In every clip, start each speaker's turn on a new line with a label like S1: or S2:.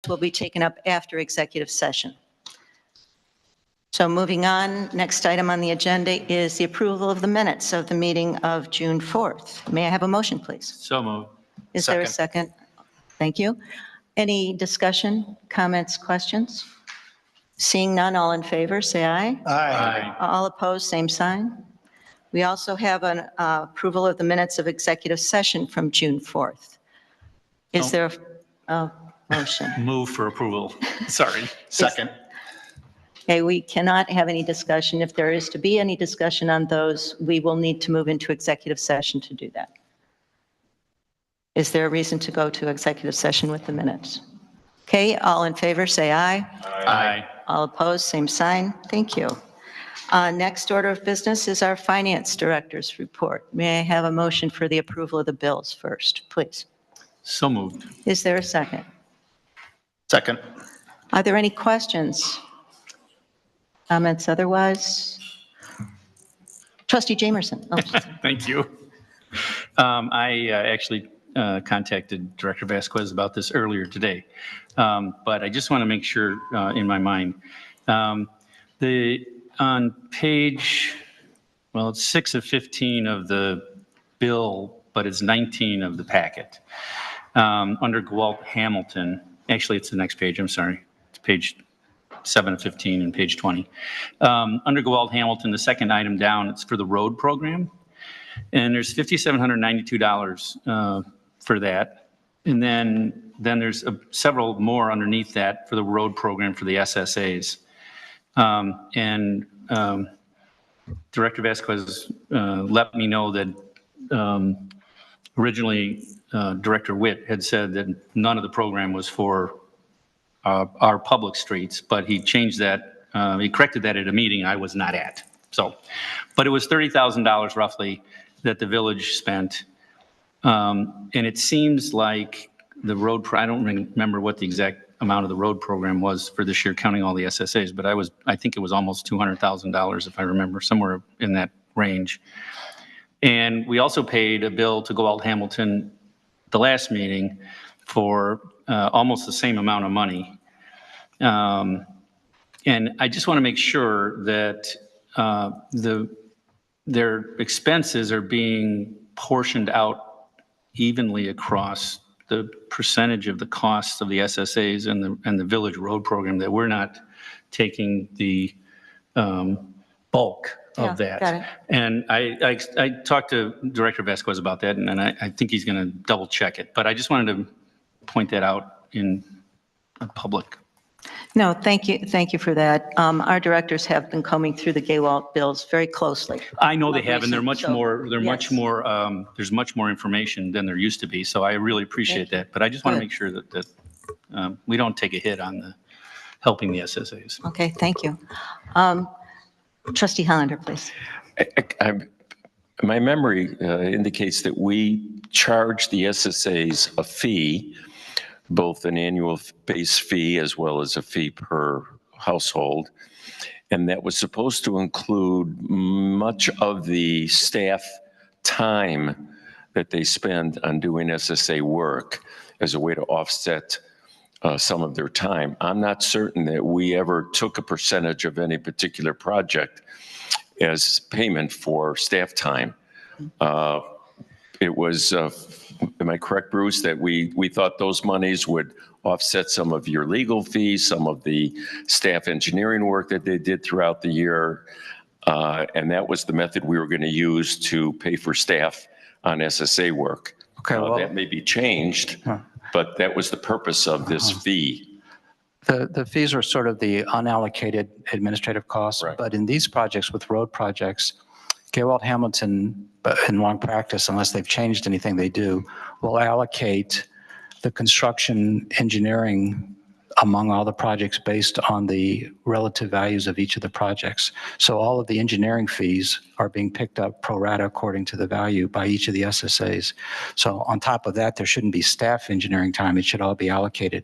S1: will be taken up after executive session. So moving on, next item on the agenda is the approval of the minutes of the meeting of June 4th. May I have a motion, please?
S2: So moved.
S1: Is there a second? Thank you. Any discussion, comments, questions? Seeing none, all in favor, say aye.
S2: Aye.
S1: All opposed, same sign. We also have an approval of the minutes of executive session from June 4th. Is there a motion?
S2: Move for approval. Sorry. Second.
S1: Okay, we cannot have any discussion. If there is to be any discussion on those, we will need to move into executive session to do that. Is there a reason to go to executive session with the minutes? Okay, all in favor, say aye.
S2: Aye.
S1: All opposed, same sign. Thank you. Next order of business is our finance director's report. May I have a motion for the approval of the bills first, please?
S2: So moved.
S1: Is there a second?
S2: Second.
S1: Are there any questions? Comments otherwise? Trustee Jamerson. Oh,
S2: Thank you. I actually contacted Director Vasquez about this earlier today, but I just want to make sure in my mind. On page, well, it's 6 of 15 of the bill, but it's 19 of the packet. Under Gwalt Hamilton, actually it's the next page, I'm sorry. It's page 7 of 15 and page 20. Under Gwalt Hamilton, the second item down, it's for the road program. And there's $5,792 for that. And then there's several more underneath that for the road program for the SSAs. Director Vasquez let me know that originally Director Witt had said that none of the program was for our public streets, but he changed that, he corrected that at a meeting I was not at. So, but it was $30,000 roughly that the village spent. And it seems like the road, I don't remember what the exact amount of the road program was for this year, counting all the SSAs, but I think it was almost $200,000 if I remember, somewhere in that range. And we also paid a bill to Gwalt Hamilton the last meeting for almost the same amount of money. And I just want to make sure that their expenses are being portioned out evenly across the percentage of the costs of the SSAs and the village road program, that we're not taking the bulk of that.
S1: Got it.
S2: And I talked to Director Vasquez about that, and I think he's going to double check it. But I just wanted to point that out in public.
S1: No, thank you. Thank you for that. Our directors have been combing through the Gwalt bills very closely.
S2: I know they have, and they're much more,
S1: Yes.
S2: there's much more information than there used to be. So I really appreciate that. But I just want to make sure that we don't take a hit on helping the SSAs.
S1: Okay, thank you. Trustee Hollander, please.
S3: My memory indicates that we charge the SSAs a fee, both an annual base fee as well as a fee per household. And that was supposed to include much of the staff time that they spend on doing SSA work as a way to offset some of their time. I'm not certain that we ever took a percentage of any particular project as payment for staff time. It was, am I correct, Bruce, that we thought those monies would offset some of your legal fees, some of the staff engineering work that they did throughout the year, and that was the method we were going to use to pay for staff on SSA work.
S4: Okay, well,
S3: that may be changed, but that was the purpose of this fee.
S4: the fees are sort of the unallocated administrative costs,
S3: Right.
S4: but in these projects with road projects, Gwalt Hamilton, in long practice, unless they've changed anything they do, will allocate the construction engineering among all the projects based on the relative values of each of the projects. So all of the engineering fees are being picked up pro rata according to the value by each of the SSAs. So on top of that, there shouldn't be staff engineering time. It should all be allocated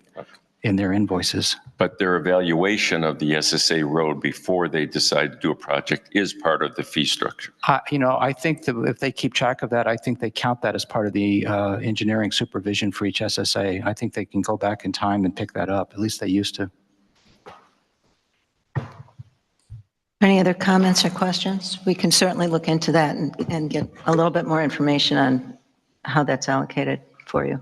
S4: in their invoices.
S3: But their evaluation of the SSA road before they decide to do a project is part of the fee structure.
S4: I think that if they keep track of that, I think they count that as part of the engineering supervision for each SSA. I think they can go back in time and pick that up. At least they used to.
S1: Any other comments or questions? We can certainly look into that and get a little bit more information on how that's allocated for you.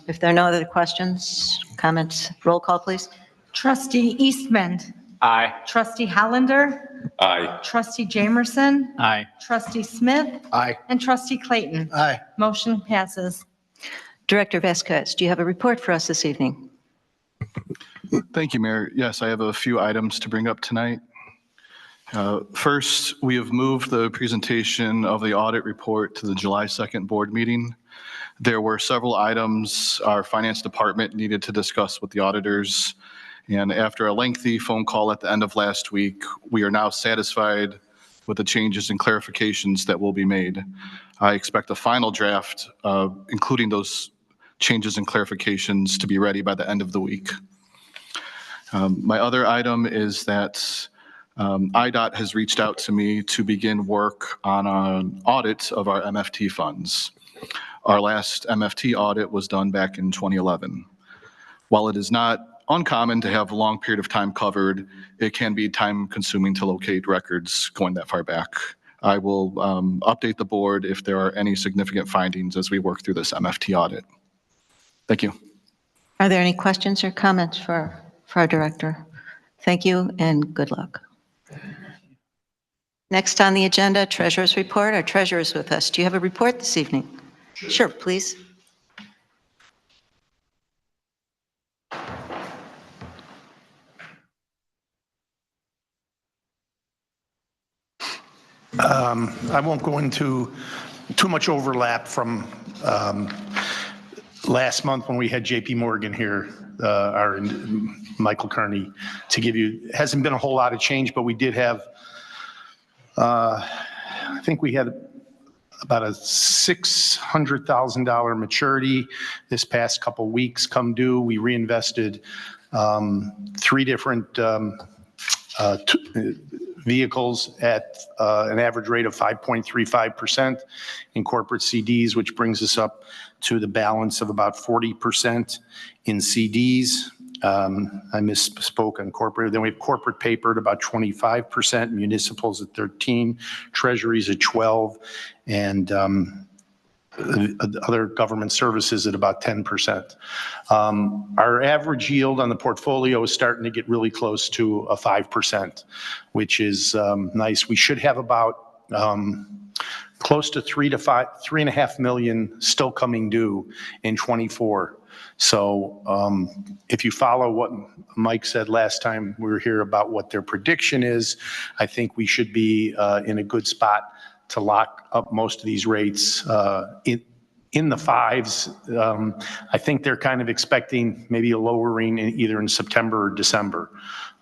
S1: If there are no other questions, comments, roll call, please.
S5: Trustee Eastman.
S2: Aye.
S5: Trustee Hollander.
S3: Aye.
S5: Trustee Jamerson.
S2: Aye.
S5: Trustee Smith.
S6: Aye.
S5: And Trustee Clayton.
S6: Aye.
S5: Motion passes.
S1: Director Vasquez, do you have a report for us this evening?
S6: Thank you, Mayor. Yes, I have a few items to bring up tonight. First, we have moved the presentation of the audit report to the July 2nd board meeting. There were several items our finance department needed to discuss with the auditors. And after a lengthy phone call at the end of last week, we are now satisfied with the changes and clarifications that will be made. I expect a final draft, including those changes and clarifications, to be ready by the end of the week. My other item is that IDOT has reached out to me to begin work on an audit of our MFT funds. Our last MFT audit was done back in 2011. While it is not uncommon to have a long period of time covered, it can be time consuming to locate records going that far back. I will update the board if there are any significant findings as we work through this MFT audit. Thank you.
S1: Are there any questions or comments for our director? Thank you and good luck. Next on the agenda, Treasurer's Report. Our treasurer is with us. Do you have a report this evening? Sure, please.
S7: I won't go into too much overlap from last month when we had JP Morgan here, our Michael Kearney, to give you, hasn't been a whole lot of change, but we did have, I think we had about a $600,000 maturity this past couple weeks come due. We reinvested 3 different vehicles at an average rate of 5.35% in corporate CDs, which brings us up to the balance of about 40% in CDs. I misspoke on corporate. Then we have corporate paper at about 25%, municipals at 13%, treasuries at 12%, and other government services at about 10%. Our average yield on the portfolio is starting to get really close to a 5%, which is nice. We should have about close to 3.5 million still coming due in 24. So if you follow what Mike said last time we were here about what their prediction is, I think we should be in a good spot to lock up most of these rates in the 5s. I think they're kind of expecting maybe a lowering either in September or December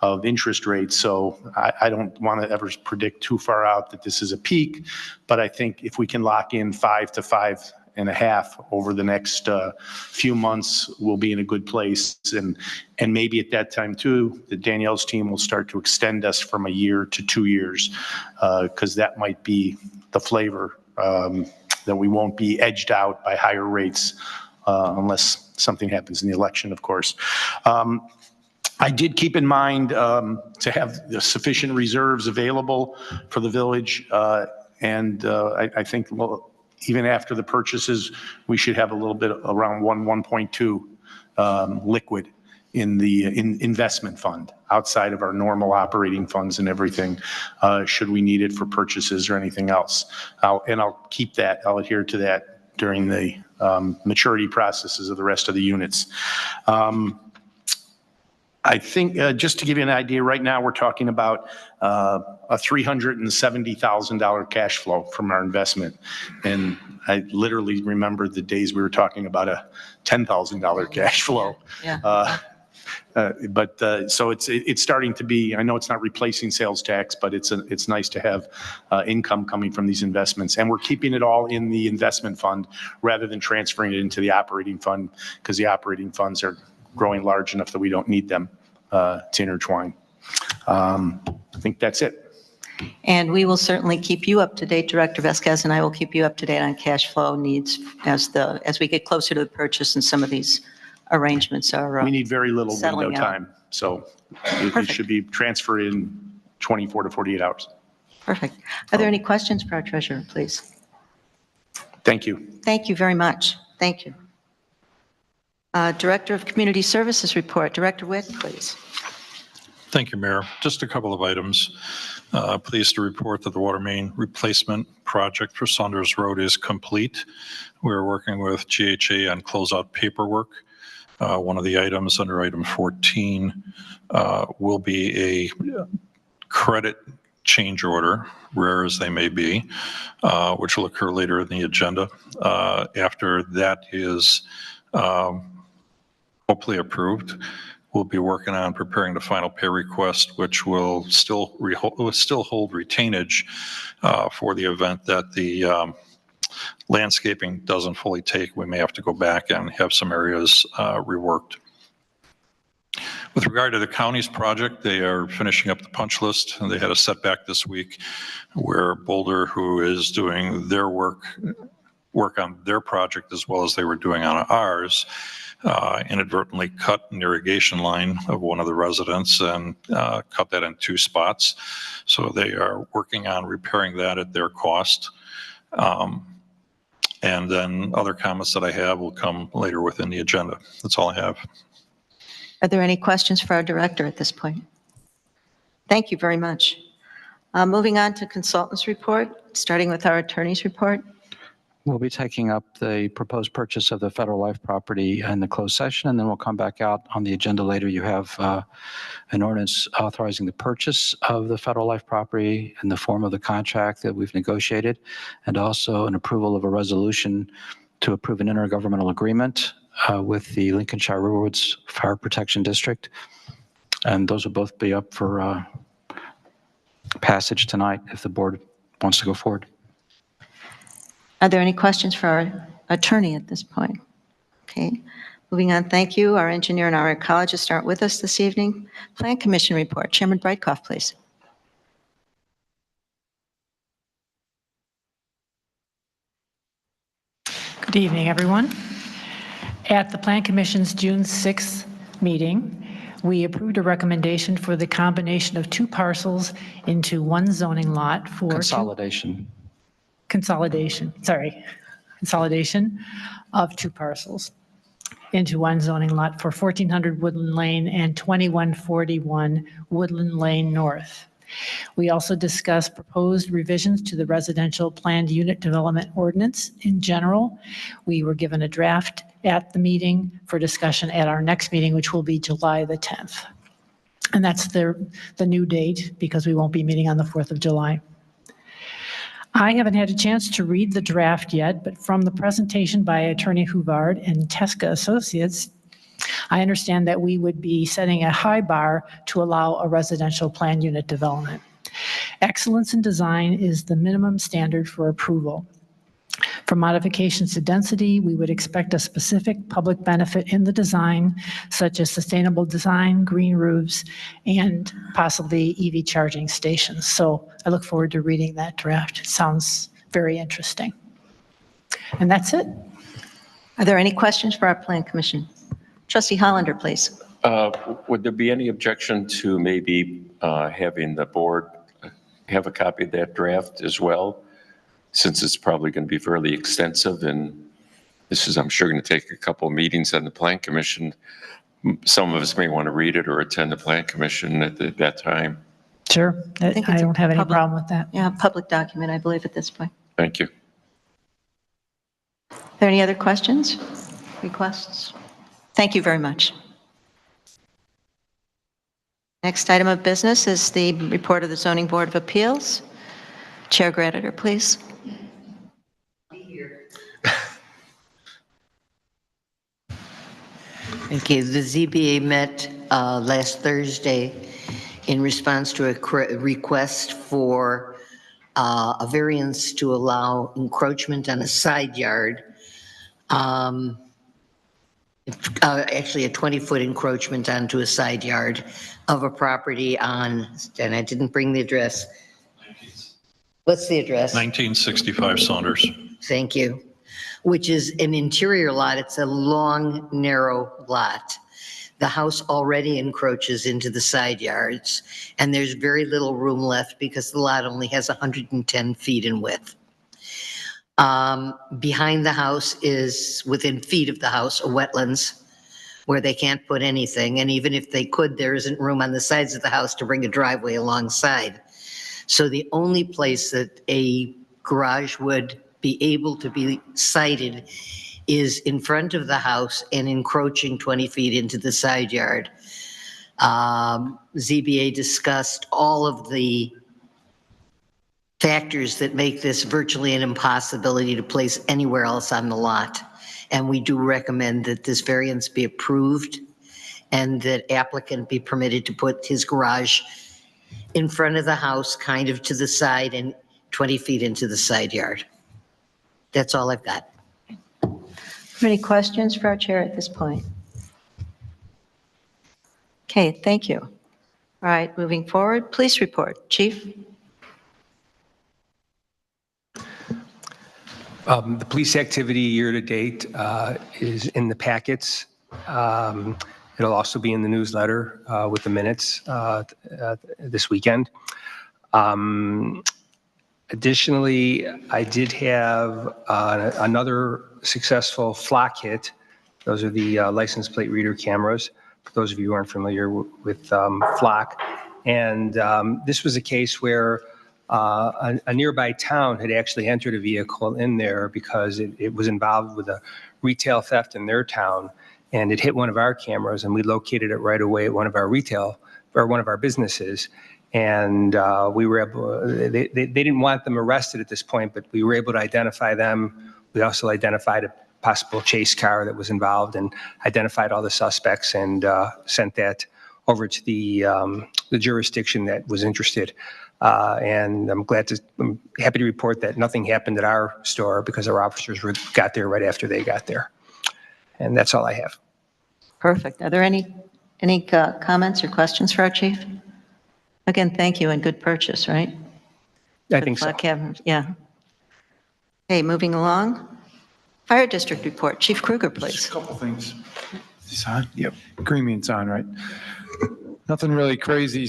S7: of interest rates. So I don't want to ever predict too far out that this is a peak, but I think if we can lock in 5 to 5.5 over the next few months, we'll be in a good place. And maybe at that time too, the Danielle's team will start to extend us from a year to 2 years, because that might be the flavor, that we won't be edged out by higher rates unless something happens in the election, of course. I did keep in mind to have the sufficient reserves available for the village. And I think, well, even after the purchases, we should have a little bit around 1.2 liquid in the investment fund outside of our normal operating funds and everything, should we need it for purchases or anything else. I'll keep that, I'll adhere to that during the maturity processes of the rest of the units. I think just to give you an idea, right now we're talking about a $370,000 cash flow from our investment. And I literally remember the days we were talking about a $10,000 cash flow.
S1: Yeah.
S7: So it's starting to be, I know it's not replacing sales tax, but it's nice to have income coming from these investments. And we're keeping it all in the investment fund rather than transferring it into the operating fund, because the operating funds are growing large enough that we don't need them to intertwine. I think that's it.
S1: And we will certainly keep you up to date, Director Vasquez, and I will keep you up to date on cash flow needs as we get closer to the purchase and some of these arrangements are.
S7: We need very little window
S1: settling out.
S7: time, so it
S1: Perfect.
S7: should be transferred in 24 to 48 hours.
S1: Perfect. Are there any questions for our treasurer, please?
S7: Thank you.
S1: Thank you very much. Thank you. Director of Community Services report, Director Witt, please.
S8: Thank you, Mayor. Just a couple of items. Pleased to report that the water main replacement project for Saunders Road is complete. We're working with GHA on closeout paperwork. One of the items under item 14 will be a credit change order, rare as they may be, which will occur later in the agenda. After that is hopefully approved, we'll be working on preparing the final pay request, which will still hold retainage for the event that the landscaping doesn't fully take. We may have to go back and have some areas reworked. With regard to the county's project, they are finishing up the punch list, and they had a setback this week where Boulder, who is doing their work on their project as well as they were doing on ours, inadvertently cut an irrigation line of one of the residents and cut that in 2 spots. So they are working on repairing that at their cost. And then other comments that I have will come later within the agenda. That's all I have.
S1: Are there any questions for our director at this point? Thank you very much. Moving on to consultants report, starting with our attorney's report.
S4: We'll be taking up the proposed purchase of the Federal Life property in the closed session, and then we'll come back out on the agenda later. You have an ordinance authorizing the purchase of the Federal Life property in the form of the contract that we've negotiated, and also an approval of a resolution to approve an intergovernmental agreement with the Lincolnshire Riverwoods Fire Protection District. And those will both be up for passage tonight if the board wants to go forward.
S1: Are there any questions for our attorney at this point? Okay, moving on, thank you. Our engineer and our ecologist aren't with us this evening. Plan Commission report, Chairman Brightcoff, please.
S9: Good evening, everyone. At the Plan Commission's June 6th meeting, we approved a recommendation for the combination of 2 parcels into 1 zoning lot for
S4: Consolidation.
S9: consolidation of 2 parcels into 1 zoning lot for 1400 Woodland Lane and 2141 Woodland Lane North. We also discussed proposed revisions to the residential planned unit development ordinance in general. We were given a draft at the meeting for discussion at our next meeting, which will be July the 10th. And that's the new date because we won't be meeting on the 4th of July. I haven't had a chance to read the draft yet, but from the presentation by Attorney Huvard and Tesca Associates, I understand that we would be setting a high bar to allow a residential planned unit development. Excellence in design is the minimum standard for approval. For modifications to density, we would expect a specific public benefit in the design, such as sustainable design, green roofs, and possibly EV charging stations. So I look forward to reading that draft. It sounds very interesting. And that's it.
S1: Are there any questions for our Plan Commission? Trustee Hollander, please.
S3: Would there be any objection to maybe having the board have a copy of that draft as well? Since it's probably going to be fairly extensive, and this is, I'm sure, going to take a couple of meetings on the Plan Commission. Some of us may want to read it or attend the Plan Commission at that time.
S9: Sure. I
S1: think it's a
S9: don't have any
S1: public-
S9: problem with that.
S1: Yeah, public document, I believe, at this point.
S3: Thank you.
S1: Are there any other questions, requests? Thank you very much. Next item of business is the report of the Zoning Board of Appeals. Chair Greditor, please.
S10: Okay, the ZBA met last Thursday in response to a request for a variance to allow encroachment on a side yard. actually a 20-foot encroachment onto a side yard of a property on, and I didn't bring the address. What's the address?
S8: 1965 Saunders.
S10: Thank you. Which is an interior lot. It's a long, narrow lot. The house already encroaches into the side yards, and there's very little room left because the lot only has 110 feet in width. Behind the house is, within feet of the house, a wetlands where they can't put anything. And even if they could, there isn't room on the sides of the house to bring a driveway alongside. So the only place that a garage would be able to be sited is in front of the house and encroaching 20 feet into the side yard. ZBA discussed all of the factors that make this virtually an impossibility to place anywhere else on the lot. And we do recommend that this variance be approved and that applicant be permitted to put his garage in front of the house, kind of to the side and 20 feet into the side yard. That's all I've got.
S1: Any questions for our chair at this point? Okay, thank you. All right, moving forward, police report. Chief?
S11: The police activity year-to-date is in the packets. It'll also be in the newsletter with the minutes this weekend. Additionally, I did have another successful flock hit. Those are the license plate reader cameras, for those of you who aren't familiar with flock. And this was a case where a nearby town had actually entered a vehicle in there because it was involved with a retail theft in their town, and it hit one of our cameras, and we located it right away at one of our one of our businesses. And we were able, they didn't want them arrested at this point, but we were able to identify them. We also identified a possible chase car that was involved and identified all the suspects and sent that over to the jurisdiction that was interested. And I'm happy to report that nothing happened at our store because our officers got there right after they got there. And that's all I have.
S1: Perfect. Are there any comments or questions for our chief? Again, thank you and good purchase, right?
S11: I think so.
S1: Yeah. Okay, moving along. Fire district report. Chief Kruger, please.
S12: Just a couple things. Is this on? Yep. Green means on, right? Nothing really crazy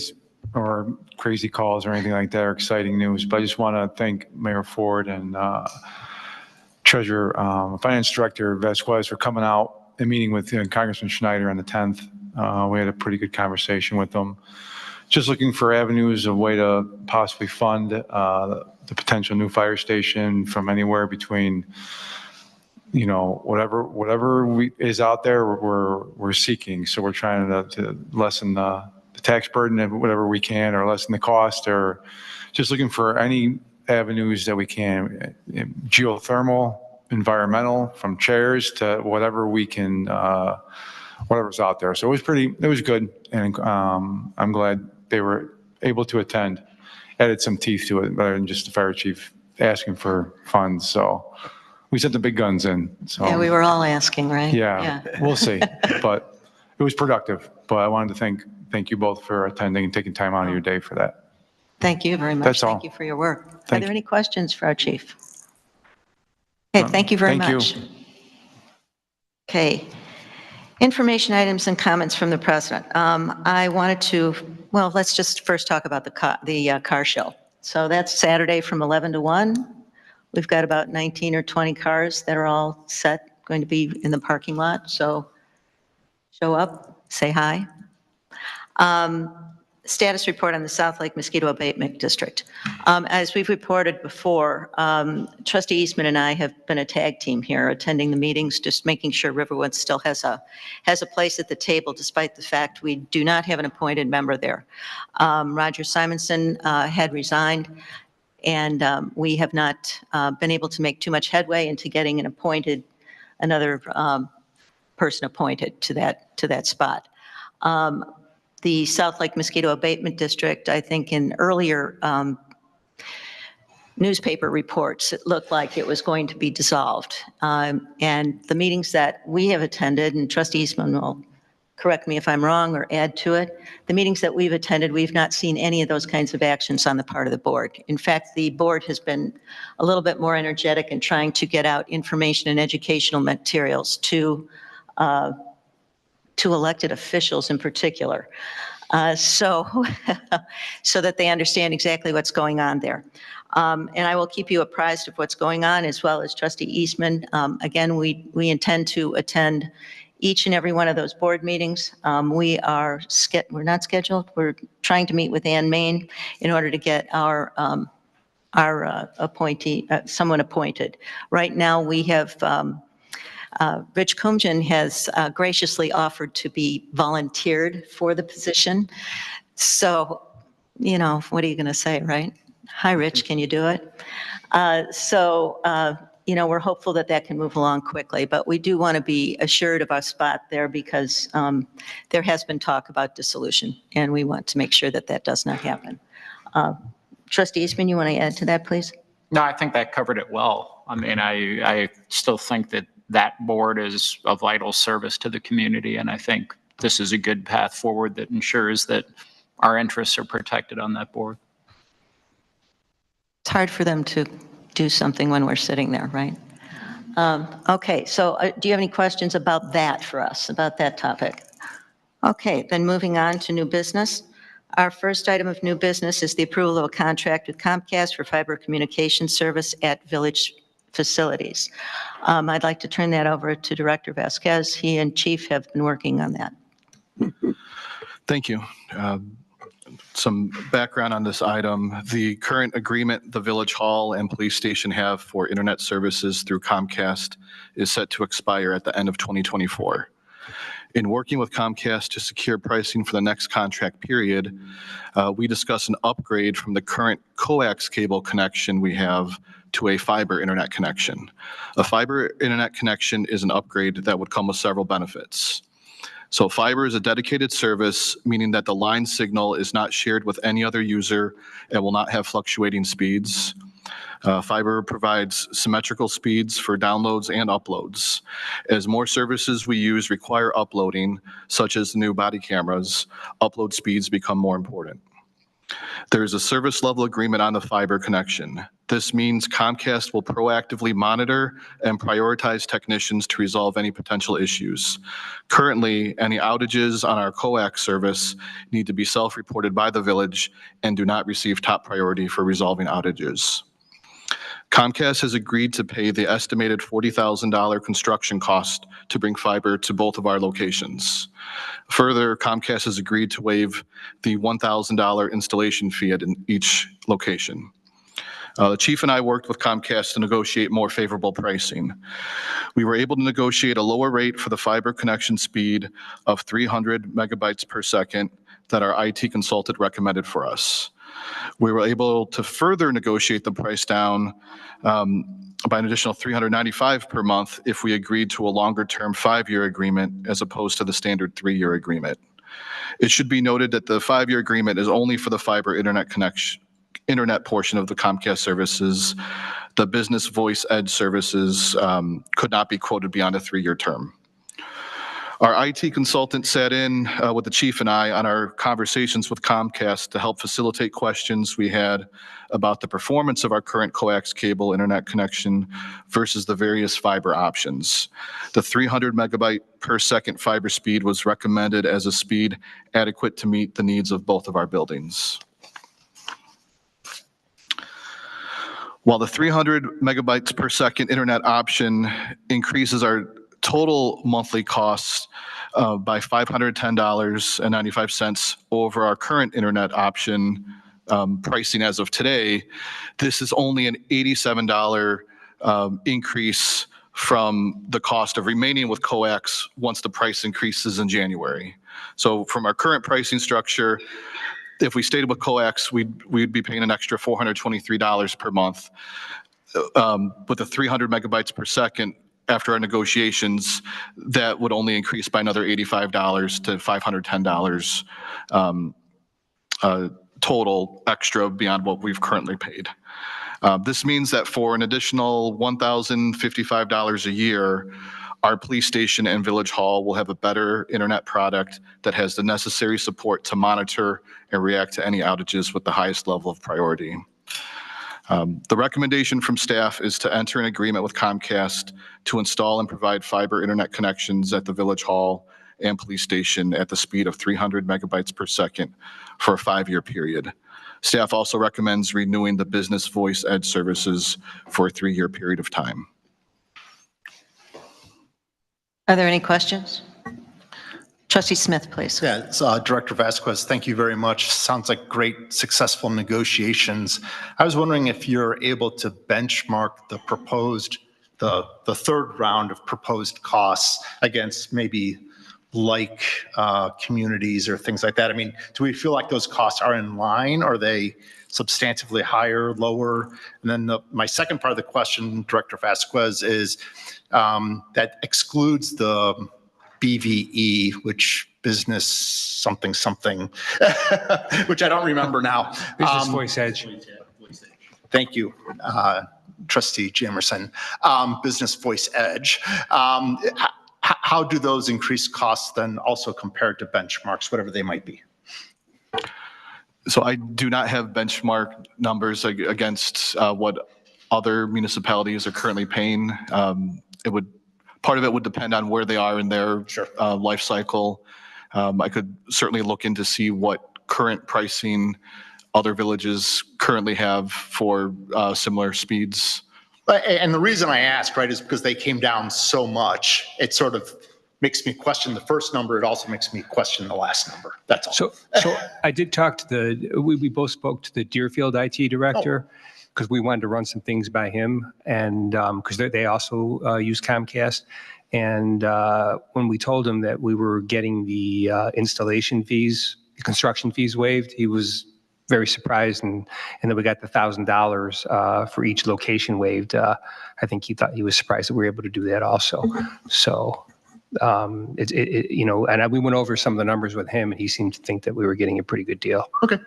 S12: or crazy calls or anything like that or exciting news, but I just want to thank Mayor Ford and Treasurer, Finance Director Vasquez for coming out and meeting with Congressman Schneider on the 10th. We had a pretty good conversation with them. Just looking for avenues of way to possibly fund the potential new fire station from anywhere between, you know, whatever is out there, we're seeking. So we're trying to lessen the tax burden and whatever we can, or lessen the cost, or just looking for any avenues that we can, geothermal, environmental, from chairs to whatever we can, whatever's out there. So it was good. And I'm glad they were able to attend, added some teeth to it, rather than just the fire chief asking for funds. So we sent the big guns in. So
S1: Yeah, we were all asking, right?
S12: yeah. We'll see. But it was productive. But I wanted to thank you both for attending and taking time out of your day for that.
S1: Thank you very much.
S12: That's all.
S1: Thank you for your work. Are
S12: Thank
S1: there
S12: you.
S1: any questions for our chief? Okay, thank you very
S12: Thank
S1: much.
S12: you.
S1: Okay. Information items and comments from the president. I wanted to, well, let's just first talk about the car show. So that's Saturday from 11 to 1. We've got about 19 or 20 cars that are all set, going to be in the parking lot. So show up, say hi. Status report on the South Lake Mosquito Abatement District. As we've reported before, Trustee Eastman and I have been a tag team here, attending the meetings, just making sure Riverwood still has a place at the table, despite the fact we do not have an appointed member there. Roger Simonson had resigned, and we have not been able to make too much headway into getting another person appointed to that spot. The South Lake Mosquito Abatement District, I think in earlier newspaper reports, it looked like it was going to be dissolved. And the meetings that we have attended, and Trustee Eastman will correct me if I'm wrong or add to it, the meetings that we've attended, we've not seen any of those kinds of actions on the part of the board. In fact, the board has been a little bit more energetic in trying to get out information and educational materials to elected officials in particular, so that they understand exactly what's going on there. And I will keep you apprised of what's going on, as well as Trustee Eastman. Again, we intend to attend each and every one of those board meetings. We're not scheduled. We're trying to meet with Ann Main in order to get our appointee, someone appointed. Right now, we have Rich Kumjian has graciously offered to be volunteered for the position. So, you know, what are you going to say, right? Hi, Rich, can you do it? You know, we're hopeful that that can move along quickly, but we do want to be assured of our spot there because there has been talk about dissolution, and we want to make sure that that does not happen. Trustee Eastman, you want to add to that, please?
S13: No, I think that covered it well. I mean, I still think that that board is a vital service to the community, and I think this is a good path forward that ensures that our interests are protected on that board.
S1: It's hard for them to do something when we're sitting there, right? Okay, so do you have any questions about that for us, about that topic? Okay, then moving on to new business. Our first item of new business is the approval of a contract with Comcast for fiber communication service at village facilities. I'd like to turn that over to Director Vasquez. He and Chief have been working on that.
S6: Thank you. Some background on this item. The current agreement the Village Hall and Police Station have for internet services through Comcast is set to expire at the end of 2024. In working with Comcast to secure pricing for the next contract period, we discussed an upgrade from the current coax cable connection we have to a fiber internet connection. A fiber internet connection is an upgrade that would come with several benefits. So fiber is a dedicated service, meaning that the line signal is not shared with any other user and will not have fluctuating speeds. Fiber provides symmetrical speeds for downloads and uploads. As more services we use require uploading, such as new body cameras, upload speeds become more important. There is a service level agreement on the fiber connection. This means Comcast will proactively monitor and prioritize technicians to resolve any potential issues. Currently, any outages on our coax service need to be self-reported by the village and do not receive top priority for resolving outages. Comcast has agreed to pay the estimated $40,000 construction cost to bring fiber to both of our locations. Further, Comcast has agreed to waive the $1,000 installation fee at each location. The chief and I worked with Comcast to negotiate more favorable pricing. We were able to negotiate a lower rate for the fiber connection speed of 300 megabytes per second that our IT consultant recommended for us. We were able to further negotiate the price down by an additional $395 per month if we agreed to a longer-term 5-year agreement as opposed to the standard 3-year agreement. It should be noted that the 5-year agreement is only for the fiber internet portion of the Comcast services. The business voice edge services could not be quoted beyond a 3-year term. Our IT consultant sat in with the chief and I on our conversations with Comcast to help facilitate questions we had about the performance of our current coax cable internet connection versus the various fiber options. The 300 megabyte per second fiber speed was recommended as a speed adequate to meet the needs of both of our buildings. While the 300 megabytes per second internet option increases our total monthly costs by $510.95 over our current internet option pricing as of today, this is only an $87 increase from the cost of remaining with coax once the price increases in January. So from our current pricing structure, if we stayed with coax, we'd be paying an extra $423 per month. With the 300 megabytes per second, after our negotiations, that would only increase by another $85 to $510 total extra beyond what we've currently paid. This means that for an additional $1,055 a year, our police station and village hall will have a better internet product that has the necessary support to monitor and react to any outages with the highest level of priority. The recommendation from staff is to enter an agreement with Comcast to install and provide fiber internet connections at the village hall and police station at the speed of 300 megabytes per second for a 5-year period. Staff also recommends renewing the Business Voice Edge services for a 3-year period of time.
S1: Are there any questions? Trustee Smith, please.
S14: Yeah, Director Vasquez, thank you very much. Sounds like great, successful negotiations. I was wondering if you're able to benchmark the proposed, the third round of proposed costs against maybe like communities or things like that. I mean, do we feel like those costs are in line? Are they substantively higher, lower? And then my second part of the question, Director Vasquez, is that excludes the BVE, which business something, which I don't remember now.
S11: Business Voice Edge.
S14: Thank you, Trustee Jamerson. Business Voice Edge. How do those increased costs then also compare to benchmarks, whatever they might be?
S6: So I do not have benchmark numbers against what other municipalities are currently paying. Part of it would depend on where they are in their life cycle. I could certainly look into see what current pricing other villages currently have for similar speeds.
S14: And the reason I ask, right, is because they came down so much. It sort of makes me question the first number. It also makes me question the last number. That's all.
S11: So I did talk to we both spoke to the Deerfield IT director because we wanted to run some things by him, and because they also use Comcast. And when we told him that we were getting the installation fees, the construction fees waived, he was very surprised, and then we got the $1,000 for each location waived. I think he was surprised that we were able to do that also. So, you know, and we went over some of the numbers with him, and he seemed to think that we were getting a pretty good deal.
S14: Okay.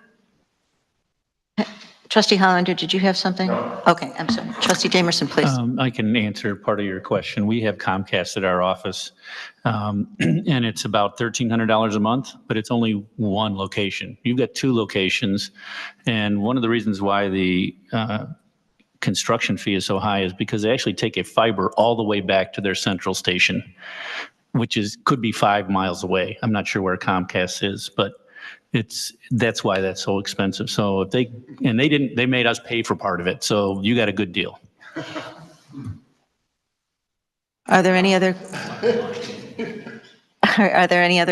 S1: Trustee Hollander, did you have something? No. Okay, I'm sorry. Trustee Jamerson, please.
S2: I can answer part of your question. We have Comcast at our office, and it's about $1,300 a month, but it's only one location. You've got 2 locations, and one of the reasons why the construction fee is so high is because they actually take a fiber all the way back to their central station, which could be 5 miles away. I'm not sure where Comcast is, but that's why that's so expensive. So if they made us pay for part of it. So you got a good deal.
S1: Are there any other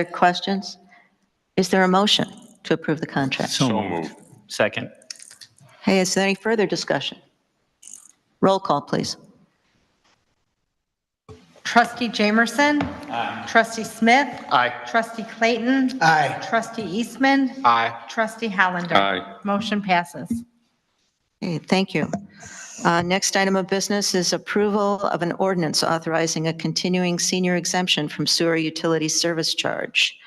S1: questions? Is there a motion to approve the contract?
S2: So moved. Second.
S1: Hey, is there any further discussion? Roll call, please.
S5: Trustee Jamerson.
S13: Aye.
S5: Trustee Smith.
S14: Aye.
S5: Trustee Clayton.
S14: Aye.
S5: Trustee Eastman.
S13: Aye.
S5: Trustee Hollander.
S3: Aye.
S5: Motion passes.
S1: Okay, thank you. Next item of business is approval of an ordinance authorizing a continuing senior exemption from sewer utility service charge.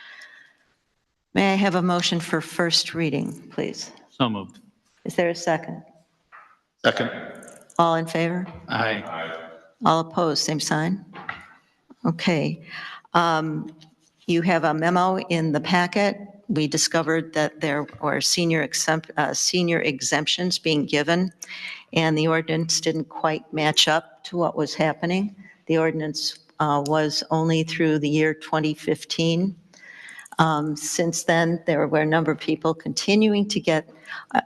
S1: May I have a motion for first reading, please?
S2: So moved.
S1: Is there a second?
S14: Second.
S1: All in favor?
S2: Aye.
S1: All opposed, same sign? Okay. You have a memo in the packet. We discovered that there were senior exemptions being given, and the ordinance didn't quite match up to what was happening. The ordinance was only through the year 2015. Since then, there were a number of people continuing to get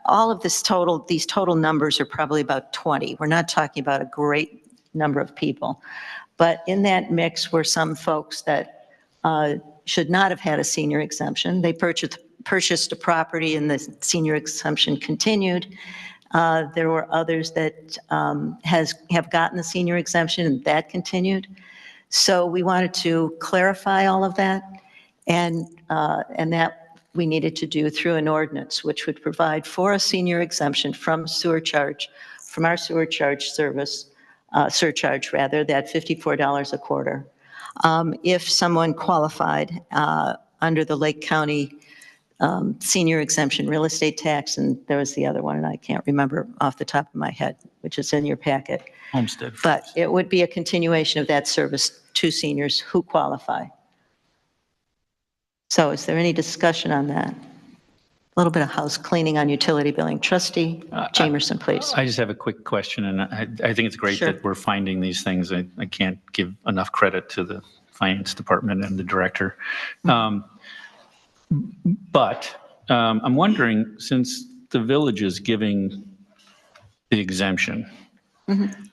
S1: all of these total numbers are probably about 20. We're not talking about a great number of people. But in that mix were some folks that should not have had a senior exemption. They purchased a property and the senior exemption continued. There were others that have gotten the senior exemption and that continued. So we wanted to clarify all of that, and that we needed to do through an ordinance, which would provide for a senior exemption from our sewer charge service, surcharge rather, that $54 a quarter. If someone qualified under the Lake County senior exemption real estate tax, and there was the other one, and I can't remember off the top of my head, which is in your packet.
S2: Homestead.
S1: But it would be a continuation of that service to seniors who qualify. So is there any discussion on that? A little bit of house cleaning on utility billing. Trustee Jamerson, please.
S2: I just have a quick question, and I think it's great
S1: Sure.
S2: that we're finding these things. I can't give enough credit to the finance department and the director. But I'm wondering, since the village is giving the exemption,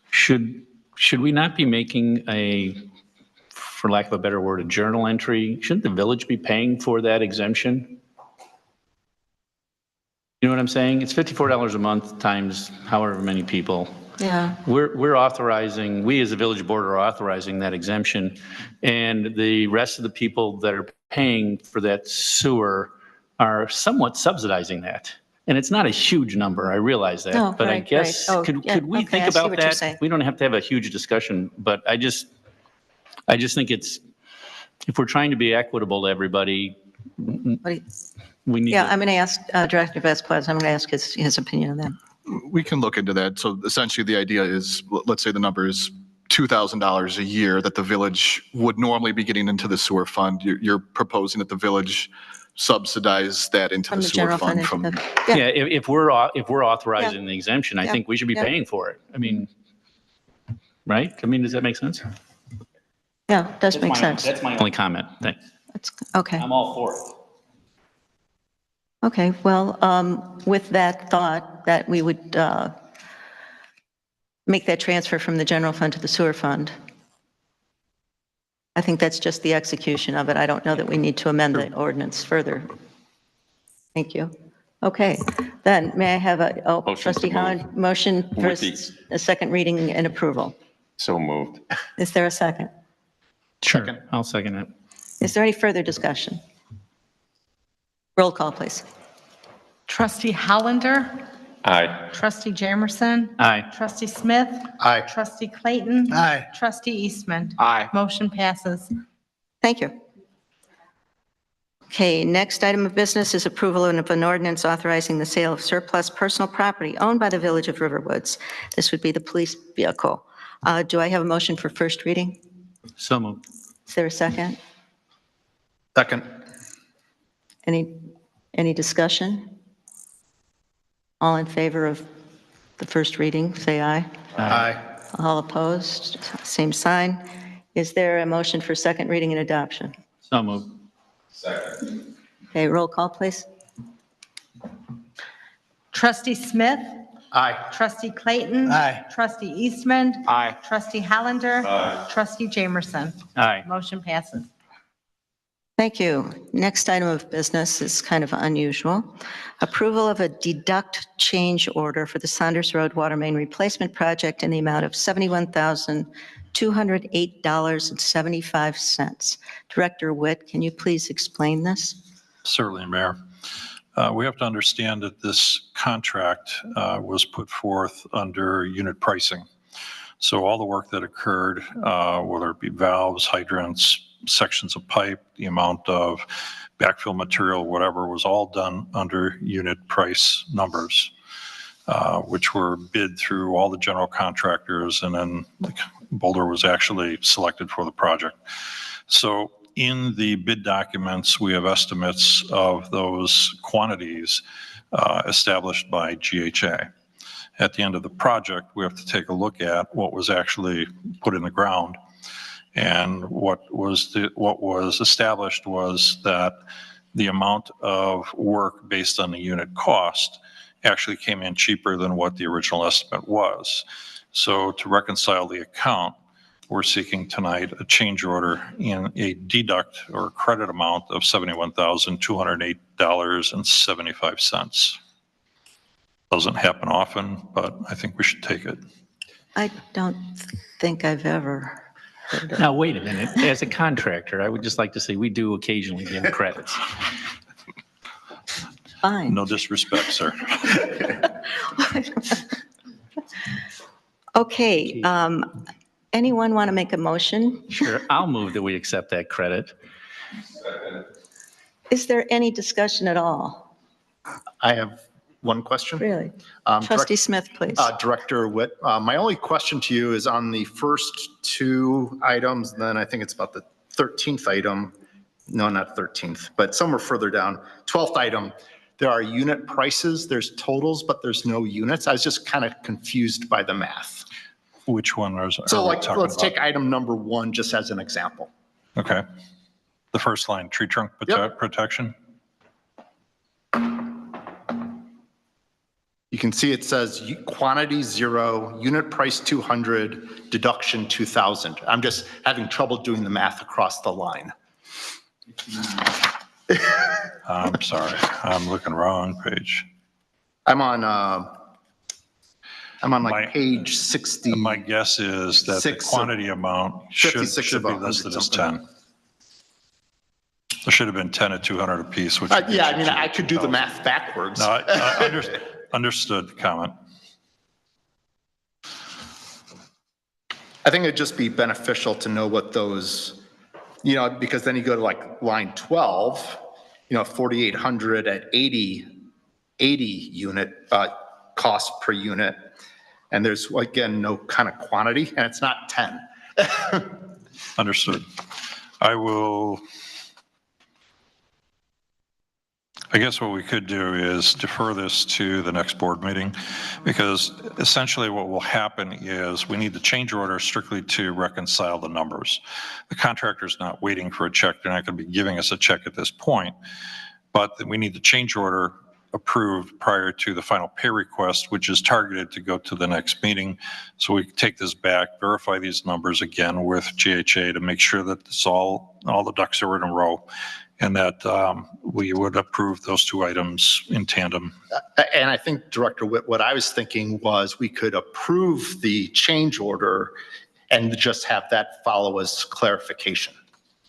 S2: should we not be making for lack of a better word, a journal entry? Shouldn't the village be paying for that exemption? You know what I'm saying? It's $54 a month times however many people.
S1: Yeah.
S2: We're authorizing, we as a village board are authorizing that exemption, and the rest of the people that are paying for that sewer are somewhat subsidizing that. And it's not a huge number, I realize that,
S1: Oh,
S2: but I
S1: right,
S2: guess,
S1: right. Oh,
S2: could
S1: yeah,
S2: we
S1: okay,
S2: think
S1: I see
S2: about
S1: what you're
S2: that?
S1: saying.
S2: We don't have to have a huge discussion, but I just think it's, if we're trying to be equitable to everybody,
S1: What do you-
S2: we need
S1: Yeah,
S2: to.
S1: I'm going to ask Director Vasquez, I'm going to ask his opinion on that.
S6: We can look into that. So essentially, the idea is, let's say the number is $2,000 a year that the village would normally be getting into the sewer fund. You're proposing that the village subsidize that into
S1: From
S6: the
S1: the
S6: sewer
S1: general fund.
S6: fund
S1: into
S6: from,
S1: the-
S2: Yeah, if we're authorizing the exemption, I
S1: Yeah.
S2: think we should be
S1: Yeah.
S2: paying for it. I mean, right? I mean, does that make sense?
S1: Yeah, it does make sense.
S2: That's my only comment. Thanks.
S1: That's- Okay.
S2: I'm all for it.
S1: Okay, well, with that thought, that we would make that transfer from the general fund to the sewer fund. I think that's just the execution of it. I don't know that we need to amend the ordinance further. Thank you. Okay, then may I have
S3: Motion to
S1: trustee
S3: move.
S1: Howard, motion for
S3: With the-
S1: a second reading and approval.
S3: So moved.
S1: Is there a second?
S2: Sure, I'll second it.
S1: Is there any further discussion? Roll call, please.
S5: Trustee Hollander.
S3: Aye.
S5: Trustee Jamerson.
S2: Aye.
S5: Trustee Smith.
S14: Aye.
S5: Trustee Clayton.
S14: Aye.
S5: Trustee Eastman.
S13: Aye.
S5: Motion passes.
S1: Thank you. Okay, next item of business is approval of an ordinance authorizing the sale of surplus personal property owned by the Village of Riverwoods. This would be the police vehicle. Do I have a motion for first reading?
S2: So moved.
S1: Is there a second?
S14: second.
S1: Any discussion? All in favor of the first reading, say aye.
S14: Aye.
S1: All opposed, same sign. Is there a motion for second reading and adoption?
S2: So moved.
S1: Okay, roll call, please.
S5: Trustee Smith.
S14: Aye.
S5: Trustee Clayton.
S14: Aye.
S5: Trustee Eastman.
S13: Aye.
S5: Trustee Hollander. Trustee Jamerson.
S2: Aye.
S5: Motion passes.
S1: Thank you. Next item of business is kind of unusual. Approval of a deduct change order for the Saunders Road Water Main Replacement Project in the amount of $71,208.75. Director Witt, can you please explain this?
S8: Certainly, Mayor. We have to understand that this contract was put forth under unit pricing. So all the work that occurred, whether it be valves, hydrants, sections of pipe, the amount of backfill material, whatever, was all done under unit price numbers, which were bid through all the general contractors, and then Boulder was actually selected for the project. So in the bid documents, we have estimates of those quantities established by GHA. At the end of the project, we have to take a look at what was actually put in the ground. And what was established was that the amount of work based on the unit cost actually came in cheaper than what the original estimate was. So to reconcile the account, we're seeking tonight a change order in a deduct or credit amount of $71,208.75. Doesn't happen often, but I think we should take it.
S1: I don't think I've ever heard of.
S2: Now, wait a minute. As a contractor, I would just like to say we do occasionally give credits.
S1: Fine.
S8: No disrespect, sir.
S1: Okay, anyone want to make a motion?
S2: Sure, I'll move that we accept that credit.
S1: Is there any discussion at all?
S14: I have one question.
S1: Really?
S14: Direct-
S1: Trustee Smith, please.
S14: Director Witt, my only question to you is on the first two items, and then I think it's about the 13th item. No, not 13th, but somewhere further down. 12th item, there are unit prices, there's totals, but there's no units. I was just kind of confused by the math.
S8: Which one are
S14: So
S8: we
S14: like,
S8: talking
S14: let's
S8: about?
S14: take item number 1 just as an example.
S8: Okay. The first line, tree trunk protection.
S14: You can see it says quantity 0, unit price 200, deduction 2,000. I'm just having trouble doing the math across the line.
S8: I'm sorry, I'm looking wrong page.
S14: I'm on like page 60.
S8: My guess is that the
S14: Six of-
S8: quantity amount should
S14: 56
S8: be
S14: of 100
S8: listed as
S14: something.
S8: 10. There should have been 10 at 200 apiece, which.
S14: Yeah, I mean, I could do the math backwards.
S8: No, I understood the comment.
S14: I think it'd just be beneficial to know what those, because then you go to like line 12, 4,800 at 80 unit cost per unit. And there's, again, no kind of quantity, and it's not 10.
S8: Understood. I guess what we could do is defer this to the next board meeting, because essentially what will happen is we need the change order strictly to reconcile the numbers. The contractor's not waiting for a check. They're not going to be giving us a check at this point, but we need the change order approved prior to the final pay request, which is targeted to go to the next meeting. So we take this back, verify these numbers again with GHA to make sure that it's all the ducks are in a row, and that we would approve those two items in tandem.
S14: And I think, Director Witt, what I was thinking was we could approve the change order and just have that follow as clarification.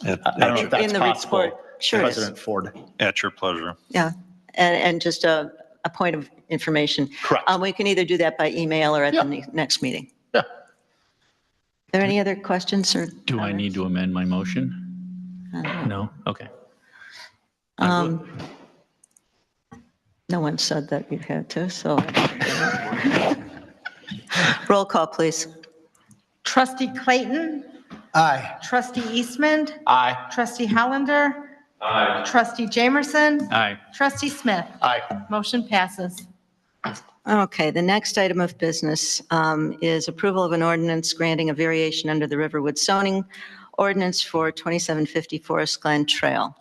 S14: I don't know if that's
S1: In the
S14: possible.
S1: report, sure it is.
S14: President Ford.
S8: At your pleasure.
S1: Yeah, and just a point of information.
S14: Correct.
S1: We can either do that by email or at the next meeting.
S14: Yeah.
S1: Are there any other questions or?
S2: Do I need to amend my motion? No? Okay.
S1: No one said that you had to, so. Roll call, please.
S5: Trustee Clayton?
S11: Aye.
S5: Trustee Eastman?
S13: Aye.
S5: Trustee Hollander? Aye. Trustee Jamerson?
S2: Aye.
S5: Trustee Smith?
S14: Aye.
S5: Motion passes.
S1: Okay, the next item of business is approval of an ordinance granting a variation under the Riverwood zoning ordinance for 2750 Forest Glen Trail.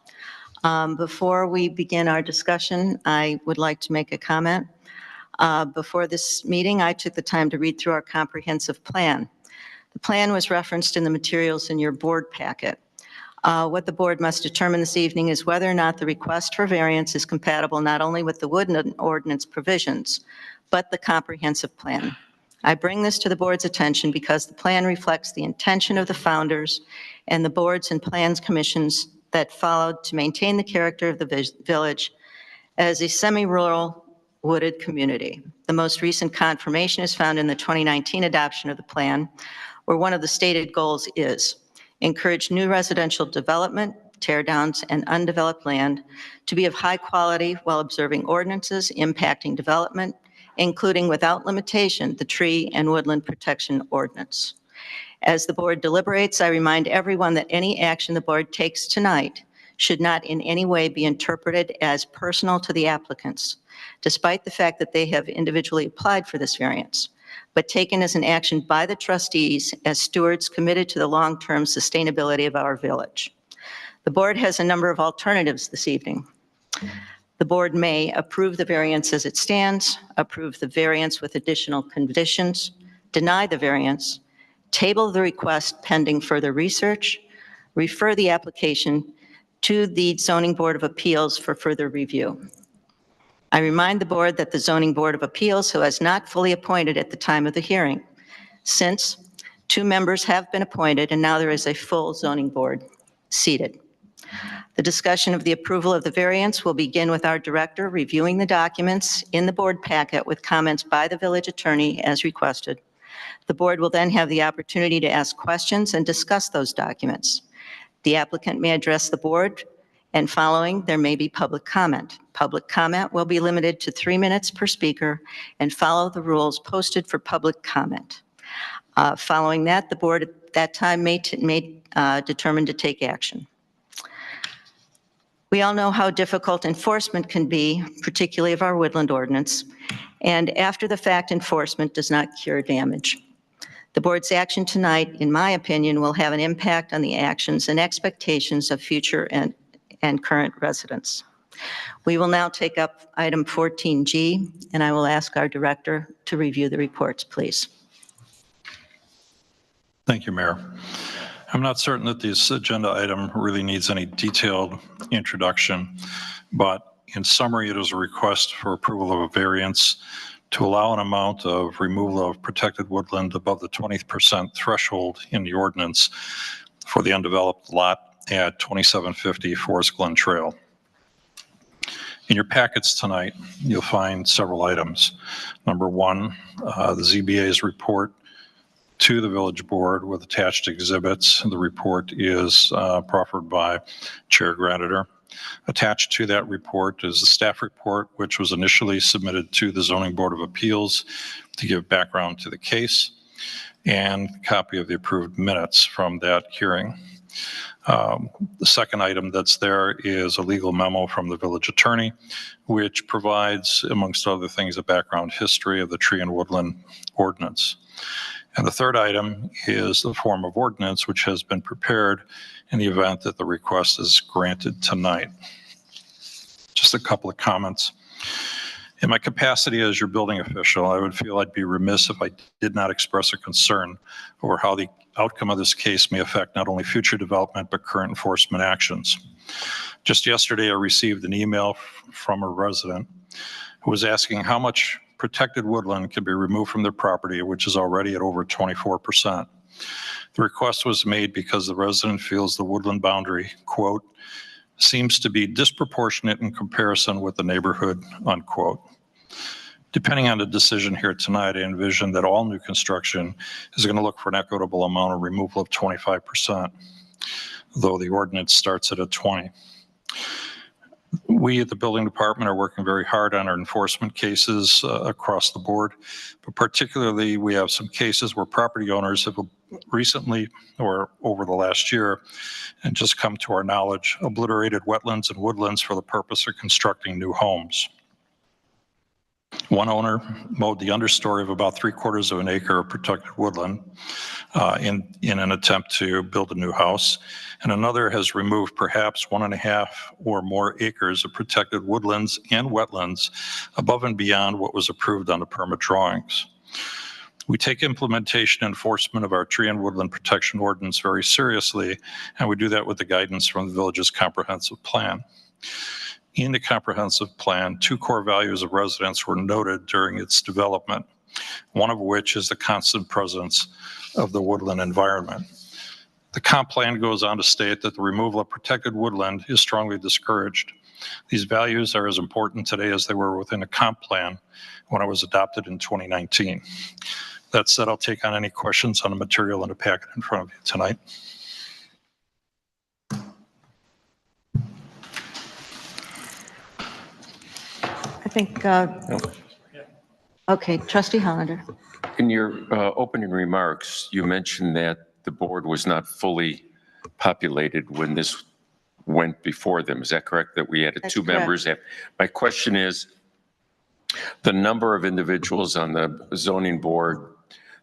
S1: Before we begin our discussion, I would like to make a comment. Before this meeting, I took the time to read through our comprehensive plan. The plan was referenced in the materials in your board packet. What the board must determine this evening is whether or not the request for variance is compatible not only with the wood ordinance provisions, but the comprehensive plan. I bring this to the board's attention because the plan reflects the intention of the founders and the boards and plans commissions that followed to maintain the character of the village as a semi-rural wooded community. The most recent confirmation is found in the 2019 adoption of the plan, where one of the stated goals is encourage new residential development, tear downs, and undeveloped land to be of high quality while observing ordinances impacting development, including without limitation the tree and woodland protection ordinance. As the board deliberates, I remind everyone that any action the board takes tonight should not in any way be interpreted as personal to the applicants, despite the fact that they have individually applied for this variance, but taken as an action by the trustees as stewards committed to the long-term sustainability of our village. The board has a number of alternatives this evening. The board may approve the variance as it stands, approve the variance with additional conditions, deny the variance, table the request pending further research, refer the application to the Zoning Board of Appeals for further review. I remind the board that the Zoning Board of Appeals, who has not fully appointed at the time of the hearing, since 2 members have been appointed and now there is a full zoning board seated. The discussion of the approval of the variance will begin with our director reviewing the documents in the board packet with comments by the village attorney as requested. The board will then have the opportunity to ask questions and discuss those documents. The applicant may address the board And following, there may be public comment. Public comment will be limited to 3 minutes per speaker and follow the rules posted for public comment. Following that, the board at that time may determine to take action. We all know how difficult enforcement can be, particularly of our woodland ordinance, and after-the-fact enforcement does not cure damage. The board's action tonight, in my opinion, will have an impact on the actions and expectations of future and current residents. We will now take up item 14G, and I will ask our director to review the reports, please.
S8: Thank you, Mayor. I'm not certain that this agenda item really needs any detailed introduction, but in summary, it is a request for approval of a variance to allow an amount of removal of protected woodland above the 20% threshold in the ordinance for the undeveloped lot at 2750 Forest Glen Trail. In your packets tonight, you'll find several items. Number one, the ZBA's report to the village board with attached exhibits. The report is proffered by Chair Granitor. Attached to that report is the staff report, which was initially submitted to the Zoning Board of Appeals to give background to the case, and a copy of the approved minutes from that hearing. The second item that's there is a legal memo from the village attorney, which provides, amongst other things, a background history of the tree and woodland ordinance. And the third item is the form of ordinance, which has been prepared in the event that the request is granted tonight. Just a couple of comments. In my capacity as your building official, I would feel I'd be remiss if I did not express a concern over how the outcome of this case may affect not only future development, but current enforcement actions. Just yesterday, I received an email from a resident who was asking how much protected woodland can be removed from their property, which is already at over 24%. The request was made because the resident feels the woodland boundary, quote, seems to be disproportionate in comparison with the neighborhood, unquote. Depending on the decision here tonight, I envision that all new construction is going to look for an equitable amount of removal of 25%, though the ordinance starts at a 20. We at the building department are working very hard on our enforcement cases across the board, but particularly we have some cases where property owners have recently or over the last year, and just come to our knowledge, obliterated wetlands and woodlands for the purpose of constructing new homes. One owner mowed the understory of about 3/4 of an acre of protected woodland in an attempt to build a new house, and another has removed perhaps 1.5 or more acres of protected woodlands and wetlands above and beyond what was approved on the permit drawings. We take implementation and enforcement of our tree and woodland protection ordinance very seriously, and we do that with the guidance from the village's comprehensive plan. In the comprehensive plan, 2 core values of residents were noted during its development, one of which is the constant presence of the woodland environment. The comp plan goes on to state that the removal of protected woodland is strongly discouraged. These values are as important today as they were within the comp plan when it was adopted in 2019. That said, I'll take on any questions on the material in the packet in front of you tonight.
S1: I think, okay, Trustee Hollander.
S3: In your opening remarks, you mentioned that the board was not fully populated when this went before them. Is that correct? That we added
S1: That's
S3: 2 members? My question is, the number of individuals on the zoning board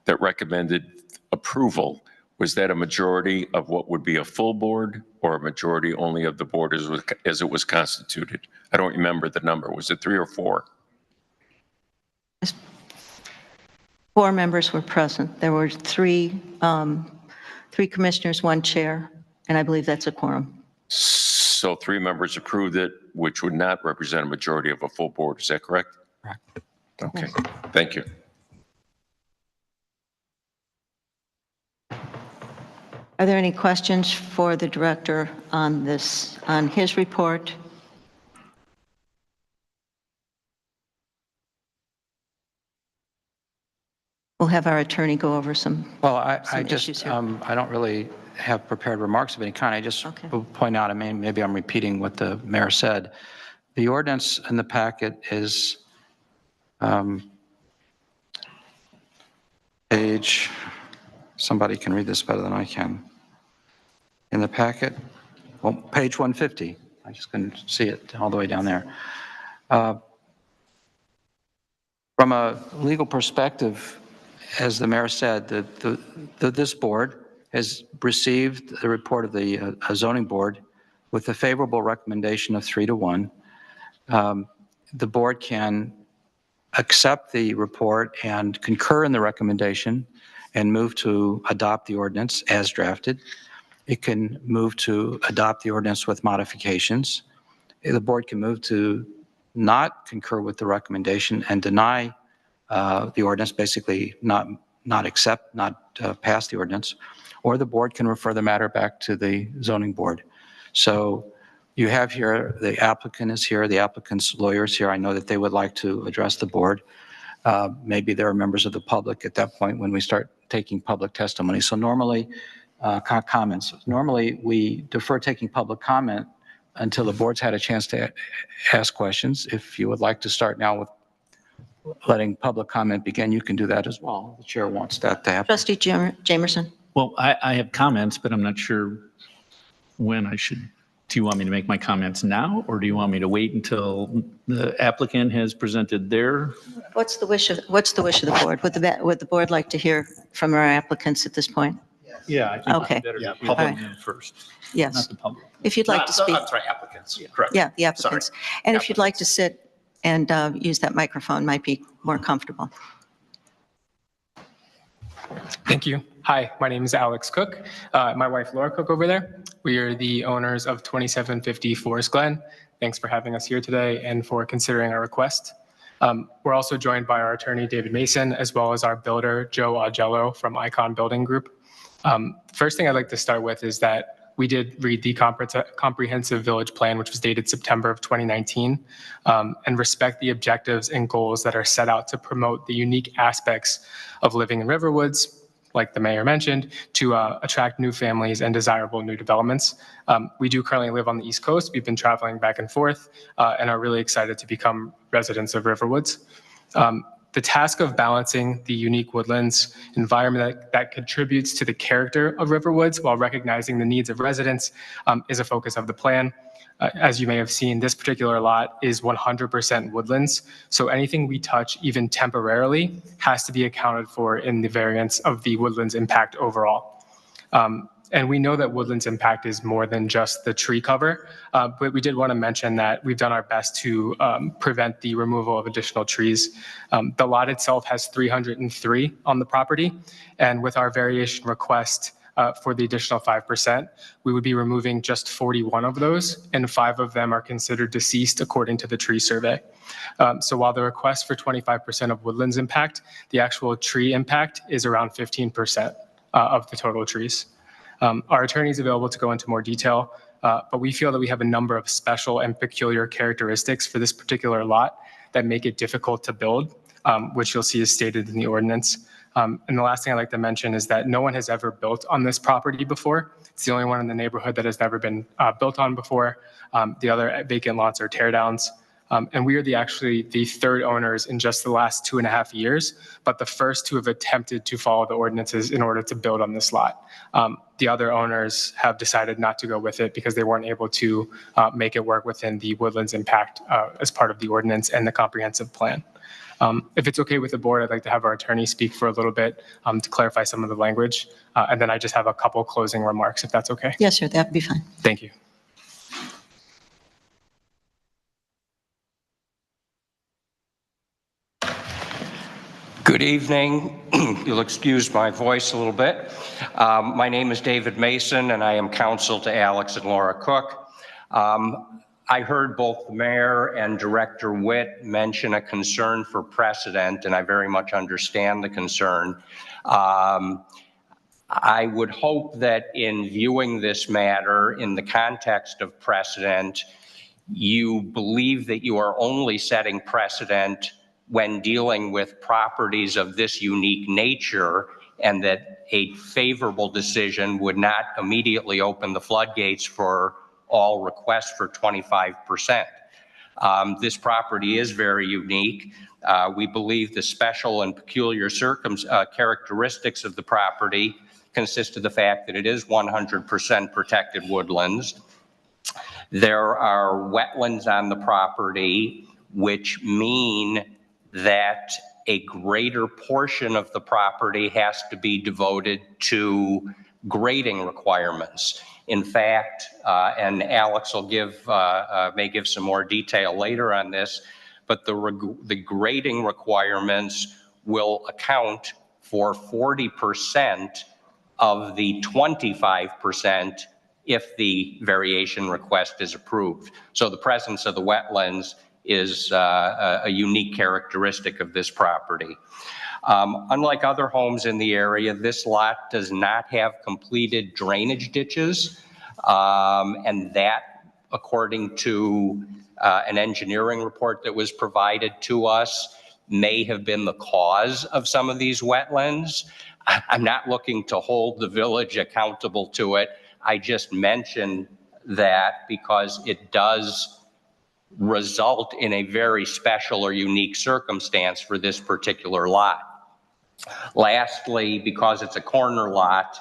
S3: that recommended approval, was that a majority of what would be a full board or a majority only of the board as it was constituted? I don't remember the number. Was it 3 or 4?
S1: 4 members were present. There were 3 commissioners, 1 chair, and I believe that's a quorum.
S3: So 3 members approved it, which would not represent a majority of a full board. Is that correct?
S4: Correct.
S3: Okay, thank you.
S1: Are there any questions for the director on this, on his report? We'll have our attorney go over some.
S4: Well, I
S1: some
S4: just,
S1: issues here.
S4: I don't really have prepared remarks of any kind. I just
S1: Okay.
S4: will point out, I mean, maybe I'm repeating what the mayor said. The ordinance in the packet is page, somebody can read this better than I can. In the packet, well, page 150. I just couldn't see it all the way down there. From a legal perspective, as the mayor said, this board has received the report of the zoning board with a favorable recommendation of 3-1. The board can accept the report and concur in the recommendation and move to adopt the ordinance as drafted. It can move to adopt the ordinance with modifications. The board can move to not concur with the recommendation and deny the ordinance, basically not accept, not pass the ordinance, or the board can refer the matter back to the zoning board. So you have here, the applicant is here, the applicant's lawyer is here. I know that they would like to address the board. Maybe there are members of the public at that point when we start taking public testimony. So normally, comments. Normally, we defer taking public comment until the board's had a chance to ask questions. If you would like to start now with letting public comment begin, you can do that as well. The chair wants that to happen.
S1: Trustee Jamerson.
S2: Well, I have comments, but I'm not sure when I should. Do you want me to make my comments now, or do you want me to wait until the applicant has presented their?
S1: What's the wish of the board? Would the board like to hear from our applicants at this point?
S2: Yeah, I think
S1: Okay.
S2: it's better to hear
S1: All right.
S2: them first,
S1: Yes.
S2: not the public.
S1: If you'd like to speak.
S14: I'm sorry, applicants, correct.
S1: Yeah, the applicants. And if you'd like to sit and use that microphone, might be more comfortable.
S15: Thank you. Hi, my name is Alex Cook. My wife Laura Cook over there. We are the owners of 2750 Forest Glen. Thanks for having us here today and for considering our request. We're also joined by our attorney, David Mason, as well as our builder, Joe Augello from Icon Building Group. First thing I'd like to start with is that we did read the comprehensive village plan, which was dated September of 2019, and respect the objectives and goals that are set out to promote the unique aspects of living in Riverwoods, like the mayor mentioned, to attract new families and desirable new developments. We do currently live on the East Coast. We've been traveling back and forth and are really excited to become residents of Riverwoods. The task of balancing the unique woodlands environment that contributes to the character of Riverwoods while recognizing the needs of residents is a focus of the plan. As you may have seen, this particular lot is 100% woodlands, so anything we touch, even temporarily, has to be accounted for in the variance of the woodlands impact overall. And we know that woodlands impact is more than just the tree cover, but we did want to mention that we've done our best to prevent the removal of additional trees. The lot itself has 303 on the property, and with our variation request for the additional 5%, we would be removing just 41 of those, and 5 of them are considered deceased according to the tree survey. So while the request for 25% of woodlands impact, the actual tree impact is around 15% of the total trees. Our attorney is available to go into more detail, but we feel that we have a number of special and peculiar characteristics for this particular lot that make it difficult to build, which you'll see is stated in the ordinance. And the last thing I'd like to mention is that no one has ever built on this property before. It's the only one in the neighborhood that has never been built on before. The other vacant lots are tear downs. And we are actually the third owners in just the last 2.5 years, but the first to have attempted to follow the ordinances in order to build on this lot. The other owners have decided not to go with it because they weren't able to make it work within the woodlands impact as part of the ordinance and the comprehensive plan. If it's okay with the board, I'd like to have our attorney speak for a little bit to clarify some of the language. And then I just have a couple closing remarks, if that's okay.
S1: Yes, sir, that'd be fine.
S15: Thank you.
S16: Good evening. You'll excuse my voice a little bit. My name is David Mason, and I am counsel to Alex and Laura Cook. I heard both the mayor and Director Witt mention a concern for precedent, and I very much understand the concern. I would hope that in viewing this matter in the context of precedent, you believe that you are only setting precedent when dealing with properties of this unique nature and that a favorable decision would not immediately open the floodgates for all requests for 25%. This property is very unique. We believe the special and peculiar characteristics of the property consist of the fact that it is 100% protected woodlands. There are wetlands on the property, which mean that a greater portion of the property has to be devoted to grading requirements. In fact, and Alex will may give some more detail later on this, but the grading requirements will account for 40% of the 25% if the variation request is approved. So the presence of the wetlands is a unique characteristic of this property. Unlike other homes in the area, this lot does not have completed drainage ditches, and that, according to an engineering report that was provided to us, may have been the cause of some of these wetlands. I'm not looking to hold the village accountable to it. I just mentioned that because it does result in a very special or unique circumstance for this particular lot. Lastly, because it's a corner lot,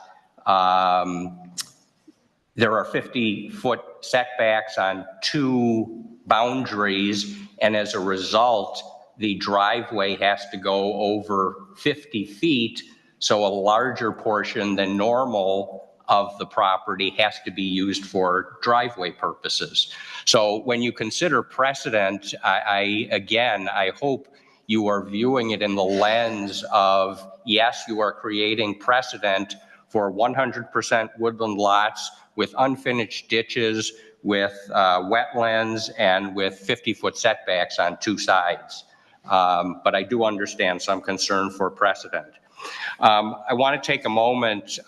S16: there are 50-foot setbacks on two boundaries, and as a result, the driveway has to go over 50 feet, so a larger portion than normal of the property has to be used for driveway purposes. So when you consider precedent, I hope you are viewing it in the lens of, yes, you are creating precedent for 100% woodland lots with unfinished ditches, with wetlands, and with 50-foot setbacks on two sides. But I do understand some concern for precedent. I want to take a moment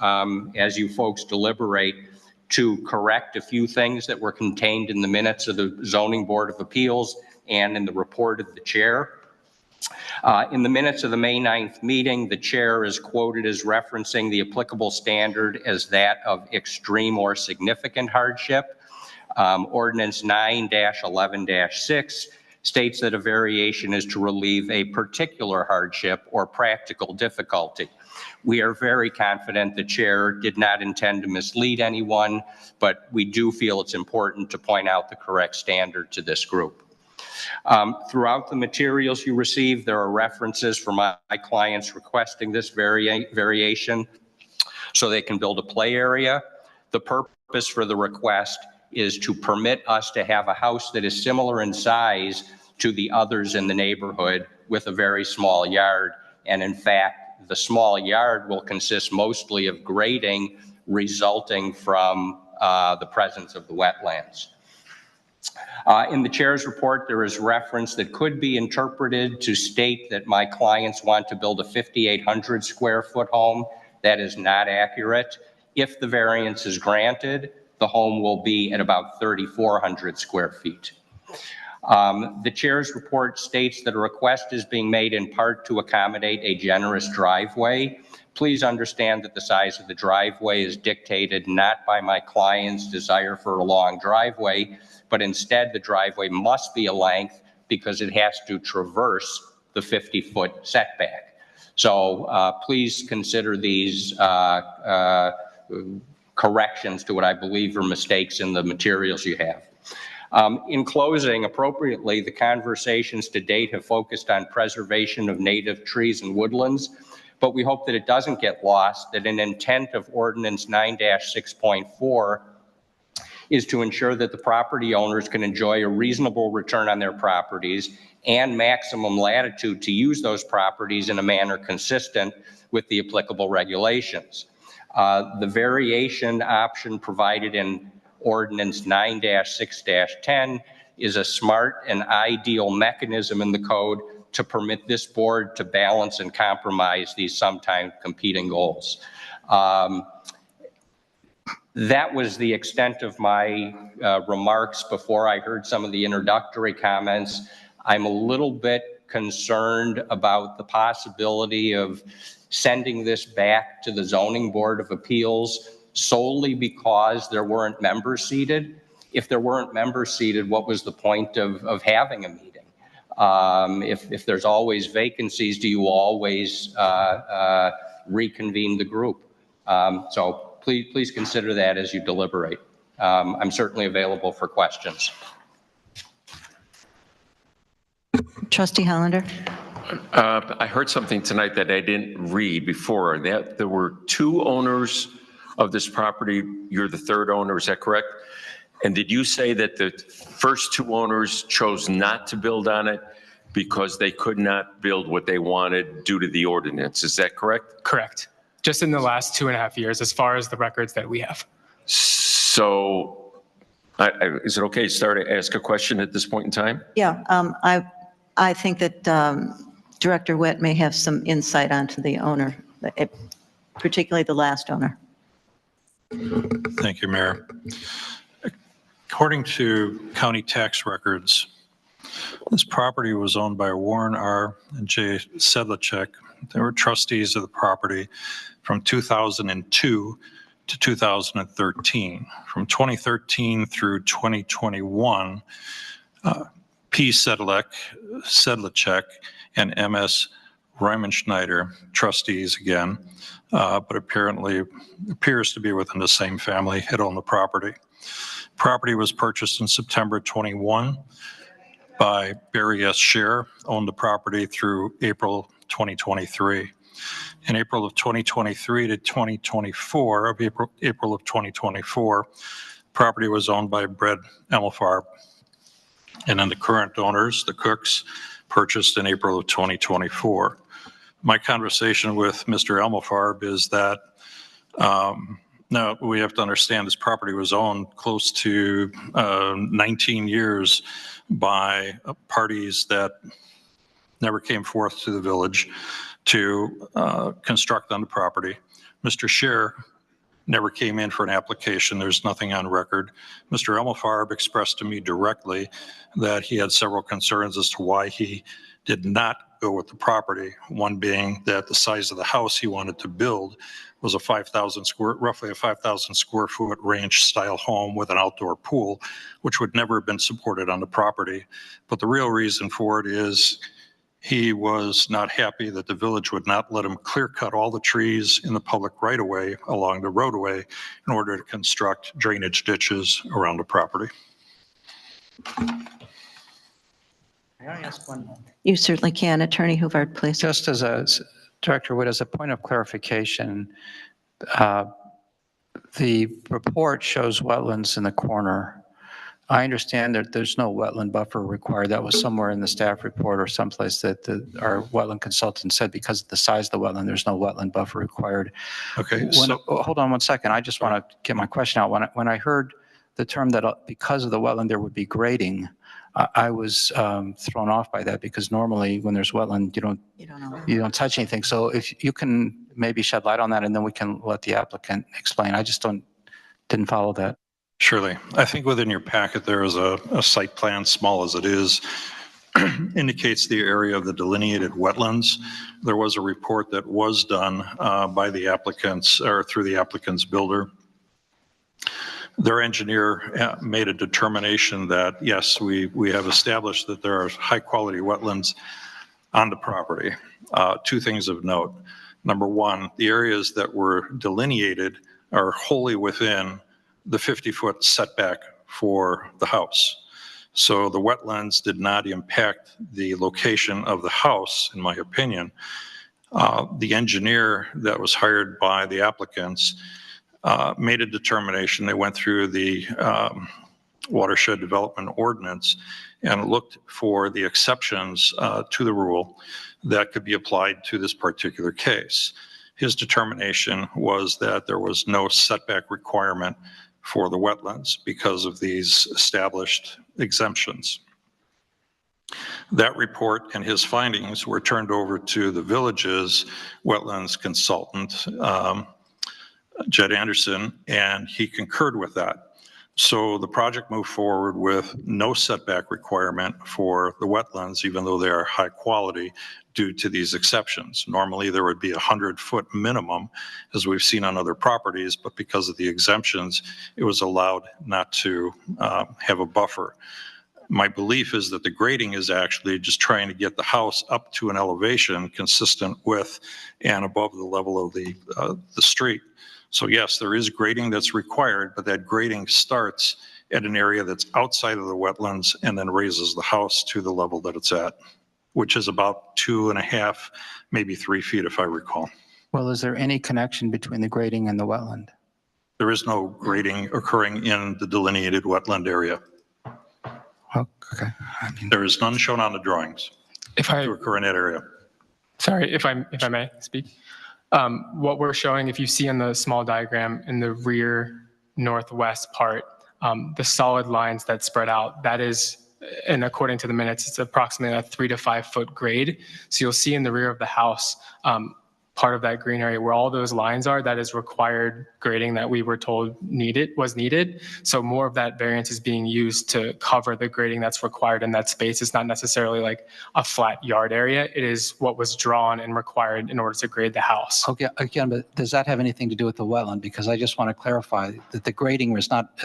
S16: as you folks deliberate to correct a few things that were contained in the minutes of the Zoning Board of Appeals and in the report of the chair. In the minutes of the May 9th meeting, the chair is quoted as referencing the applicable standard as that of extreme or significant hardship. Ordinance 9-11-6 states that a variation is to relieve a particular hardship or practical difficulty. We are very confident the chair did not intend to mislead anyone, but we do feel it's important to point out the correct standard to this group. Throughout the materials you receive, there are references for my clients requesting this variation so they can build a play area. The purpose for the request is to permit us to have a house that is similar in size to the others in the neighborhood with a very small yard. And in fact, the small yard will consist mostly of grading resulting from the presence of the wetlands. In the chair's report, there is reference that could be interpreted to state that my clients want to build a 5,800 square foot home. That is not accurate. If the variance is granted, the home will be at about 3,400 square feet. The chair's report states that a request is being made in part to accommodate a generous driveway. Please understand that the size of the driveway is dictated not by my client's desire for a long driveway, but instead the driveway must be a length because it has to traverse the 50-foot setback. So please consider these corrections to what I believe are mistakes in the materials you have. In closing, appropriately, the conversations to date have focused on preservation of native trees and woodlands, but we hope that it doesn't get lost that an intent of Ordinance 9-6.4 is to ensure that the property owners can enjoy a reasonable return on their properties and maximum latitude to use those properties in a manner consistent with the applicable regulations. The variation option provided in Ordinance 9-6-10 is a smart and ideal mechanism in the code to permit this board to balance and compromise these sometimes competing goals. That was the extent of my remarks before I heard some of the introductory comments. I'm a little bit concerned about the possibility of sending this back to the Zoning Board of Appeals solely because there weren't members seated. If there weren't members seated, what was the point of having a meeting? If there's always vacancies, do you always reconvene the group? So please consider that as you deliberate. I'm certainly available for questions.
S1: Trustee Hollander?
S3: I heard something tonight that I didn't read before, that there were 2 owners of this property. You're the 3rd owner, is that correct? And did you say that the first 2 owners chose not to build on it because they could not build what they wanted due to the ordinance? Is that correct?
S15: Correct. Just in the last 2.5 years, as far as the records that we have.
S3: So is it okay to ask a question at this point in time?
S1: Yeah, I think that Director Witt may have some insight onto the owner, particularly the last owner.
S8: Thank you, Mayor. According to county tax records, this property was owned by Warren R. and J. Sedlacek. They were trustees of the property from 2002 to 2013. From 2013 through 2021, P. Sedlacek and M.S. Reimenschneider, trustees again, but appears to be within the same family, had owned the property. Property was purchased in September 21 by Barry S. Scher, owned the property through April 2023. In April of 2023 to 2024, April of 2024, property was owned by Brett Emelfarb. And then the current owners, the Cooks, purchased in April of 2024. My conversation with Mr. Emelfarb is that now we have to understand this property was owned close to 19 years by parties that never came forth to the village to construct on the property. Mr. Scher never came in for an application. There's nothing on record. Mr. Emelfarb expressed to me directly that he had several concerns as to why he did not go with the property. One being that the size of the house he wanted to build was a roughly a 5,000 square foot ranch style home with an outdoor pool, which would never have been supported on the property. But the real reason for it is he was not happy that the village would not let him clear cut all the trees in the public right of way along the roadway in order to construct drainage ditches around the property.
S4: May I ask one more?
S1: You certainly can. Attorney Huvard, please.
S4: Just as Director Witt, as a point of clarification, the report shows wetlands in the corner. I understand that there's no wetland buffer required. That was somewhere in the staff report or someplace that our wetland consultant said because of the size of the wetland, there's no wetland buffer required.
S8: Okay.
S4: Hold on one second. I just want to get my question out. When I heard the term that because of the wetland there would be grading, I was thrown off by that because normally when there's wetland, you don't touch anything. So if you can maybe shed light on that, and then we can let the applicant explain. I just didn't follow that.
S8: Surely. I think within your packet there is a site plan, small as it is, indicates the area of the delineated wetlands. There was a report that was done by the applicants or through the applicant's builder. Their engineer made a determination that, yes, we have established that there are high quality wetlands on the property. 2 things of note. Number 1, the areas that were delineated are wholly within the 50-foot setback for the house. So the wetlands did not impact the location of the house, in my opinion. The engineer that was hired by the applicants made a determination. They went through the watershed development ordinance and looked for the exceptions to the rule that could be applied to this particular case. His determination was that there was no setback requirement for the wetlands because of these established exemptions. That report and his findings were turned over to the village's wetlands consultant, Jed Anderson, and he concurred with that. So the project moved forward with no setback requirement for the wetlands, even though they are high quality, due to these exceptions. Normally, there would be a 100-foot minimum, as we've seen on other properties, but because of the exemptions, it was allowed not to have a buffer. My belief is that the grading is actually just trying to get the house up to an elevation consistent with and above the level of the street. So yes, there is grading that's required, but that grading starts at an area that's outside of the wetlands and then raises the house to the level that it's at, which is about 2.5, maybe 3 feet if I recall.
S4: Well, is there any connection between the grading and the wetland?
S8: There is no grading occurring in the delineated wetland area.
S4: Oh, okay.
S8: There is none shown on the drawings to occur in that area.
S15: Sorry, if I may speak. What we're showing, if you see in the small diagram in the rear northwest part, the solid lines that spread out, that is, and according to the minutes, it's approximately a 3 to 5 foot grade. So you'll see in the rear of the house, part of that green area where all those lines are, that is required grading that we were told was needed. So more of that variance is being used to cover the grading that's required in that space. It's not necessarily like a flat yard area. It is what was drawn and required in order to grade the house.
S4: Okay, again, but does that have anything to do with the wetland? Because I just want to clarify that the grading was not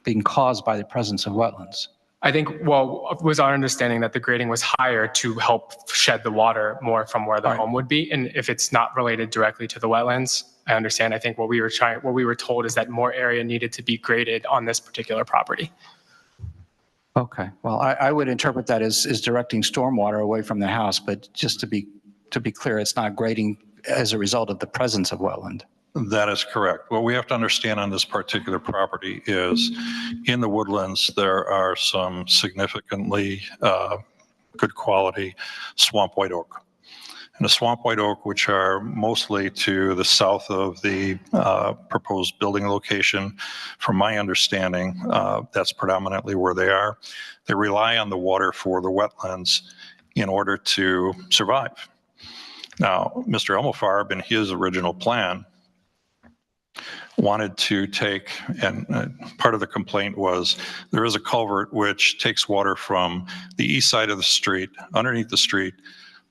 S4: being caused by the presence of wetlands.
S15: I think, well, it was our understanding that the grading was higher to help shed the water more from where the home would be. And if it's not related directly to the wetlands, I understand. I think what we were told is that more area needed to be graded on this particular property.
S4: Okay, well, I would interpret that as directing stormwater away from the house, but just to be clear, it's not grading as a result of the presence of wetland.
S8: That is correct. What we have to understand on this particular property is in the woodlands, there are some significantly good quality swamp white oak. And the swamp white oak, which are mostly to the south of the proposed building location, from my understanding, that's predominantly where they are. They rely on the water for the wetlands in order to survive. Now, Mr. Elmofarb, in his original plan, wanted to take, and part of the complaint was there is a culvert which takes water from the east side of the street, underneath the street,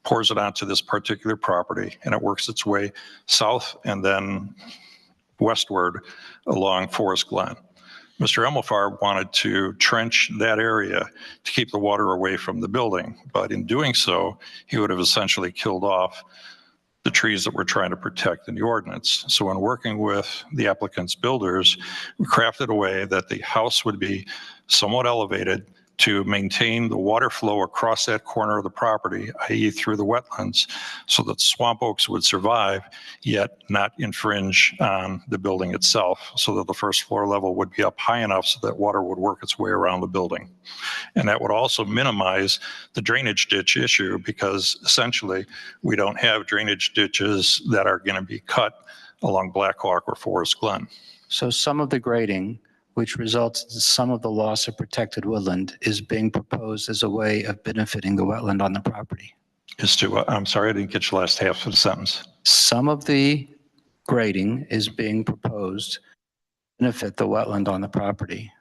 S8: pours it onto this particular property, and it works its way south and then westward along Forest Glen. Mr. Elmofarb wanted to trench that area to keep the water away from the building, but in doing so, he would have essentially killed off the trees that we're trying to protect in the ordinance. So when working with the applicant's builders, we crafted a way that the house would be somewhat elevated to maintain the water flow across that corner of the property, i.e. through the wetlands, so that swamp oaks would survive, yet not infringe on the building itself, so that the first floor level would be up high enough so that water would work its way around the building. And that would also minimize the drainage ditch issue, because essentially we don't have drainage ditches that are going to be cut along Black Hawk or Forest Glen.
S4: So some of the grading, which results in some of the loss of protected woodland, is being proposed as a way of benefiting the wetland on the property.
S8: I'm sorry, I didn't get your last half of the sentence.
S4: Some of the grading is being proposed to benefit the wetland on the property.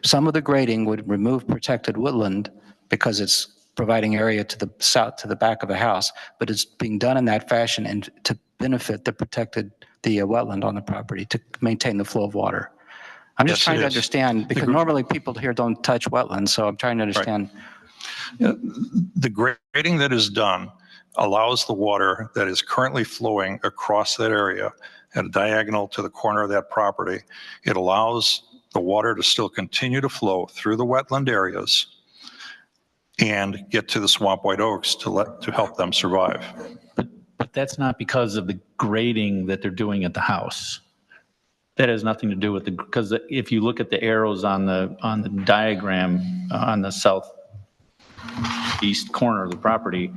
S4: Some of the grading would remove protected woodland because it's providing area to the south, to the back of the house, but it's being done in that fashion and to benefit the wetland on the property, to maintain the flow of water. I'm just trying to understand, because normally people here don't touch wetlands, so I'm trying to understand.
S8: Right. The grading that is done allows the water that is currently flowing across that area at a diagonal to the corner of that property. It allows the water to still continue to flow through the wetland areas and get to the swamp white oaks to help them survive.
S2: But that's not because of the grading that they're doing at the house. That has nothing to do with because if you look at the arrows on the diagram on the southeast corner of the property,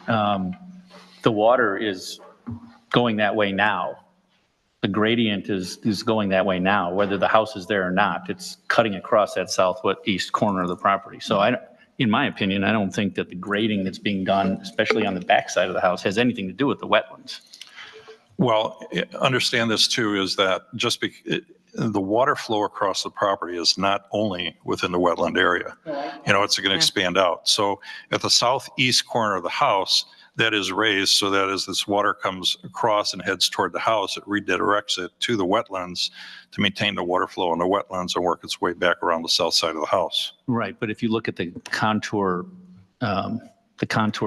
S2: the water is going that way now. The gradient is going that way now, whether the house is there or not. It's cutting across that southeast corner of the property. So in my opinion, I don't think that the grading that's being done, especially on the backside of the house, has anything to do with the wetlands.
S8: Well, understand this too, is that the water flow across the property is not only within the wetland area. It's going to expand out. So at the southeast corner of the house, that is raised so that as this water comes across and heads toward the house, it redirects it to the wetlands to maintain the water flow in the wetlands and work its way back around the south side of the house.
S2: Right, but if you look at the contour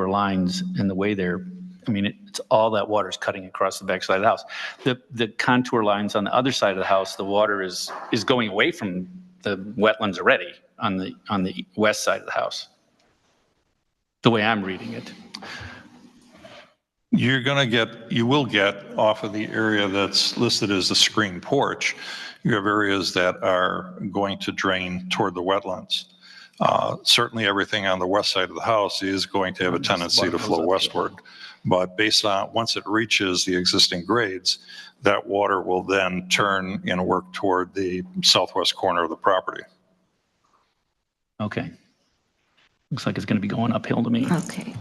S2: lines and the way they're, it's all that water is cutting across the back side of the house. The contour lines on the other side of the house, the water is going away from the wetlands already on the west side of the house. The way I'm reading it.
S8: You will get off of the area that's listed as the screen porch. You have areas that are going to drain toward the wetlands. Certainly everything on the west side of the house is going to have a tendency to flow westward. But based on, once it reaches the existing grades, that water will then turn and work toward the southwest corner of the property.
S2: Okay. Looks like it's going to be going uphill to me.
S1: Okay.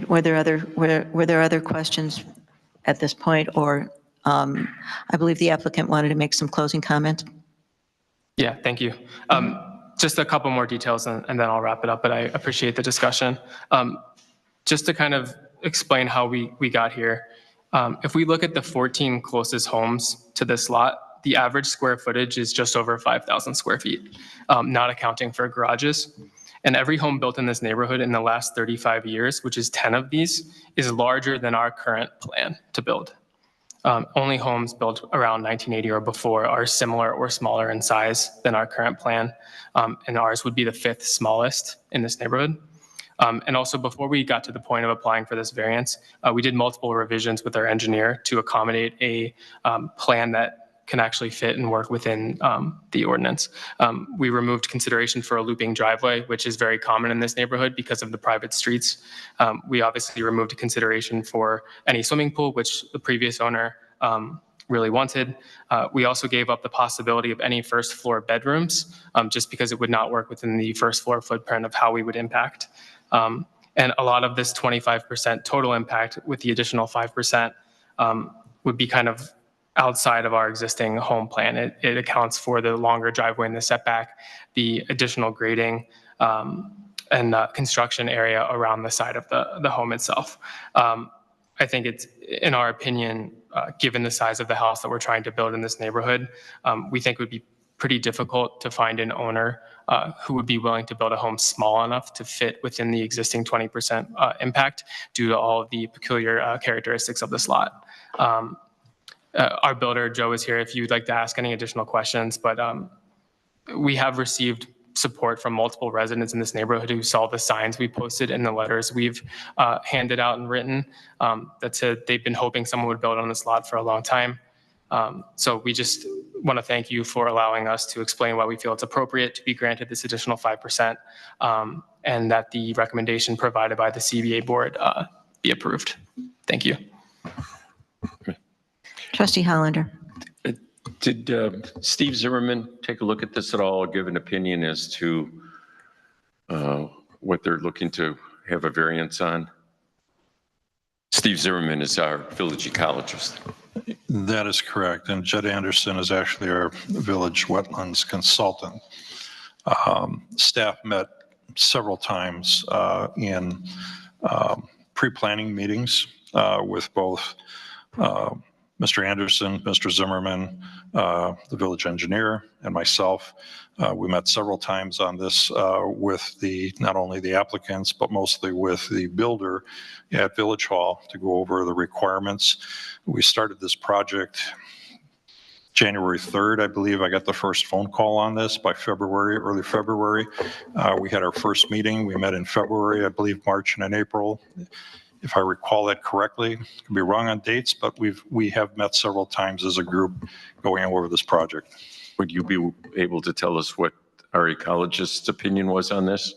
S1: Were there other questions at this point, or I believe the applicant wanted to make some closing comments?
S15: Yeah, thank you. Just a couple more details and then I'll wrap it up, but I appreciate the discussion. Just to kind of explain how we got here, if we look at the 14 closest homes to this lot, the average square footage is just over 5,000 square feet, not accounting for garages. And every home built in this neighborhood in the last 35 years, which is 10 of these, is larger than our current plan to build. Only homes built around 1980 or before are similar or smaller in size than our current plan, and ours would be the 5th smallest in this neighborhood. And also, before we got to the point of applying for this variance, we did multiple revisions with our engineer to accommodate a plan that can actually fit and work within the ordinance. We removed consideration for a looping driveway, which is very common in this neighborhood because of the private streets. We obviously removed a consideration for any swimming pool, which the previous owner really wanted. We also gave up the possibility of any first floor bedrooms, just because it would not work within the first floor footprint of how we would impact. And a lot of this 25% total impact with the additional 5% would be kind of outside of our existing home plan. It accounts for the longer driveway in the setback, the additional grading, and construction area around the side of the home itself. I think it's, in our opinion, given the size of the house that we're trying to build in this neighborhood, we think it would be pretty difficult to find an owner who would be willing to build a home small enough to fit within the existing 20% impact due to all of the peculiar characteristics of this lot. Our builder, Joe, is here if you'd like to ask any additional questions, but we have received support from multiple residents in this neighborhood who saw the signs we posted and the letters we've handed out and written that said they've been hoping someone would build on this lot for a long time. So we just want to thank you for allowing us to explain why we feel it's appropriate to be granted this additional 5% and that the recommendation provided by the CBA board be approved. Thank you.
S1: Trustee Hollander.
S3: Did Steve Zimmerman take a look at this at all, give an opinion as to what they're looking to have a variance on? Steve Zimmerman is our village ecologist.
S8: That is correct. And Jed Anderson is actually our village wetlands consultant. Staff met several times in pre-planning meetings with both Mr. Anderson, Mr. Zimmerman, the village engineer, and myself. We met several times on this with not only the applicants, but mostly with the builder at Village Hall to go over the requirements. We started this project January 3rd, I believe. I got the first phone call on this by February, early February. We had our first meeting. We met in February, I believe March and in April. If I recall that correctly, I could be wrong on dates, but we have met several times as a group going over this project.
S3: Would you be able to tell us what our ecologist's opinion was on this?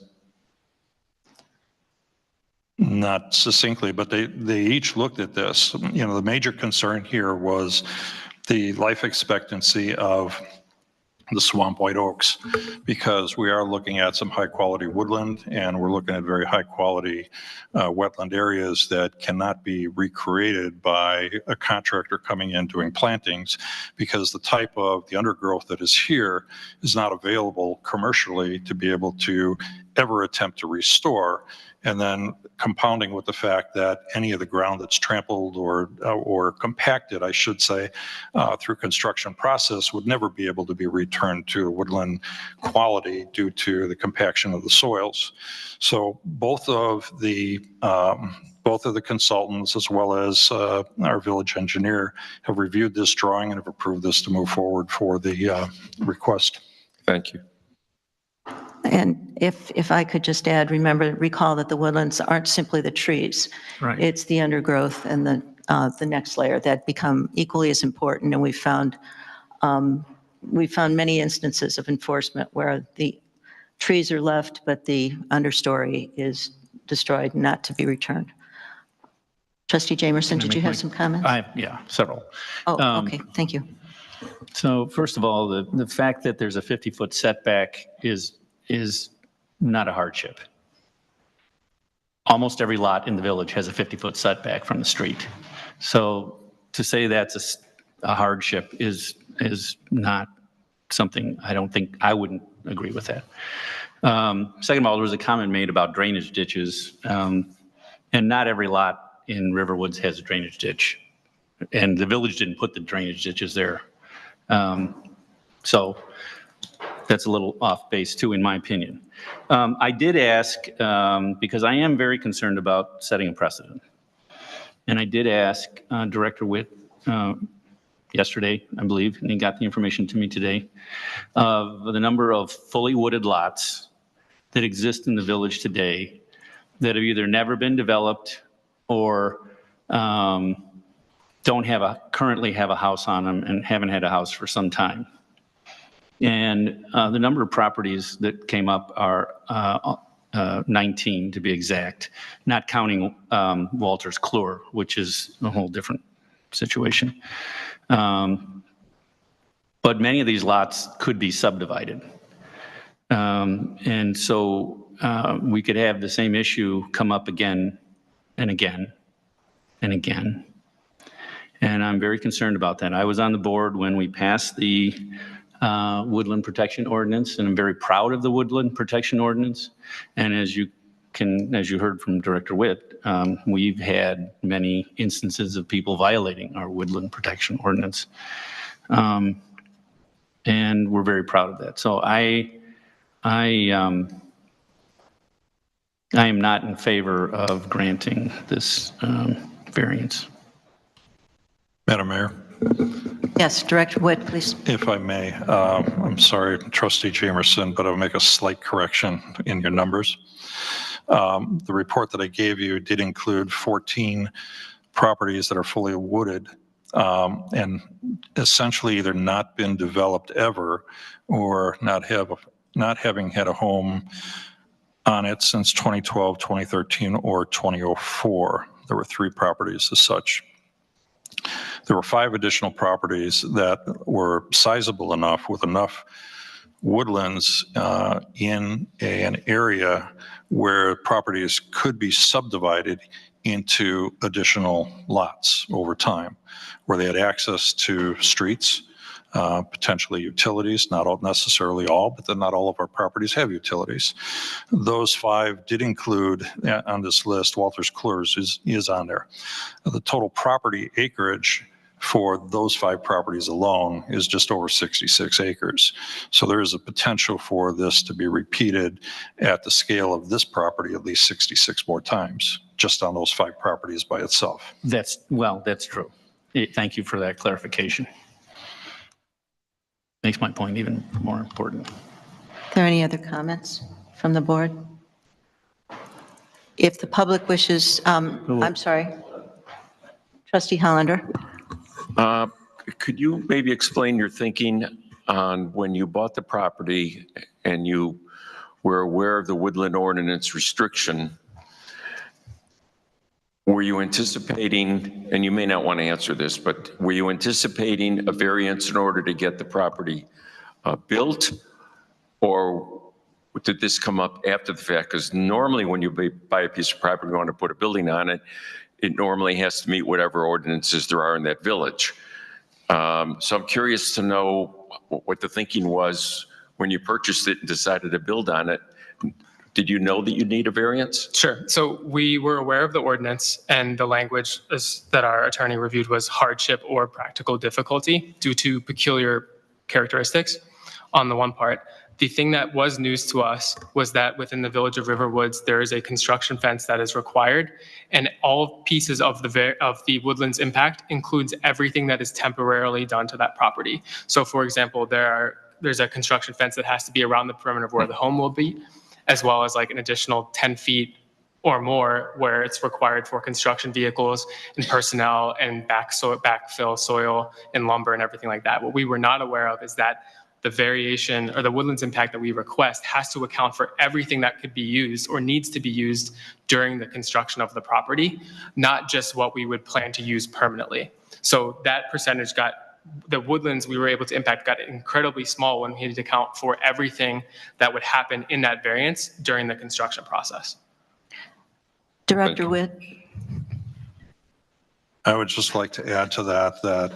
S8: Not succinctly, but they each looked at this. The major concern here was the life expectancy of the swamp white oaks, because we are looking at some high quality woodland and we're looking at very high quality wetland areas that cannot be recreated by a contractor coming in doing plantings, because the type of the undergrowth that is here is not available commercially to be able to ever attempt to restore. And then compounding with the fact that any of the ground that's trampled or compacted, I should say, through construction process would never be able to be returned to woodland quality due to the compaction of the soils. So both of the consultants, as well as our village engineer, have reviewed this drawing and have approved this to move forward for the request.
S3: Thank you.
S1: And if I could just add, recall that the woodlands aren't simply the trees.
S2: Right.
S1: It's the undergrowth and the next layer that become equally as important. And we found many instances of enforcement where the trees are left, but the understory is destroyed, not to be returned. Trustee Jamerson, did you have some comments?
S2: Yeah, several.
S1: Oh, okay, thank you.
S2: So first of all, the fact that there's a 50-foot setback is not a hardship. Almost every lot in the village has a 50-foot setback from the street. So to say that's a hardship is not something, I wouldn't agree with that. Second of all, there was a comment made about drainage ditches, and not every lot in Riverwoods has a drainage ditch, and the village didn't put the drainage ditches there. So that's a little off base too, in my opinion. I did ask, because I am very concerned about setting a precedent. And I did ask Director Witt yesterday, I believe, and he got the information to me today, of the number of fully wooded lots that exist in the village today that have either never been developed or don't currently have a house on them and haven't had a house for some time. And the number of properties that came up are 19 to be exact, not counting Walters Kluwer, which is a whole different situation. But many of these lots could be subdivided. And so we could have the same issue come up again and again and again. And I'm very concerned about that. I was on the board when we passed the Woodland Protection Ordinance, and I'm very proud of the Woodland Protection Ordinance. And as you heard from Director Witt, we've had many instances of people violating our Woodland Protection Ordinance. And we're very proud of that. So I am not in favor of granting this variance.
S8: Madam Mayor.
S1: Yes, Director Witt, please.
S8: If I may, I'm sorry, Trustee Jamerson, but I'll make a slight correction in your numbers. The report that I gave you did include 14 properties that are fully wooded and essentially either not been developed ever or not having had a home on it since 2012, 2013, or 2004. There were 3 properties as such. There were 5 additional properties that were sizable enough with enough woodlands in an area where properties could be subdivided into additional lots over time, where they had access to streets, potentially utilities, not all, necessarily all, but then not all of our properties have utilities. Those 5 did include on this list, Walters Kluwer is on there. The total property acreage for those 5 properties alone is just over 66 acres. So there is a potential for this to be repeated at the scale of this property at least 66 more times, just on those 5 properties by itself.
S2: That's true. Thank you for that clarification. Makes my point even more important.
S1: Are there any other comments from the board? If the public wishes, I'm sorry. Trustee Hollander.
S3: Could you maybe explain your thinking on when you bought the property and you were aware of the woodland ordinance restriction? Were you anticipating, and you may not want to answer this, but were you anticipating a variance in order to get the property built, or did this come up after the fact? Because normally when you buy a piece of property, you want to put a building on it, it normally has to meet whatever ordinances there are in that village. So I'm curious to know what the thinking was when you purchased it and decided to build on it. Did you know that you need a variance?
S15: Sure. So we were aware of the ordinance, and the language that our attorney reviewed was hardship or practical difficulty due to peculiar characteristics on the one part. The thing that was news to us was that within the village of Riverwoods, there is a construction fence that is required, and all pieces of the Woodlands impact includes everything that is temporarily done to that property. So for example, there's a construction fence that has to be around the perimeter of where the home will be, as well as like an additional 10 feet or more where it's required for construction vehicles and personnel and backfill soil and lumber and everything like that. What we were not aware of is that the variation or the woodlands impact that we request has to account for everything that could be used or needs to be used during the construction of the property, not just what we would plan to use permanently. So that percentage the woodlands we were able to impact got incredibly small when we had to account for everything that would happen in that variance during the construction process.
S1: Director Witt.
S8: I would just like to add to that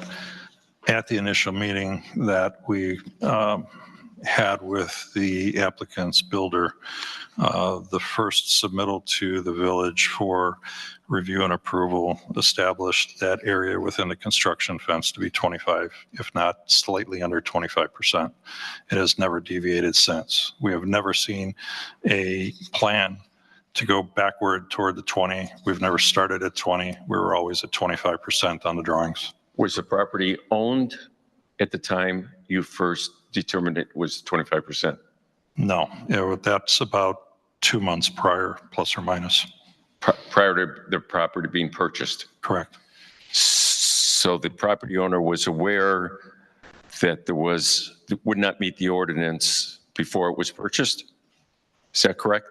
S8: at the initial meeting that we had with the applicant's builder, the first submittal to the village for review and approval established that area within the construction fence to be 25, if not slightly under 25%. It has never deviated since. We have never seen a plan to go backward toward the 20. We've never started at 20. We were always at 25% on the drawings.
S3: Was the property owned at the time you first determined it was 25%?
S8: No, that's about 2 months prior, plus or minus.
S3: Prior to the property being purchased?
S8: Correct.
S3: So the property owner was aware that would not meet the ordinance before it was purchased? Is that correct?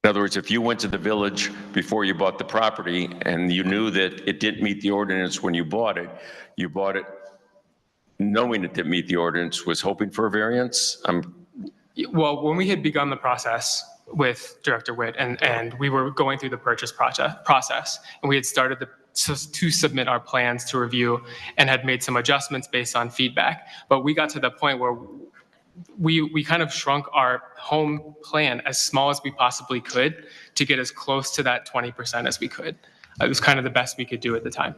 S3: In other words, if you went to the village before you bought the property and you knew that it didn't meet the ordinance when you bought it knowing it didn't meet the ordinance, was hoping for a variance?
S15: Well, when we had begun the process with Director Witt and we were going through the purchase process, and we had started to submit our plans to review and had made some adjustments based on feedback. But we got to the point where we kind of shrunk our home plan as small as we possibly could to get as close to that 20% as we could. It was kind of the best we could do at the time.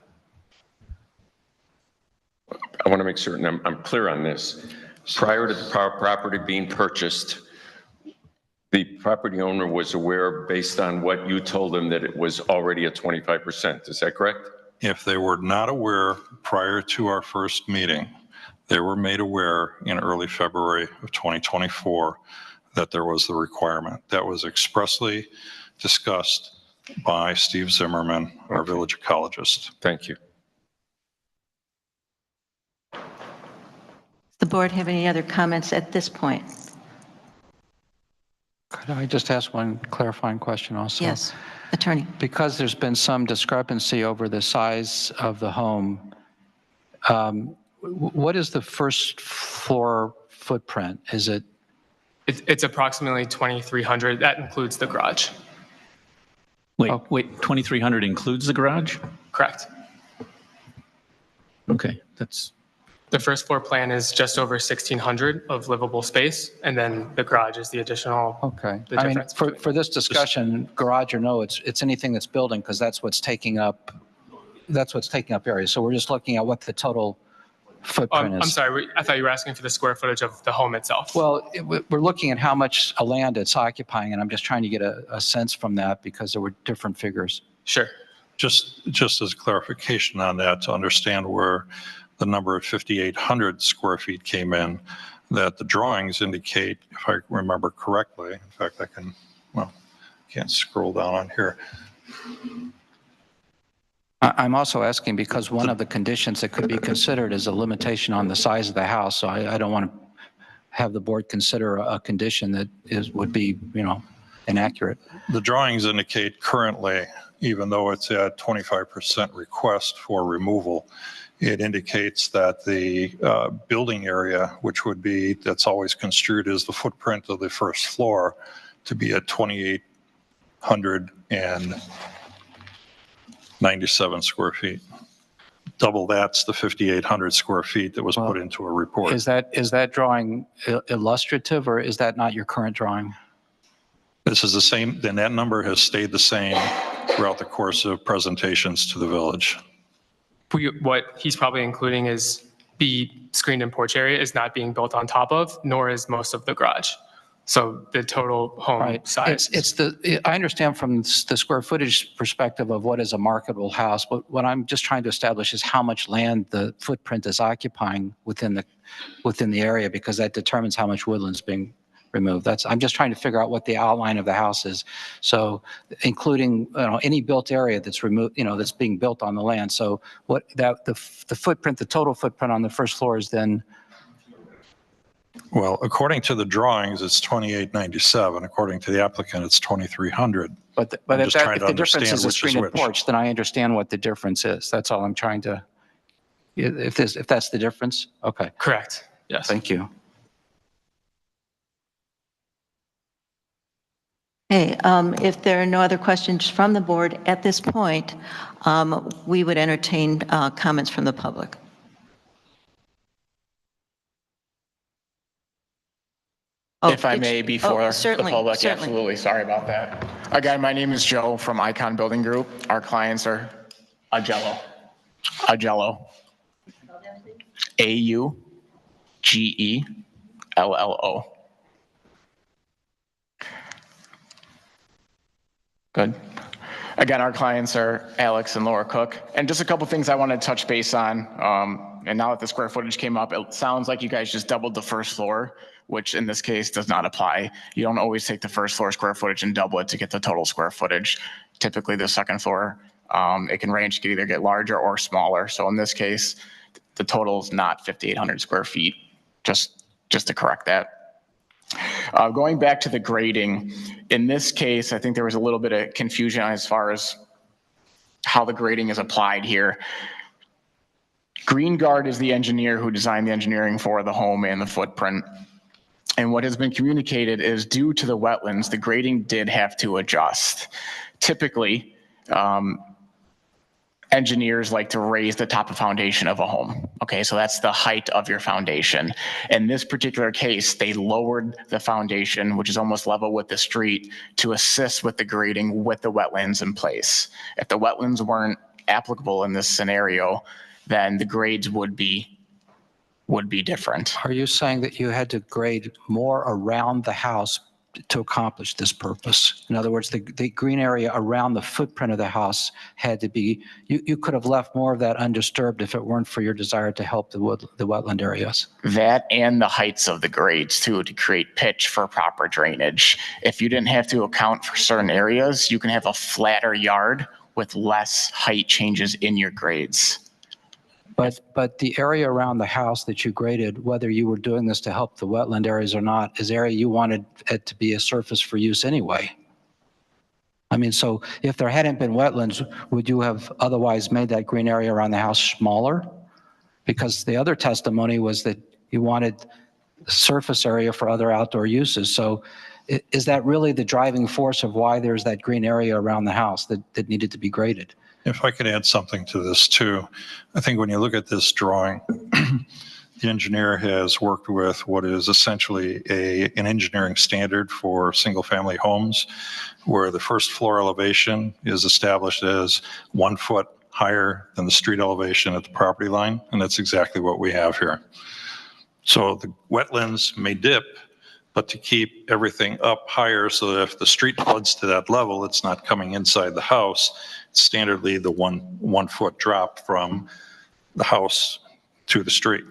S3: I want to make certain I'm clear on this. Prior to the property being purchased, the property owner was aware, based on what you told them, that it was already at 25%. Is that correct?
S8: If they were not aware prior to our first meeting, they were made aware in early February of 2024 that there was the requirement. That was expressly discussed by Steve Zimmerman, our village ecologist.
S3: Thank you.
S1: Does the board have any other comments at this point?
S4: Could I just ask one clarifying question also?
S1: Yes, attorney.
S4: Because there's been some discrepancy over the size of the home, what is the first floor footprint? Is it?
S15: It's approximately 2,300. That includes the garage.
S2: Wait, 2,300 includes the garage?
S15: Correct.
S2: Okay, that's.
S15: The first floor plan is just over 1,600 of livable space, and then the garage is the additional.
S4: Okay. I mean, for this discussion, garage or no, it's anything that's building, because that's what's taking up area. So we're just looking at what the total footprint is.
S15: I'm sorry, I thought you were asking for the square footage of the home itself.
S4: Well, we're looking at how much land it's occupying, and I'm just trying to get a sense from that because there were different figures.
S15: Sure.
S8: Just as clarification on that, to understand where the number of 5,800 square feet came in, that the drawings indicate, if I remember correctly, in fact, can't scroll down on here.
S4: I'm also asking because one of the conditions that could be considered is a limitation on the size of the house. So I don't want to have the board consider a condition that would be, inaccurate.
S8: The drawings indicate currently, even though it's at 25% request for removal, it indicates that the building area, which would be, that's always construed as the footprint of the first floor, to be at 2,897 square feet. Double that's the 5,800 square feet that was put into a report.
S4: Is that drawing illustrative, or is that not your current drawing?
S8: This is the same, then that number has stayed the same throughout the course of presentations to the village.
S15: What he's probably including is the screened-in porch area is not being built on top of, nor is most of the garage. So the total home size.
S4: I understand from the square footage perspective of what is a marketable house, but what I'm just trying to establish is how much land the footprint is occupying within the area, because that determines how much woodland's being removed. I'm just trying to figure out what the outline of the house is. So including, any built area that's removed, that's being built on the land. So the footprint, the total footprint on the first floor is then.
S8: Well, according to the drawings, it's 2,897. According to the applicant, it's 2,300.
S4: But if the difference is a screened-in porch, then I understand what the difference is. That's all I'm trying to, if that's the difference, okay.
S15: Correct, yes.
S4: Thank you.
S1: Okay, if there are no other questions from the board at this point, we would entertain comments from the public.
S17: If I may, before the public,
S1: certainly.
S17: absolutely, sorry about that. Again, my name is Joe from Icon Building Group. Our clients are Augello. AUGELLO. Good. Again, our clients are Alex and Laura Cook. And just a couple things I want to touch base on. And now that the square footage came up, it sounds like you guys just doubled the first floor, which in this case does not apply. You don't always take the first floor square footage and double it to get the total square footage. Typically the second floor, it can range, it can either get larger or smaller. So in this case, the total is not 5,800 square feet, just to correct that. Going back to the grading, in this case, I think there was a little bit of confusion as far as how the grading is applied here. GreenGuard is the engineer who designed the engineering for the home and the footprint. And what has been communicated is due to the wetlands, the grading did have to adjust. Typically, engineers like to raise the top of foundation of a home. Okay, so that's the height of your foundation. In this particular case, they lowered the foundation, which is almost level with the street, to assist with the grading with the wetlands in place. If the wetlands weren't applicable in this scenario, then the grades would be different.
S4: Are you saying that you had to grade more around the house to accomplish this purpose? In other words, the green area around the footprint of the house had to be, you could have left more of that undisturbed if it weren't for your desire to help the wetland areas.
S17: That and the heights of the grades too, to create pitch for proper drainage. If you didn't have to account for certain areas, you can have a flatter yard with less height changes in your grades.
S4: But the area around the house that you graded, whether you were doing this to help the wetland areas or not, is area you wanted it to be a surface for use anyway. I mean, so if there hadn't been wetlands, would you have otherwise made that green area around the house smaller? Because the other testimony was that you wanted surface area for other outdoor uses. So is that really the driving force of why there's that green area around the house that needed to be graded?
S8: If I could add something to this too, I think when you look at this drawing, the engineer has worked with what is essentially an engineering standard for single-family homes, where the first floor elevation is established as 1 foot higher than the street elevation at the property line, and that's exactly what we have here. So the wetlands may dip, but to keep everything up higher so that if the street floods to that level, it's not coming inside the house. It's standardly the one foot drop from the house to the street.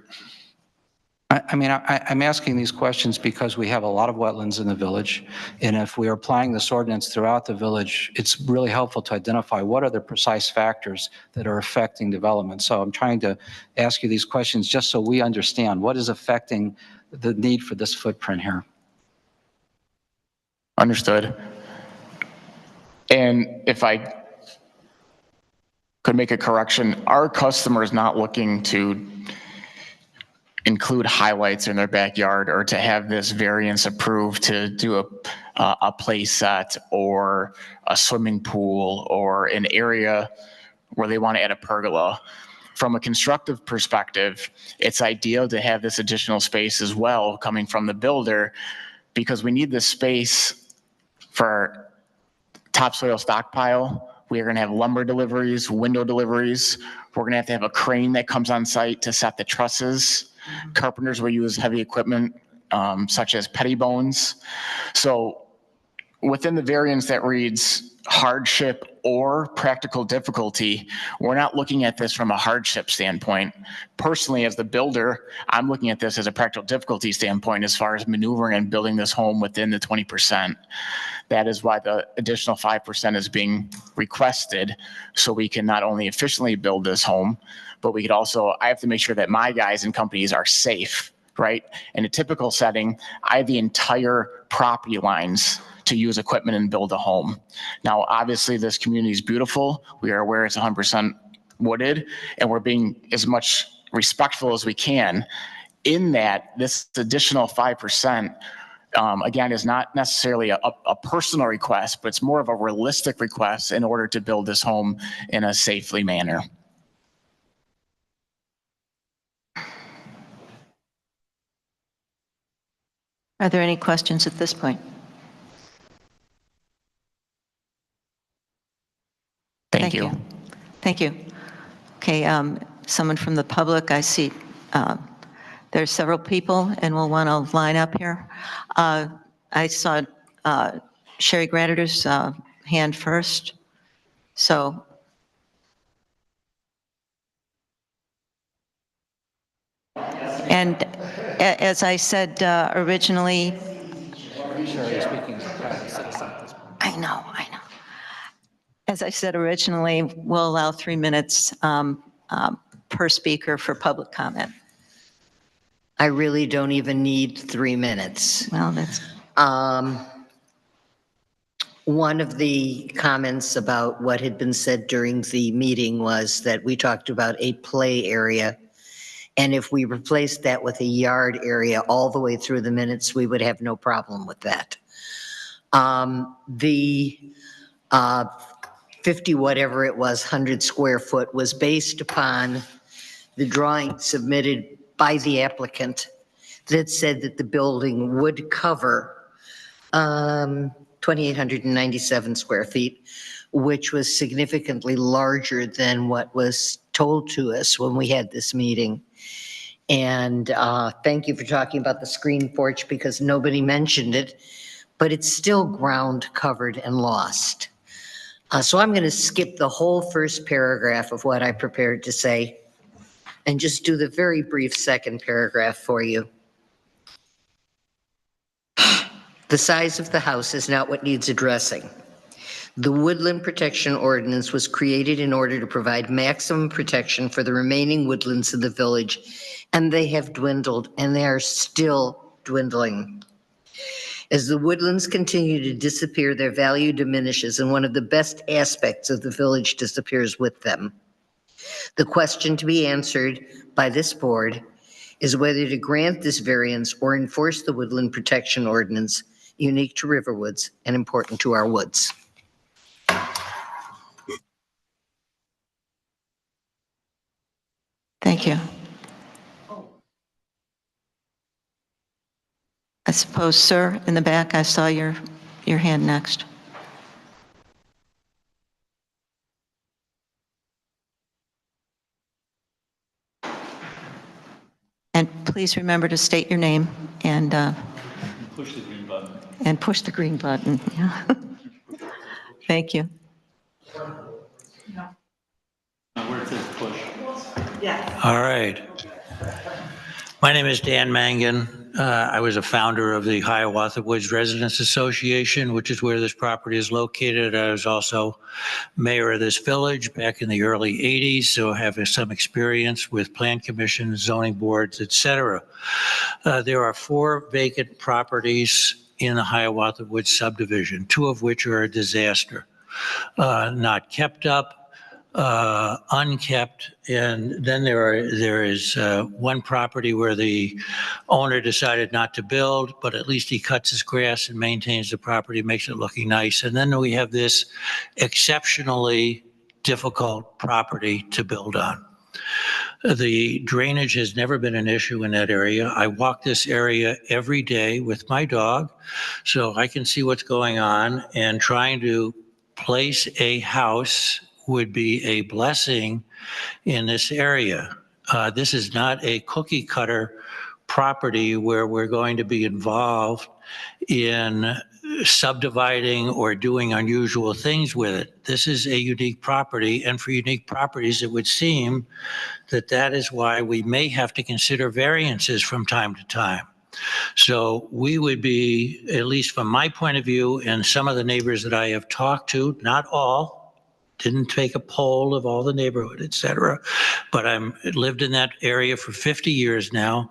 S4: I mean, I'm asking these questions because we have a lot of wetlands in the village. And if we are applying this ordinance throughout the village, it's really helpful to identify what are the precise factors that are affecting development. So I'm trying to ask you these questions just so we understand what is affecting the need for this footprint here.
S17: Understood. And if I could make a correction. Our customer is not looking to include highlights in their backyard or to have this variance approved to do a play set or a swimming pool or an area where they want to add a pergola. From a constructive perspective, it's ideal to have this additional space as well coming from the builder, because we need this space for topsoil stockpile. We are going to have lumber deliveries, window deliveries. We're going to have a crane that comes on site to set the trusses. Carpenters will use heavy equipment such as pettibones. So within the variance that reads hardship or practical difficulty, we're not looking at this from a hardship standpoint. Personally, as the builder, I'm looking at this as a practical difficulty standpoint as far as maneuvering and building this home within the 20%. That is why the additional 5% is being requested, so we can not only efficiently build this home, but we could also, I have to make sure that my guys and companies are safe, right? In a typical setting, I have the entire property lines to use equipment and build a home. Now, obviously this community is beautiful. We are aware it's 100% wooded, and we're being as much respectful as we can. In that, this additional 5%, again, is not necessarily a personal request, but it's more of a realistic request in order to build this home in a safely manner.
S1: Are there any questions at this point?
S17: Thank you.
S1: Thank you. Okay, someone from the public, I see there's several people and we'll want to line up here. I saw Sherry Gratter's hand first. So. And as I said originally, I know. As I said originally, we'll allow 3 minutes per speaker for public comment.
S10: I really don't even need 3 minutes.
S1: Well, that's.
S10: One of the comments about what had been said during the meeting was that we talked about a play area. And if we replaced that with a yard area all the way through the minutes, we would have no problem with that. The 50 whatever it was, 100 square foot was based upon the drawing submitted by the applicant that said that the building would cover 2,897 square feet, which was significantly larger than what was told to us when we had this meeting. And thank you for talking about the screen porch, because nobody mentioned it, but it's still ground covered and lost. So I'm going to skip the whole first paragraph of what I prepared to say and just do the very brief second paragraph for you. The size of the house is not what needs addressing. The Woodland Protection Ordinance was created in order to provide maximum protection for the remaining woodlands of the village, and they have dwindled, and they are still dwindling. As the woodlands continue to disappear, their value diminishes, and one of the best aspects of the village disappears with them. The question to be answered by this board is whether to grant this variance or enforce the Woodland Protection Ordinance, unique to Riverwoods and important to our woods.
S1: Thank you. I suppose, sir, in the back, I saw your hand next. And please remember to state your name and
S2: Push the green button.
S1: and push the green button. Yeah. Thank you.
S2: Where it says push.
S18: All right. My name is Dan Mangan. I was a founder of the Hiawatha Woods Residents Association, which is where this property is located. I was also mayor of this village back in the early 80s, so I have some experience with plan commissions, zoning boards, et cetera. There are 4 vacant properties in the Hiawatha Woods subdivision, 2 of which are a disaster. Not kept up, unkept, and then there is one property where the owner decided not to build, but at least he cuts his grass and maintains the property, makes it looking nice. And then we have this exceptionally difficult property to build on. The drainage has never been an issue in that area. I walk this area every day with my dog, so I can see what's going on, and trying to place a house would be a blessing in this area. This is not a cookie cutter property where we're going to be involved in subdividing or doing unusual things with it. This is a unique property, and for unique properties, it would seem that that is why we may have to consider variances from time to time. So we would be, at least from my point of view, and some of the neighbors that I have talked to, not all, didn't take a poll of all the neighborhood, et cetera, but I've lived in that area for 50 years now.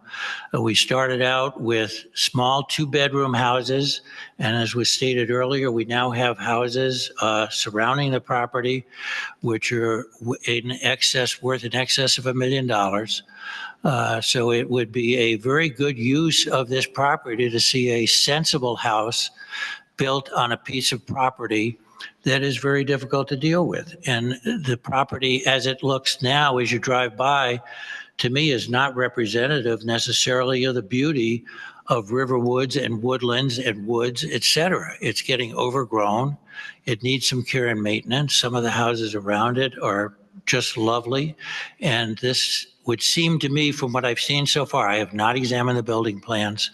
S18: We started out with small 2-bedroom houses, and as was stated earlier, we now have houses surrounding the property, which are worth in excess of $1 million. So it would be a very good use of this property to see a sensible house built on a piece of property that is very difficult to deal with. And the property as it looks now as you drive by, to me, is not representative necessarily of the beauty of river woods and woodlands and woods, et cetera. It's getting overgrown. It needs some care and maintenance. Some of the houses around it are just lovely. And this would seem to me, from what I've seen so far, I have not examined the building plans,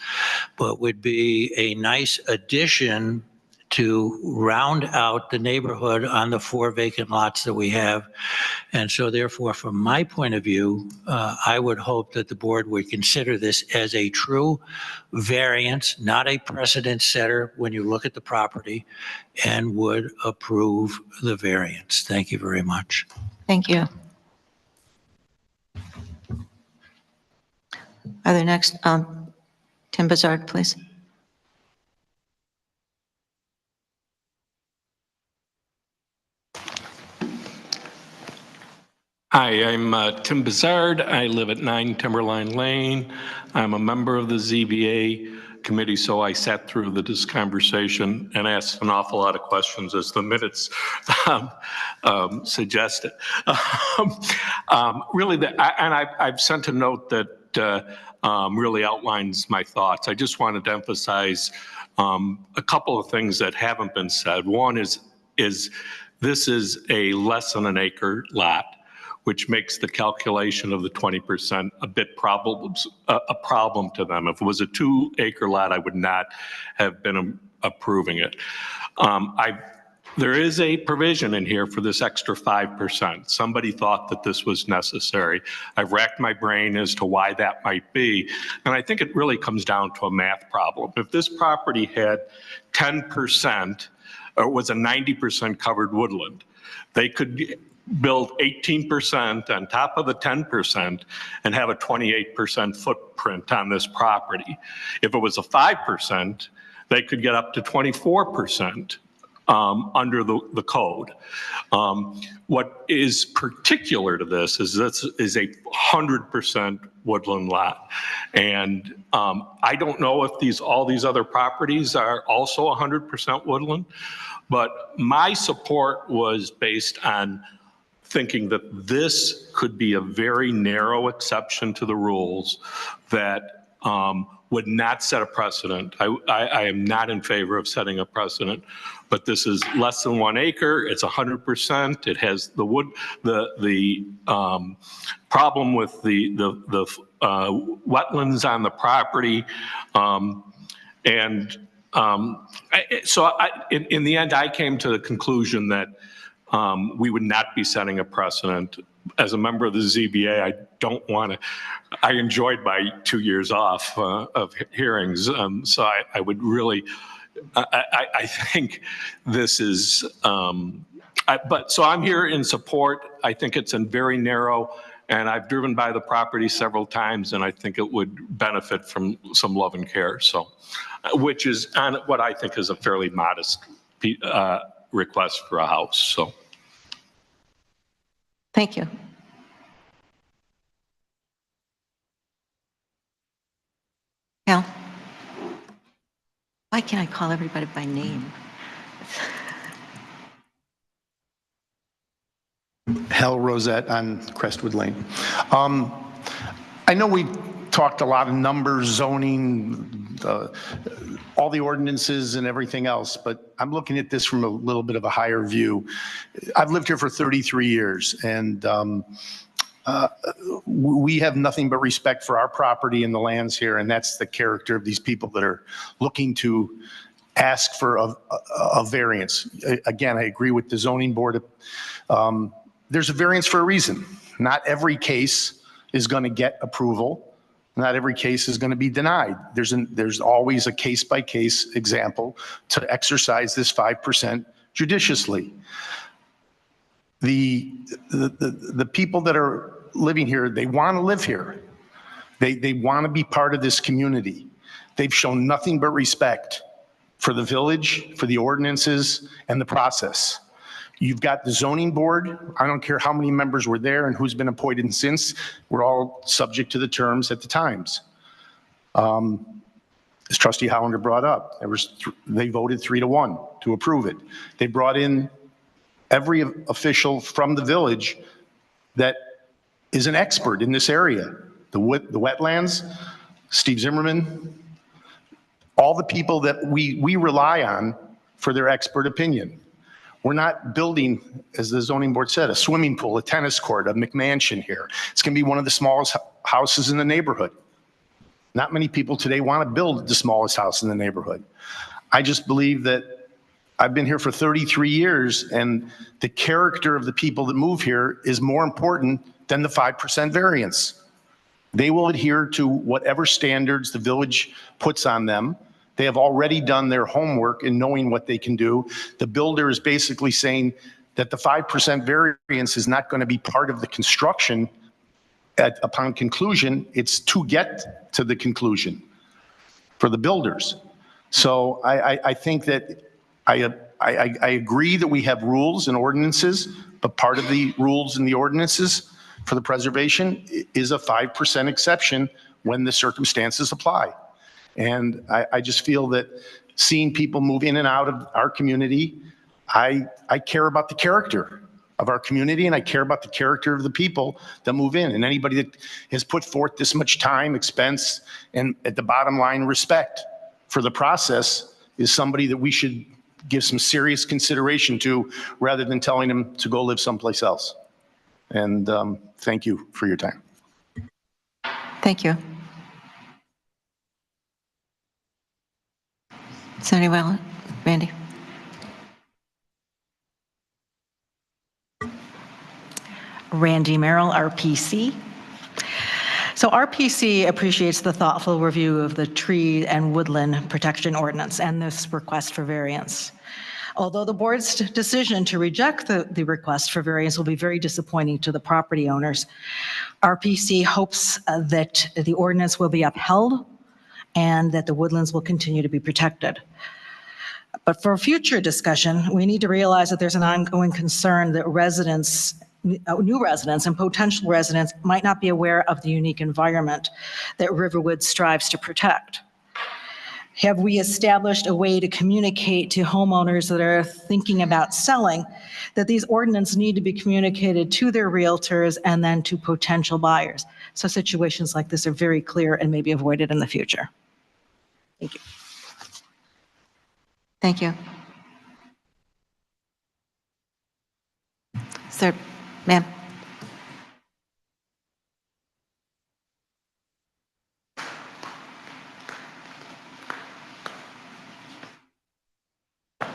S18: but would be a nice addition to round out the neighborhood on the 4 vacant lots that we have. And so therefore, from my point of view, I would hope that the board would consider this as a true variance, not a precedent setter when you look at the property, and would approve the variance. Thank you very much.
S1: Thank you. Are there next, Tim Bazard, please.
S19: Hi, I'm Tim Bazard. I live at 9 Timberline Lane. I'm a member of the ZBA committee, so I sat through this conversation and asked an awful lot of questions, as the minutes suggested. Really, I've sent a note that really outlines my thoughts. I just wanted to emphasize a couple of things that haven't been said. One is this is a less than an acre lot, which makes the calculation of the 20% a bit a problem to them. If it was a 2-acre lot, I would not have been approving it. There is a provision in here for this extra 5%. Somebody thought that this was necessary. I've racked my brain as to why that might be, and I think it really comes down to a math problem. If this property had 10%, or was a 90% covered woodland, they could build 18% on top of the 10% and have a 28% footprint on this property. If it was a 5%, they could get up to 24% under the code. What is particular to this is a 100% woodland lot. And I don't know if all these other properties are also 100% woodland, but my support was based on thinking that this could be a very narrow exception to the rules that would not set a precedent. I am not in favor of setting a precedent, but this is less than 1 acre. It's 100%. It has the wood, the problem with the wetlands on the property, in the end, I came to the conclusion that we would not be setting a precedent. As a member of the ZBA, I don't want to, I enjoyed my 2 years off of hearings. So I would really, I think this is, so I'm here in support. I think it's very narrow, and I've driven by the property several times, and I think it would benefit from some love and care. So, which is on what I think is a fairly modest request for a house. So.
S1: Thank you. Hal? Why can't I call everybody by name?
S7: Hal Rosette on Crestwood Lane. I know we talked a lot of numbers, zoning, all the ordinances and everything else, but I'm looking at this from a little bit of a higher view. I've lived here for 33 years, and we have nothing but respect for our property and the lands here, and that's the character of these people that are looking to ask for a variance. Again, I agree with the zoning board. There's a variance for a reason. Not every case is going to get approval. Not every case is going to be denied. There's always a case-by-case example to exercise this 5% judiciously. The people that are living here, they want to live here. They want to be part of this community. They've shown nothing but respect for the village, for the ordinances, and the process. You've got the zoning board. I don't care how many members were there and who's been appointed since. We're all subject to the terms at the times. As Trustee Hollander brought up, they voted 3-1 to approve it. They brought in every official from the village that is an expert in this area. The wetlands, Steve Zimmerman, all the people that we rely on for their expert opinion. We're not building, as the zoning board said, a swimming pool, a tennis court, a McMansion here. It's going to be one of the smallest houses in the neighborhood. Not many people today want to build the smallest house in the neighborhood. I just believe that I've been here for 33 years, and the character of the people that move here is more important than the 5% variance. They will adhere to whatever standards the village puts on them. They have already done their homework in knowing what they can do. The builder is basically saying that the 5% variance is not going to be part of the construction upon conclusion. It's to get to the conclusion for the builders. So I think that I agree that we have rules and ordinances, but part of the rules and the ordinances for the preservation is a 5% exception when the circumstances apply. And I just feel that seeing people move in and out of our community, I care about the character of our community, and I care about the character of the people that move in. And anybody that has put forth this much time, expense, and at the bottom line, respect for the process is somebody that we should give some serious consideration to rather than telling them to go live someplace else. And thank you for your time.
S1: Thank you. Senator Wellen, Randy.
S20: Randy Merrill, RPC. So RPC appreciates the thoughtful review of the tree and woodland protection ordinance and this request for variance. Although the board's decision to reject the request for variance will be very disappointing to the property owners, RPC hopes that the ordinance will be upheld and that the woodlands will continue to be protected. But for future discussion, we need to realize that there's an ongoing concern that new residents and potential residents might not be aware of the unique environment that Riverwood strives to protect. Have we established a way to communicate to homeowners that are thinking about selling that these ordinances need to be communicated to their realtors and then to potential buyers? So situations like this are very clear and may be avoided in the future. Thank you.
S1: Thank you. Sir, ma'am.
S21: Do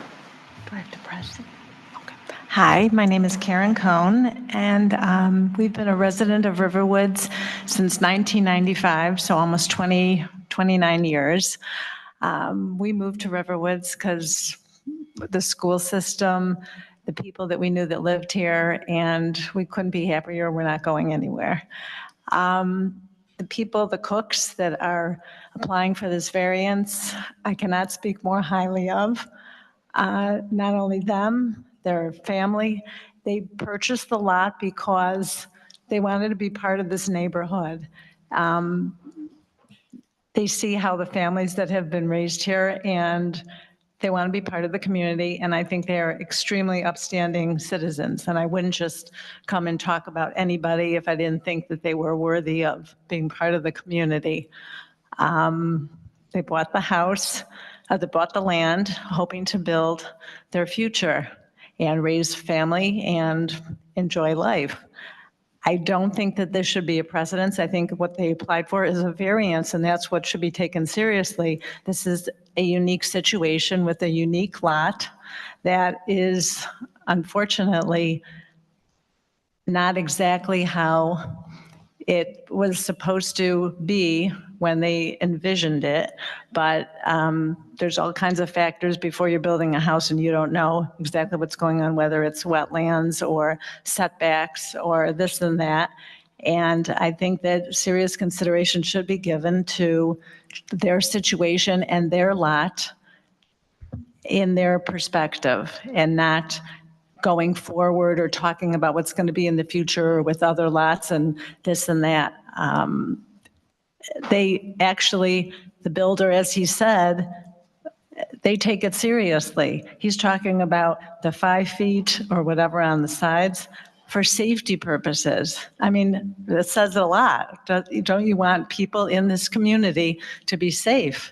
S21: I have to press it? Okay. Hi, my name is Karen Cohn, and we've been a resident of Riverwoods since 1995, so almost 29 years. We moved to Riverwoods because the school system, the people that we knew that lived here, and we couldn't be happier. We're not going anywhere. The people, the cooks that are applying for this variance, I cannot speak more highly of. Not only them, their family, they purchased the lot because they wanted to be part of this neighborhood. They see how the families that have been raised here, and they want to be part of the community, and I think they are extremely upstanding citizens. And I wouldn't just come and talk about anybody if I didn't think that they were worthy of being part of the community. They bought the house, they bought the land, hoping to build their future and raise family and enjoy life. I don't think that this should be a precedence. I think what they applied for is a variance, and that's what should be taken seriously. This is a unique situation with a unique lot that is unfortunately not exactly how it was supposed to be when they envisioned it, but there's all kinds of factors before you're building a house and you don't know exactly what's going on, whether it's wetlands or setbacks or this and that. And I think that serious consideration should be given to their situation and their lot in their perspective, and not going forward or talking about what's going to be in the future with other lots and this and that. They actually, the builder, as he said, they take it seriously. He's talking about the 5 feet or whatever on the sides for safety purposes. I mean, that says a lot. Don't you want people in this community to be safe?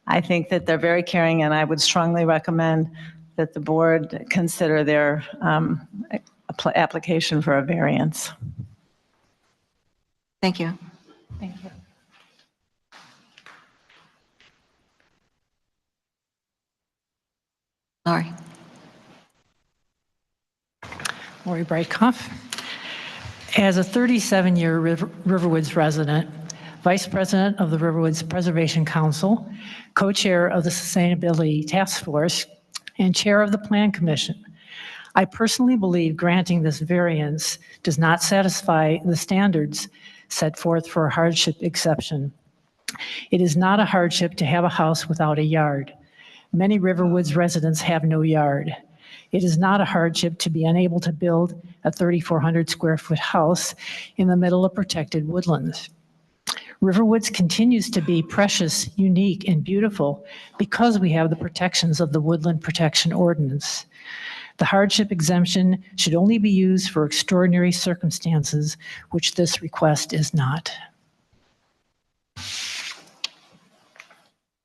S21: I think that they're very caring, and I would strongly recommend that the board consider their application for a variance.
S1: Thank you.
S21: Thank you.
S1: Laurie.
S9: Lori Breitkoff. As a 37-year Riverwoods resident, Vice President of the Riverwoods Preservation Council, Co-Chair of the Sustainability Task Force, and Chair of the Plan Commission, I personally believe granting this variance does not satisfy the standards set forth for a hardship exception. It is not a hardship to have a house without a yard. Many Riverwoods residents have no yard. It is not a hardship to be unable to build a 3,400 square foot house in the middle of protected woodlands. Riverwoods continues to be precious, unique, and beautiful because we have the protections of the Woodland Protection Ordinance. The hardship exemption should only be used for extraordinary circumstances, which this request is not.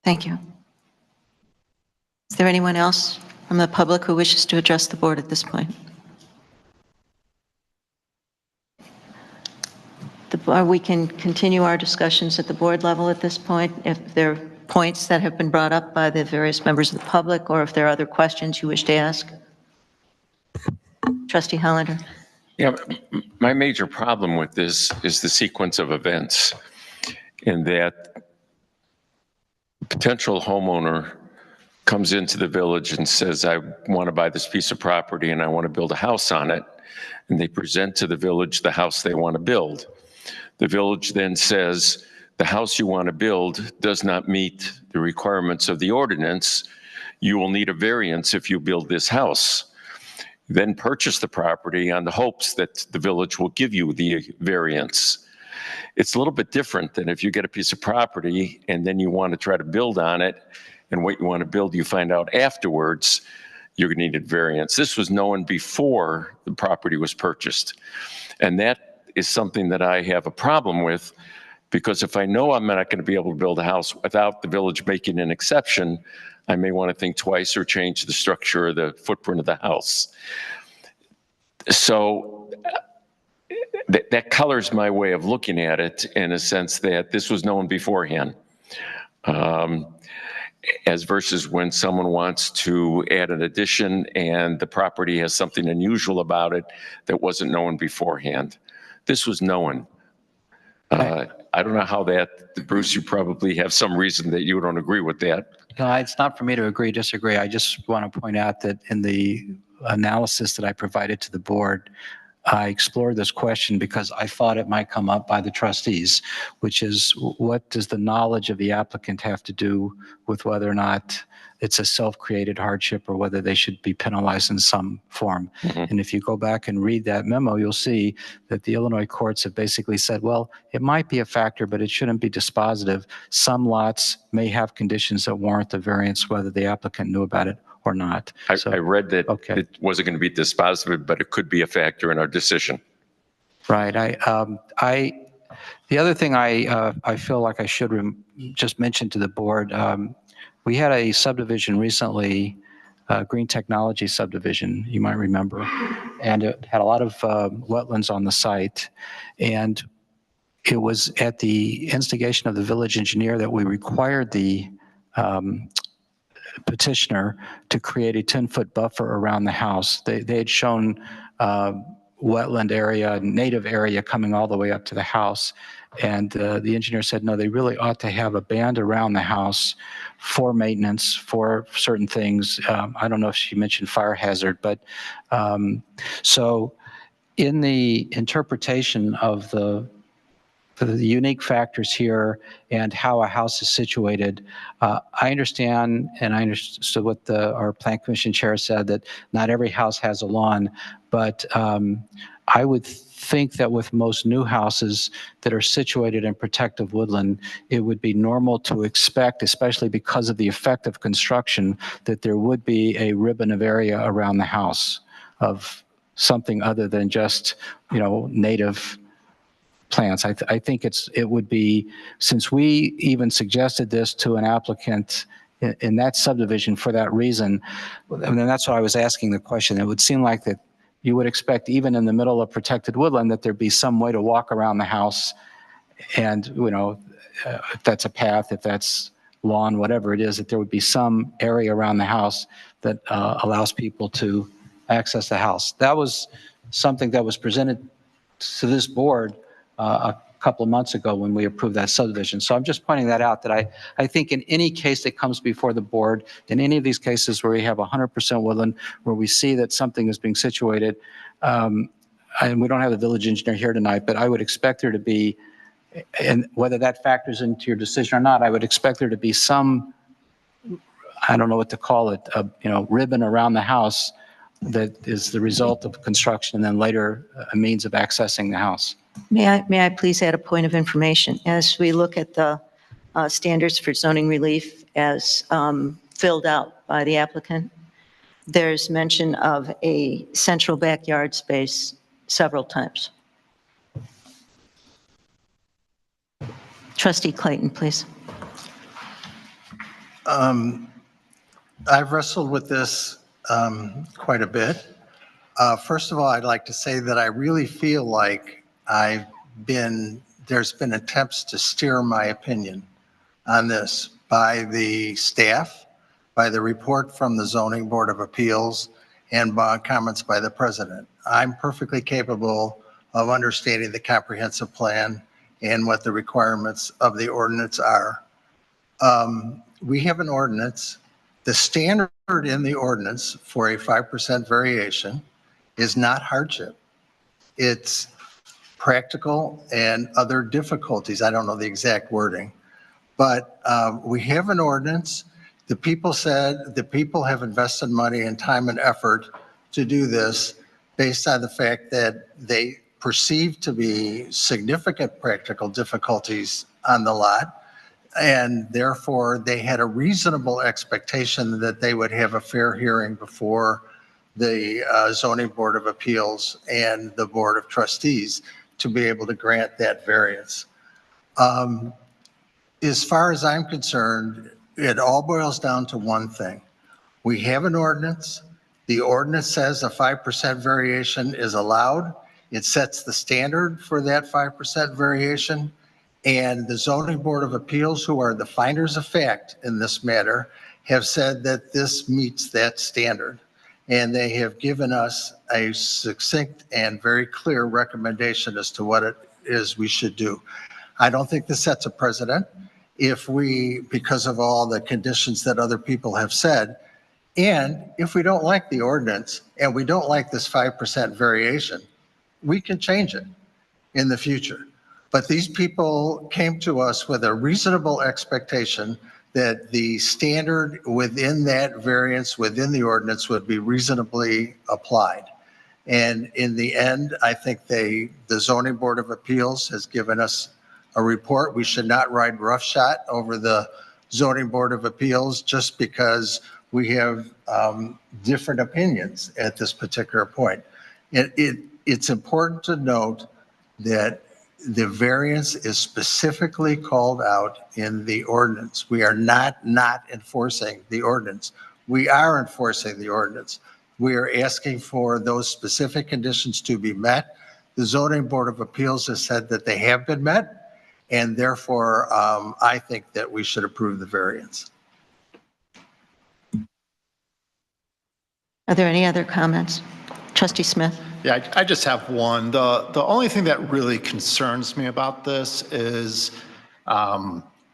S1: Thank you. Is there anyone else from the public who wishes to address the board at this point? We can continue our discussions at the board level at this point. If there are points that have been brought up by the various members of the public, or if there are other questions you wish to ask. Trustee Hollander.
S3: Yeah, my major problem with this is the sequence of events, in that a potential homeowner comes into the village and says, I want to buy this piece of property and I want to build a house on it. And they present to the village the house they want to build. The village then says, the house you want to build does not meet the requirements of the ordinance. You will need a variance if you build this house. Then purchase the property on the hopes that the village will give you the variance. It's a little bit different than if you get a piece of property and then you want to try to build on it, and what you want to build, you find out afterwards you're going to need a variance. This was known before the property was purchased. And that is something that I have a problem with, because if I know I'm not going to be able to build a house without the village making an exception, I may want to think twice or change the structure or the footprint of the house. So that colors my way of looking at it, in a sense that this was known beforehand. As versus when someone wants to add an addition and the property has something unusual about it that wasn't known beforehand. This was known. I don't know how that, Bruce, you probably have some reason that you don't agree with that.
S4: No, it's not for me to agree, disagree. I just want to point out that in the analysis that I provided to the board, I explored this question because I thought it might come up by the trustees, which is what does the knowledge of the applicant have to do with whether or not it's a self-created hardship or whether they should be penalized in some form. And if you go back and read that memo, you'll see that the Illinois courts have basically said, well, it might be a factor, but it shouldn't be dispositive. Some lots may have conditions that warrant the variance, whether the applicant knew about it or not.
S3: I read that it wasn't going to be dispositive, but it could be a factor in our decision.
S4: Right. The other thing I feel like I should just mention to the board, we had a subdivision recently, Green Technology subdivision, you might remember, and it had a lot of wetlands on the site. And it was at the instigation of the village engineer that we required the petitioner to create a 10-foot buffer around the house. They had shown wetland area, native area coming all the way up to the house. And the engineer said, no, they really ought to have a band around the house for maintenance, for certain things. I don't know if she mentioned fire hazard, but so in the interpretation of the unique factors here and how a house is situated, I understand, and I understood what our Plan Commission chair said, that not every house has a lawn, but I would think that with most new houses that are situated in protective woodland, it would be normal to expect, especially because of the effect of construction, that there would be a ribbon of area around the house of something other than just, native plants. I think it would be, since we even suggested this to an applicant in that subdivision for that reason, and then that's why I was asking the question. It would seem like that you would expect, even in the middle of protected woodland, that there'd be some way to walk around the house, and if that's a path, if that's lawn, whatever it is, that there would be some area around the house that allows people to access the house. That was something that was presented to this board a couple of months ago when we approved that subdivision. So I'm just pointing that out, that I think in any case that comes before the board, in any of these cases where we have 100% woodland, where we see that something is being situated, and we don't have the village engineer here tonight, but I would expect there to be, and whether that factors into your decision or not, I would expect there to be some, I don't know what to call it, ribbon around the house that is the result of construction and then later a means of accessing the house.
S1: May I please add a point of information? As we look at the standards for zoning relief as filled out by the applicant, there's mention of a central backyard space several times. Trustee Clayton, please.
S12: I've wrestled with this quite a bit. First of all, I'd like to say that I really feel like there's been attempts to steer my opinion on this by the staff, by the report from the Zoning Board of Appeals, and by comments by the president. I'm perfectly capable of understanding the comprehensive plan and what the requirements of the ordinance are. We have an ordinance. The standard in the ordinance for a 5% variation is not hardship. It's practical and other difficulties. I don't know the exact wording, but we have an ordinance. The people said the people have invested money and time and effort to do this based on the fact that they perceive to be significant practical difficulties on the lot, and therefore they had a reasonable expectation that they would have a fair hearing before the Zoning Board of Appeals and the Board of Trustees to be able to grant that variance. As far as I'm concerned, it all boils down to one thing. We have an ordinance. The ordinance says a 5% variation is allowed. It sets the standard for that 5% variation. And the Zoning Board of Appeals, who are the finders of fact in this matter, have said that this meets that standard. And they have given us a succinct and very clear recommendation as to what it is we should do. I don't think this sets a precedent if we, because of all the conditions that other people have said, and if we don't like the ordinance and we don't like this 5% variation, we can change it in the future. But these people came to us with a reasonable expectation that the standard within that variance, within the ordinance, would be reasonably applied. And in the end, I think the Zoning Board of Appeals has given us a report. We should not ride roughshod over the Zoning Board of Appeals just because we have different opinions at this particular point. It's important to note that the variance is specifically called out in the ordinance. We are not enforcing the ordinance. We are enforcing the ordinance. We are asking for those specific conditions to be met. The Zoning Board of Appeals has said that they have been met, and therefore I think that we should approve the variance.
S1: Are there any other comments? Trustee Smith?
S14: Yeah, I just have one. The only thing that really concerns me about this is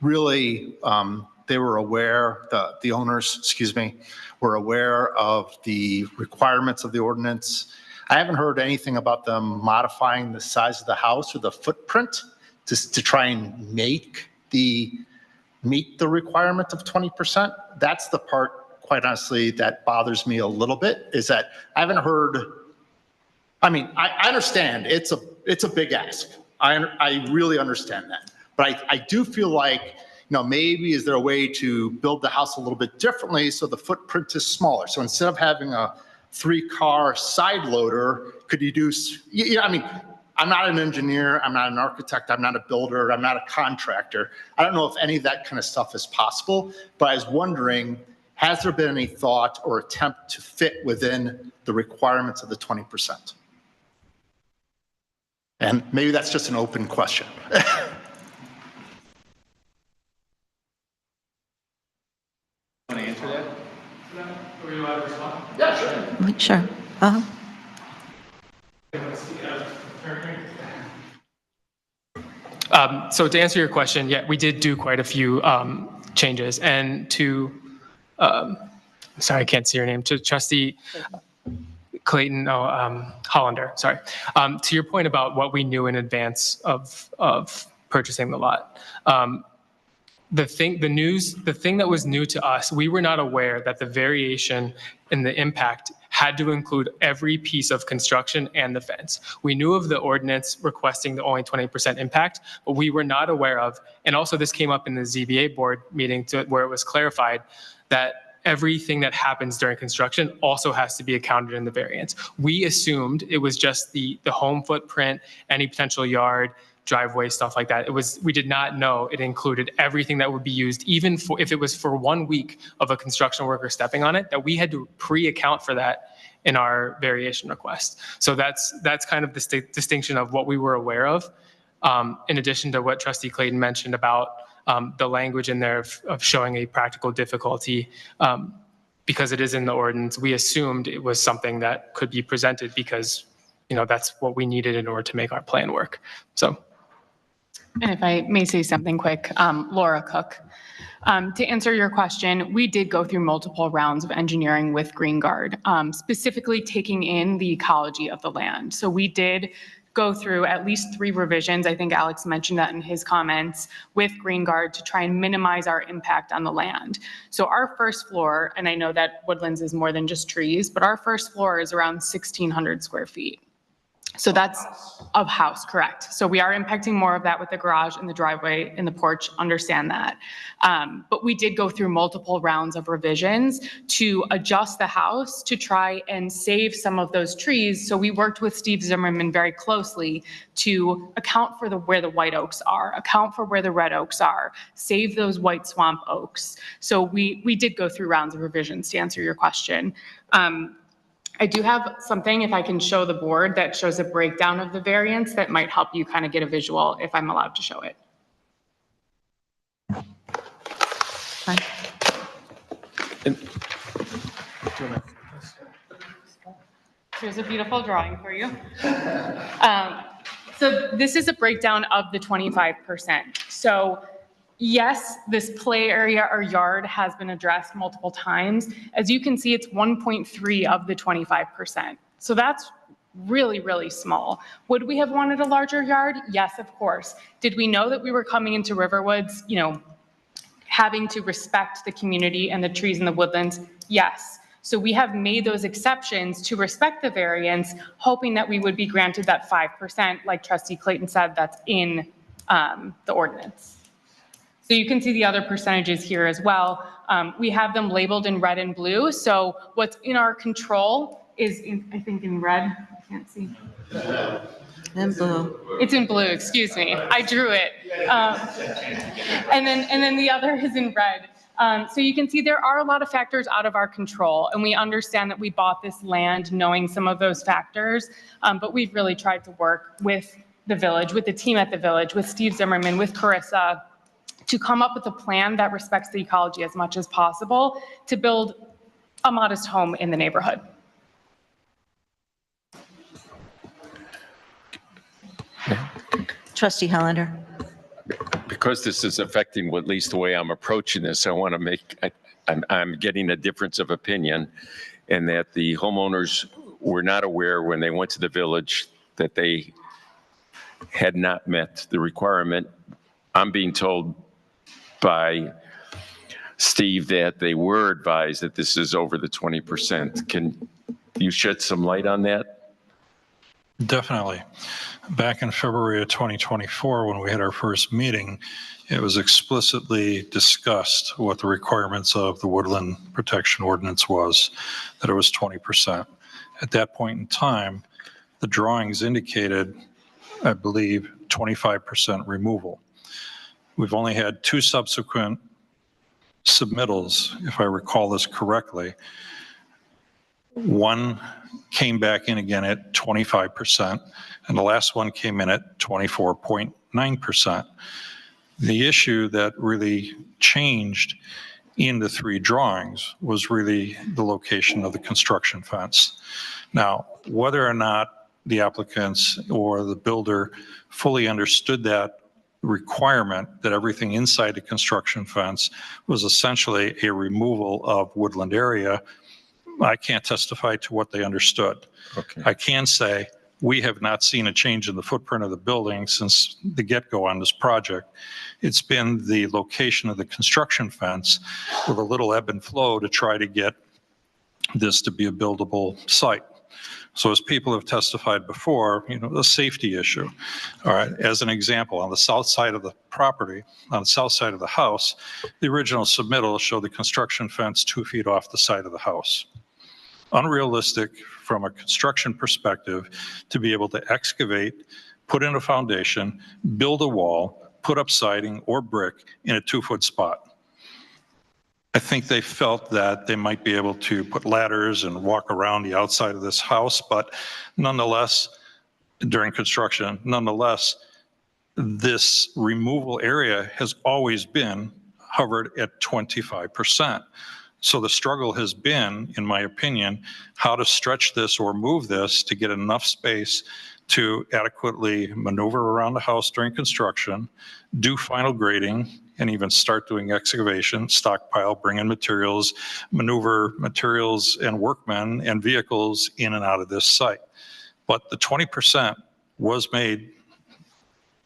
S14: really they were aware, the owners, excuse me, were aware of the requirements of the ordinance. I haven't heard anything about them modifying the size of the house or the footprint to try and meet the requirement of 20%. That's the part, quite honestly, that bothers me a little bit, is that I haven't heard. I mean, I understand it's a big ask. I really understand that. But I do feel like, maybe is there a way to build the house a little bit differently so the footprint is smaller? So instead of having a 3-car side loader, could you do, I mean, I'm not an engineer, I'm not an architect, I'm not a builder, I'm not a contractor. I don't know if any of that kind of stuff is possible, but I was wondering, has there been any thought or attempt to fit within the requirements of the 20%? And maybe that's just an open question.
S15: Want to answer that? Are we allowed to respond? Yeah, sure.
S1: Sure.
S15: So to answer your question, yeah, we did do quite a few changes. And to, sorry, I can't see your name, to Trustee Clayton, Hollander, sorry. To your point about what we knew in advance of purchasing the lot. The thing that was new to us, we were not aware that the variation in the impact had to include every piece of construction and the fence. We knew of the ordinance requesting the only 20% impact, but we were not aware of, and also this came up in the ZBA board meeting where it was clarified that everything that happens during construction also has to be accounted in the variance. We assumed it was just the home footprint, any potential yard, driveway, stuff like that. We did not know it included everything that would be used, even if it was for 1 week of a construction worker stepping on it, that we had to pre-account for that in our variation request. So that's kind of the distinction of what we were aware of. In addition to what Trustee Clayton mentioned about the language in there of showing a practical difficulty, because it is in the ordinance, we assumed it was something that could be presented because, that's what we needed in order to make our plan work. So.
S6: And if I may say something quick, Laura Cook. To answer your question, we did go through multiple rounds of engineering with Green Guard, specifically taking in the ecology of the land. So we did go through at least 3 revisions. I think Alex mentioned that in his comments with Green Guard to try and minimize our impact on the land. So our first floor, and I know that Woodlands is more than just trees, but our first floor is around 1,600 square feet. So that's of house, correct. So we are impacting more of that with the garage and the driveway and the porch, understand that. But we did go through multiple rounds of revisions to adjust the house to try and save some of those trees. So we worked with Steve Zimmerman very closely to account for where the white oaks are, account for where the red oaks are, save those white swamp oaks. So we did go through rounds of revisions to answer your question. I do have something, if I can show the board, that shows a breakdown of the variance that might help you kind of get a visual if I'm allowed to show it.
S1: Fine.
S6: Here's a beautiful drawing for you. So this is a breakdown of the 25%. So yes, this play area or yard has been addressed multiple times. As you can see, it's 1.3 of the 25%. So that's really, really small. Would we have wanted a larger yard? Yes, of course. Did we know that we were coming into Riverwoods, you know, having to respect the community and the trees and the woodlands? Yes. So we have made those exceptions to respect the variance, hoping that we would be granted that 5%, like Trustee Clayton said, that's in the ordinance. So you can see the other percentages here as well. We have them labeled in red and blue. So what's in our control is, I think, in red. I can't see.
S1: In blue.
S6: It's in blue, excuse me. I drew it. And then the other is in red. So you can see there are a lot of factors out of our control, and we understand that we bought this land knowing some of those factors, but we've really tried to work with the village, with the team at the village, with Steve Zimmerman, with Carissa, to come up with a plan that respects the ecology as much as possible to build a modest home in the neighborhood.
S1: Trustee Hollander.
S3: Because this is affecting at least the way I'm approaching this, I want to make, I'm getting a difference of opinion, and that the homeowners were not aware when they went to the village that they had not met the requirement. I'm being told by Steve that they were advised that this is over the 20%. Can you shed some light on that?
S8: Definitely. Back in February of 2024, when we had our first meeting, it was explicitly discussed what the requirements of the Woodland Protection Ordinance was, that it was 20%. At that point in time, the drawings indicated, I believe, 25% removal. We've only had 2 subsequent submittals, if I recall this correctly. One came back in again at 25%, and the last one came in at 24.9%. The issue that really changed in the 3 drawings was really the location of the construction fence. Now, whether or not the applicants or the builder fully understood that requirement, that everything inside the construction fence was essentially a removal of woodland area, I can't testify to what they understood.
S3: Okay.
S8: I can say we have not seen a change in the footprint of the building since the get-go on this project. It's been the location of the construction fence with a little ebb and flow to try to get this to be a buildable site. So as people have testified before, you know, the safety issue. All right, as an example, on the south side of the property, on the south side of the house, the original submittal showed the construction fence 2 feet off the side of the house. Unrealistic from a construction perspective to be able to excavate, put in a foundation, build a wall, put up siding or brick in a 2-foot spot. I think they felt that they might be able to put ladders and walk around the outside of this house, but nonetheless, during construction, this removal area has always been hovered at 25%. So the struggle has been, in my opinion, how to stretch this or move this to get enough space to adequately maneuver around the house during construction, do final grading, and even start doing excavation, stockpile, bring in materials, maneuver materials and workmen and vehicles in and out of this site. But the 20% was made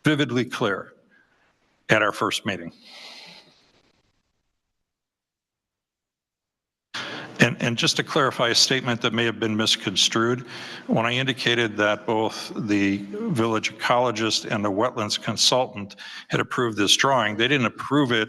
S8: vividly clear at our first meeting. And just to clarify a statement that may have been misconstrued, when I indicated that both the village ecologist and the wetlands consultant had approved this drawing, they didn't approve it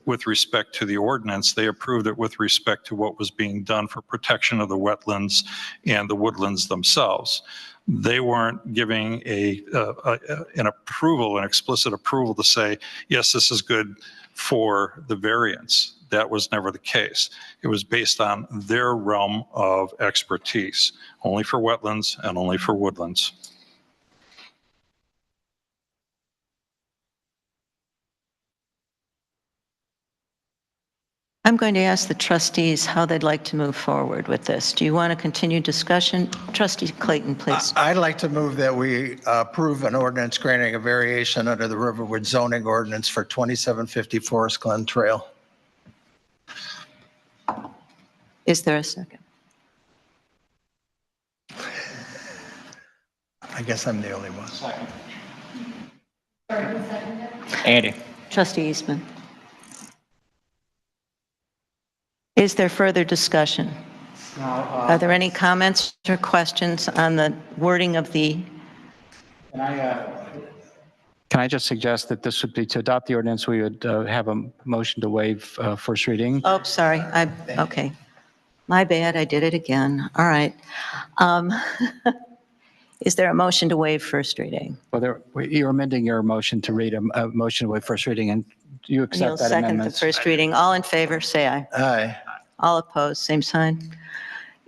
S8: with respect to the ordinance. They approved it with respect to what was being done for protection of the wetlands and the woodlands themselves. They weren't giving an approval, an explicit approval to say, yes, this is good for the variance. That was never the case. It was based on their realm of expertise, only for wetlands and only for woodlands.
S1: I'm going to ask the trustees how they'd like to move forward with this. Do you want to continue discussion? Trustee Clayton, please.
S12: I'd like to move that we approve an ordinance granting a variation under the Riverwood zoning ordinance for 2750 Forest Glen Trail.
S1: Is there a second?
S12: I guess I'm the only one.
S13: Andy.
S1: Trustee Eastman. Is there further discussion? Are there any comments or questions on the wording of the?
S4: Can I just suggest that this would be to adopt the ordinance, we would have a motion to waive first reading?
S1: Oh, sorry. Okay. My bad. I did it again. All right. Is there a motion to waive first reading?
S4: Well, you're amending your motion to read a motion to waive first reading, and do you
S1: Neil,
S4: accept that
S1: second
S4: amendment?
S1: the first reading. All in favor, say aye.
S12: Aye.
S1: All opposed, same sign.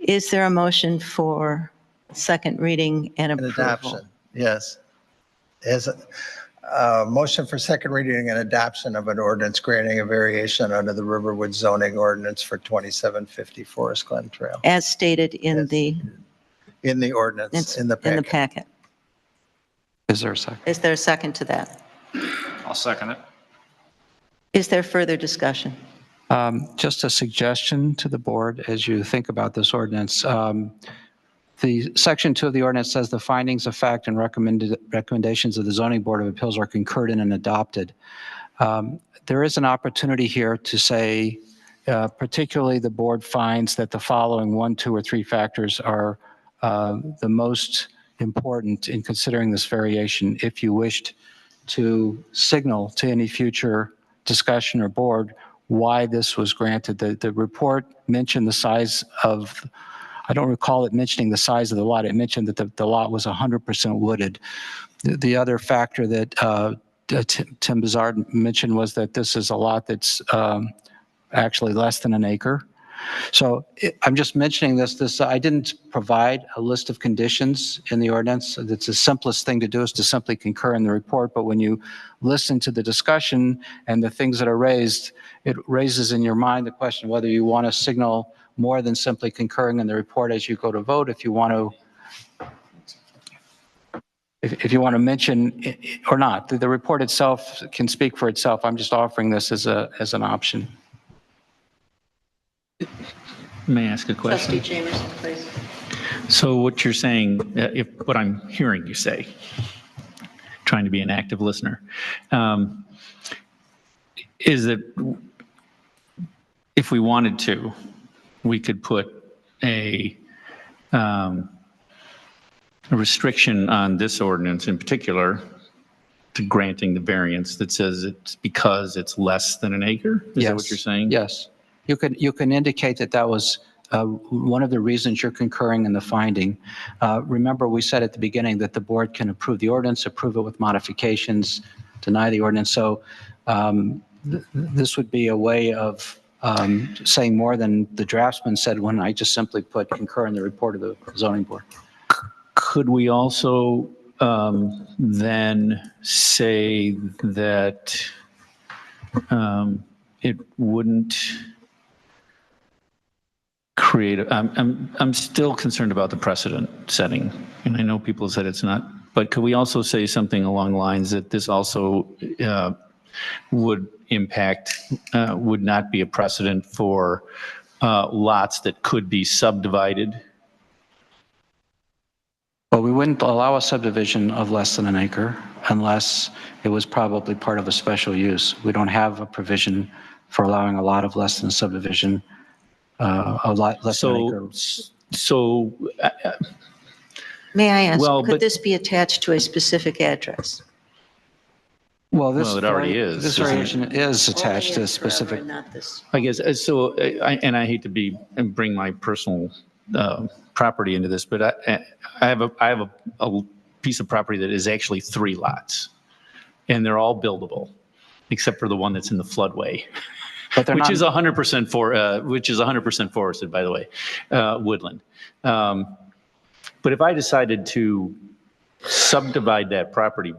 S1: Is there a motion for second reading and
S12: An
S1: approval?
S12: adoption, yes. As a motion for second reading and adoption of an ordinance granting a variation under the Riverwood zoning ordinance for 2750 Forest Glen Trail.
S1: As stated in the
S12: ordinance, in the
S1: in the
S12: packet.
S1: packet.
S4: Is there a second?
S1: Is there a second to that?
S13: I'll second it.
S1: Is there further discussion?
S4: Just a suggestion to the board as you think about this ordinance. The section 2 of the ordinance says the findings of fact and recommendations of the Zoning Board of Appeals are concurred in and adopted. There is an opportunity here to say, particularly the board finds that the following 1, 2, or 3 factors are the most important in considering this variation. If you wished to signal to any future discussion or board why this was granted. The report mentioned the size of, I don't recall it mentioning the size of the lot. It mentioned that the lot was 100% wooded. The other factor that Tim Bizard mentioned was that this is a lot that's actually less than an acre. So I'm just mentioning this, I didn't provide a list of conditions in the ordinance. It's the simplest thing to do is to simply concur in the report. But when you listen to the discussion and the things that are raised, it raises in your mind the question whether you want to signal more than simply concurring in the report as you go to vote. If you want to mention or not, the report itself can speak for itself. I'm just offering this as an option.
S2: May I ask a question?
S1: Trustee Jamerson, please.
S2: So what you're saying, if what I'm hearing you say, trying to be an active listener, is that if we wanted to, we could put a restriction on this ordinance in particular to granting the variance that says it's because it's less than an acre? Is that what you're saying?
S4: Yes. You can indicate that was one of the reasons you're concurring in the finding. Remember, we said at the beginning that the board can approve the ordinance, approve it with modifications, deny the ordinance. So this would be a way of saying more than the draftsman said when I just simply put concur in the report of the zoning board.
S2: Could we also then say that it wouldn't create, I'm still concerned about the precedent setting, and I know people said it's not, but could we also say something along the lines that this also would impact, would not be a precedent for lots that could be subdivided?
S4: Well, we wouldn't allow a subdivision of less than an acre unless it was probably part of a special use. We don't have a provision for allowing a lot of less than a subdivision, a lot less than an acre.
S2: So,
S1: May I ask,
S2: Well,
S1: could
S2: but-
S1: this be attached to a specific address?
S4: Well,
S2: it already is.
S4: This
S2: isn't it?
S4: variation is attached to a specific.
S1: Not this.
S2: I guess, so, and I hate to bring my personal property into this, but I have a piece of property that is actually 3 lots, and they're all buildable, except for the one that's in the floodway, which is 100% forested, by the way, woodland. But if I decided to subdivide that property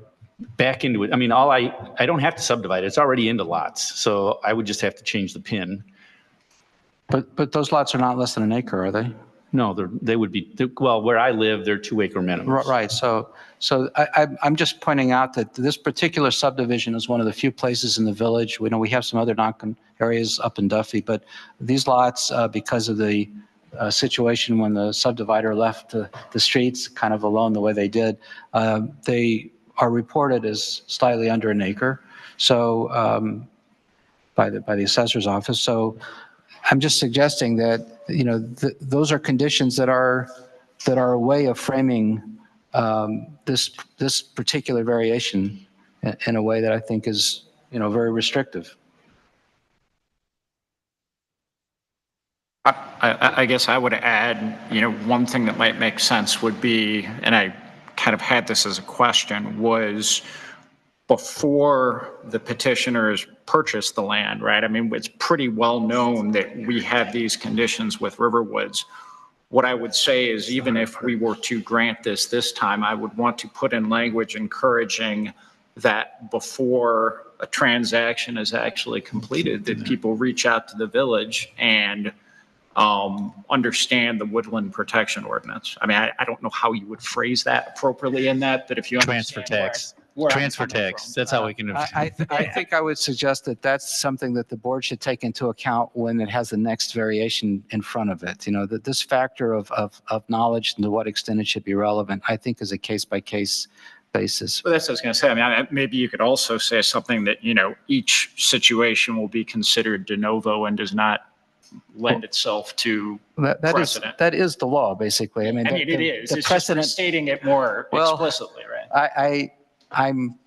S2: back into it, I mean, I don't have to subdivide it. It's already into lots, so I would just have to change the PIN.
S4: But those lots are not less than an acre, are they?
S2: No, they would be, well, where I live, they're 2-acre minimums.
S4: Right. So I'm just pointing out that this particular subdivision is one of the few places in the village. We know we have some other areas up in Duffy, but these lots, because of the situation when the subdivider left the streets kind of alone the way they did. They are reported as slightly under an acre, so by the assessor's office. So I'm just suggesting that, you know, those are conditions that are a way of framing this particular variation in a way that I think is, you know, very restrictive.
S13: I guess I would add, you know, one thing that might make sense would be, and I kind of had this as a question, was before the petitioners purchased the land, right? I mean, it's pretty well known that we have these conditions with Riverwoods. What I would say is, even if we were to grant this time, I would want to put in language encouraging that before a transaction is actually completed, that people reach out to the village and understand the woodland protection ordinance. I mean, I don't know how you would phrase that appropriately in that, but if you
S2: Transfer tax. Transfer tax. That's how we can.
S4: I think I would suggest that that's something that the board should take into account when it has the next variation in front of it. You know, that this factor of knowledge and to what extent it should be relevant, I think is a case-by-case basis.
S13: Well, that's what I was going to say. I mean, maybe you could also say something that, you know, each situation will be considered de novo and does not lend itself to precedent.
S4: That is the law, basically. I mean,
S13: it is.
S4: The
S13: It's
S4: precedent,
S13: just stating it more explicitly, right?
S4: I'm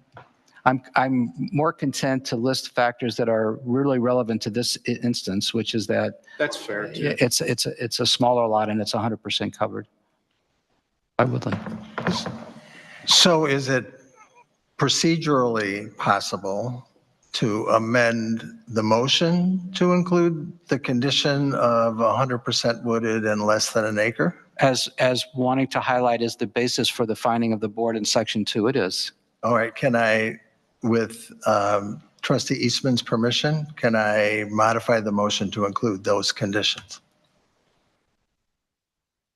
S4: more content to list factors that are really relevant to this instance, which is that
S13: That's fair, too.
S4: it's a smaller lot and it's 100% covered by woodland.
S12: So is it procedurally possible to amend the motion to include the condition of 100% wooded and less than an acre?
S4: As wanting to highlight as the basis for the finding of the board in section 2, it is.
S12: All right, can I, with Trustee Eastman's permission, can I modify the motion to include those conditions?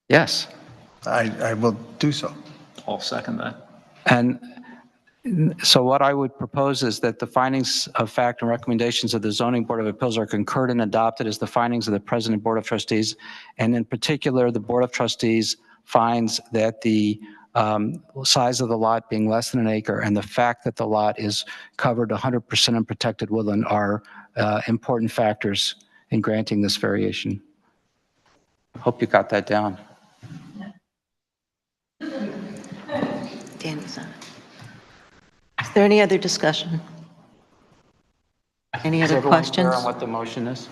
S4: Yes.
S12: I will do so.
S13: I'll second that.
S4: And so what I would propose is that the findings of fact and recommendations of the Zoning Board of Appeals are concurred and adopted as the findings of the President Board of Trustees. And in particular, the Board of Trustees finds that the size of the lot being less than an acre and the fact that the lot is covered 100% in protected woodland are important factors in granting this variation. Hope you got that down.
S1: Danny's on it. Is there any other discussion? Any other questions?
S4: Clear on what the motion is?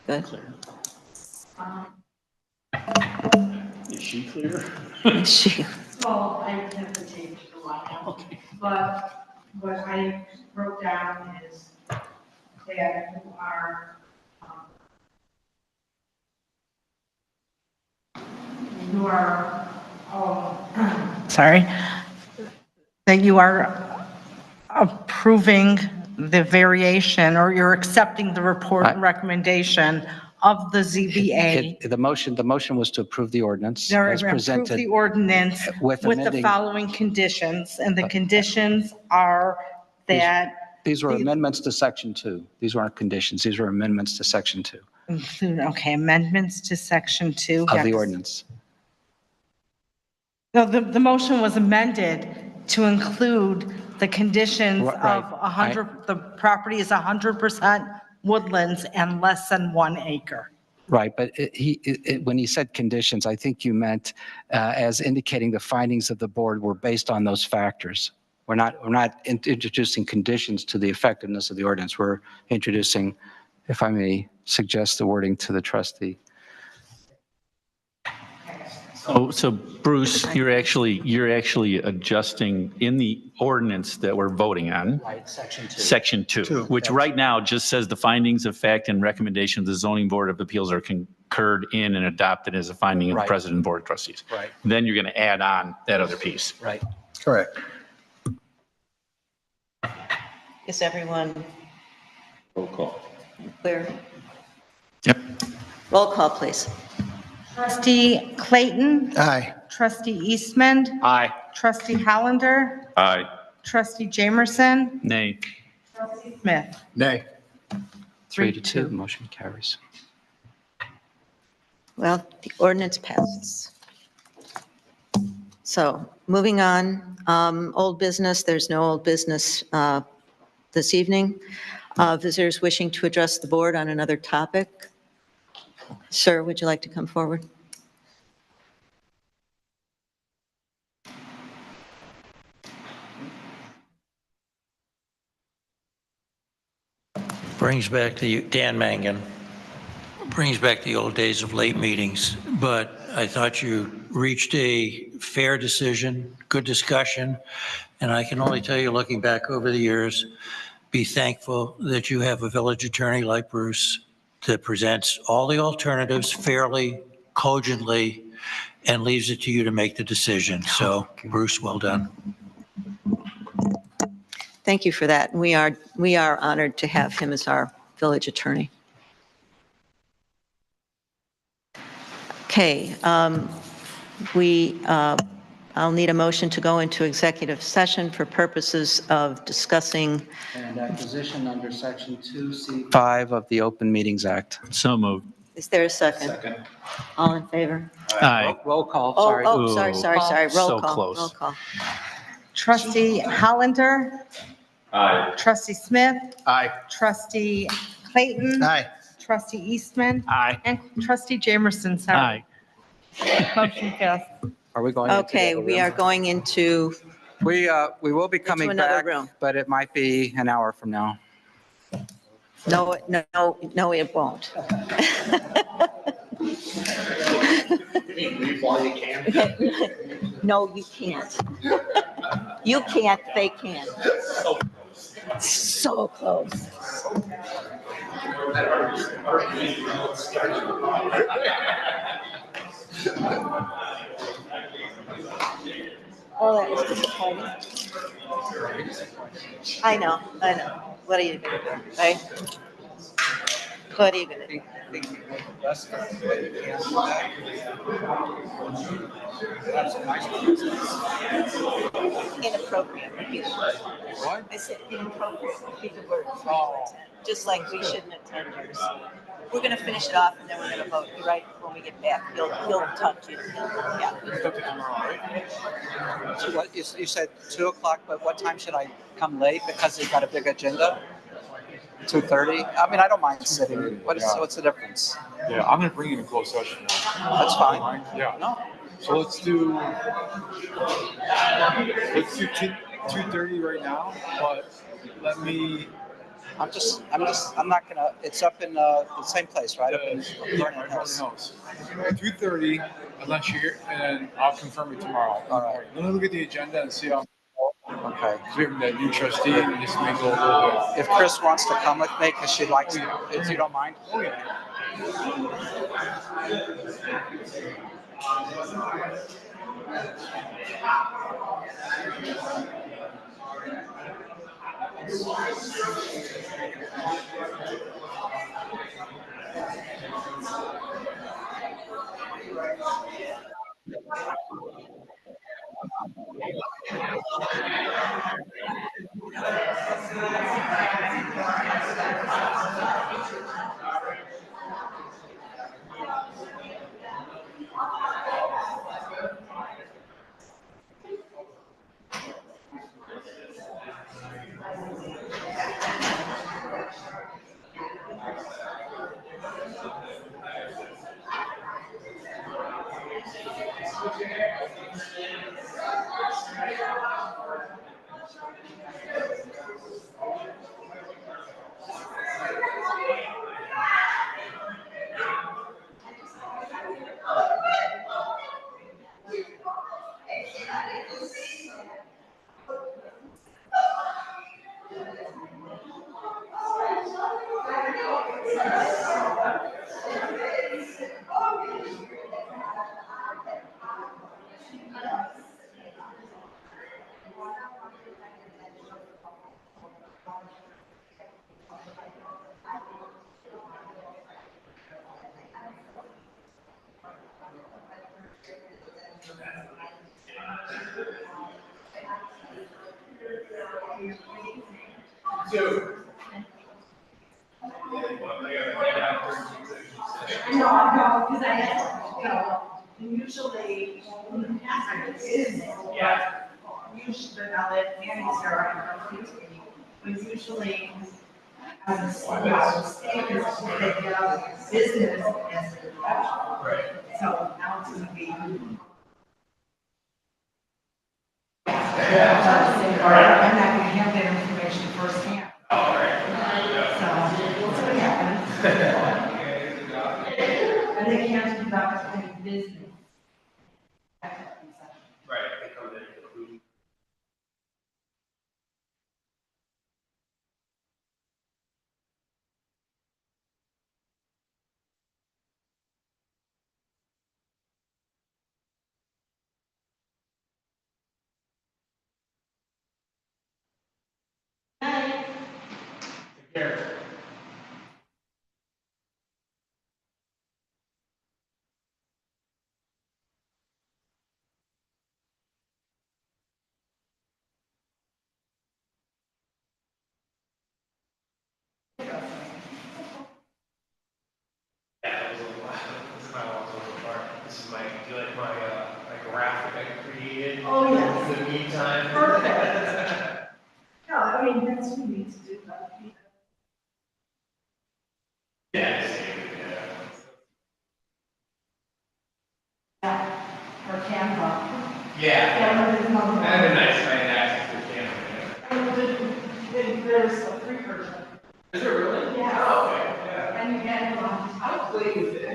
S1: Good.
S13: Is she clear?
S1: Is she?
S11: Well, I have to change the line, but what I wrote down is that you are, sorry, that you are approving the variation, or you're accepting the report and recommendation of the ZBA.
S4: The motion was to approve the ordinance
S11: They're
S4: as
S11: approve
S4: presented.
S11: the ordinance
S4: with
S11: with the
S4: amending-
S11: following conditions, and the conditions are that
S4: These were amendments to section 2. These weren't conditions. These were amendments to section 2
S11: include, okay, amendments to section 2.
S4: of the
S11: yes.
S4: ordinance.
S11: No, the motion was amended to include the conditions
S4: Right.
S11: of 100, the property is 100% woodlands and less than 1 acre.
S4: Right, but when he said conditions, I think you meant as indicating the findings of the board were based on those factors. We're not introducing conditions to the effectiveness of the ordinance. We're introducing, if I may suggest the wording to the trustee.
S2: So Bruce, you're actually adjusting in the ordinance that we're voting on.
S4: Right, section 2.
S2: Section 2, which right now just says the findings of fact and recommendation of the zoning board of appeals are concurred in and adopted as a finding of the
S4: Right.
S2: president and board of trustees.
S4: Right.
S2: Then you're going to add on that other piece.
S4: Right.
S12: Correct.
S1: Is everyone
S3: Roll call.
S1: clear?
S2: Yep.
S1: Roll call, please.
S5: Trustee Clayton?
S12: Aye.
S5: Trustee Eastman?
S13: Aye.
S5: Trustee Hollander?
S3: Aye.
S5: Trustee Jamerson?
S2: Nay.
S5: Trustee Smith?
S12: Nay.
S4: 3 to 2, motion carries.
S1: Well, the ordinance passes. So moving on, old business, there's no old business this evening. Visitors wishing to address the board on another topic. Sir, would you like to come forward?
S18: Brings back to Dan Mangan. Brings back the old days of late meetings, but I thought you reached a fair decision, good discussion, and I can only tell you, looking back over the years, be thankful that you have a village attorney like Bruce that presents all the alternatives fairly, cogently, and leaves it to you to make the decision. So, Bruce, well done.
S1: Thank you for that. We are honored to have him as our village attorney. Okay, I'll need a motion to go into executive session for purposes of discussing.
S4: And acquisition under Section 2C5 of the Open Meetings Act.
S2: So moved.
S1: Is there a second?
S4: Second.
S1: All in favor?
S2: Aye.
S4: Roll call,
S1: Oh,
S4: sorry.
S1: oh, sorry. Roll
S2: So
S1: call.
S2: close.
S1: Roll call.
S5: Trustee Hollander.
S14: Aye.
S5: Trustee Smith.
S14: Aye.
S5: Trustee Clayton.
S14: Aye.
S5: Trustee Eastman.
S2: Aye.
S5: And Trustee Jamerson, sorry.
S2: Aye.
S5: Motion passed.
S4: Are we going into the
S1: Okay,
S4: other
S1: we
S4: room?
S1: are going into,
S4: We will be coming
S1: another
S4: back,
S1: room.
S4: but it might be an hour from now.
S1: no, it won't. No, you can't. You can't, they can. So close. Oh, that was disappointing. I know. What are you gonna do, right? What are you gonna do? Inappropriate would be the word.
S4: What?
S1: I said inappropriate would be the word. Just like we shouldn't attend yours. We're gonna finish it off and then we're gonna vote. You're right, when we get back, he'll talk to you. Yeah.
S4: What, you said 2 o'clock, but what time should I come late because you've got a big agenda? 2:30? I mean, I don't mind sitting. What's the difference?
S16: Yeah, I'm gonna bring you in a closed session.
S4: That's fine.
S16: Yeah.
S4: No.
S16: So let's do 2:30 right now, but let me.
S4: I'm not gonna, it's up in the same place, right? Up in Vernon Hills.
S16: 2:30, unless you're, and I'll confirm it tomorrow.
S4: All right.
S16: Let me look at the agenda and see how.
S4: Okay.
S16: We have that new trustee, and just make it a little bit.
S4: If Chris wants to come with me, because she'd like to, if you don't mind.
S16: Oh, yeah.
S11: No, because I usually, in the past, I did, yeah. Usually, I'll let Annie start, but usually, as a state, they have business as a professional. Right. So now it's gonna be. All right. I'm not gonna have that information firsthand. All right. So, we'll see what happens. And they can't conduct any business.
S17: Right, they come in and conclude. Take care. Yeah, it was a lot. This is my walk over park. This is my, do you like my graphic I created?
S11: Oh, yes.
S17: In the meantime.
S11: Perfect. No, I mean, that's what we need to do, but.
S17: Yes.
S11: Yeah, or Canva.
S17: Yeah.
S11: Canva is not.
S17: That'd be nice if I had access to camera.
S11: There's a free version.
S17: Is it really?
S11: Yeah.
S17: Oh, okay. Yeah.
S11: And you can,
S17: I'll play with it.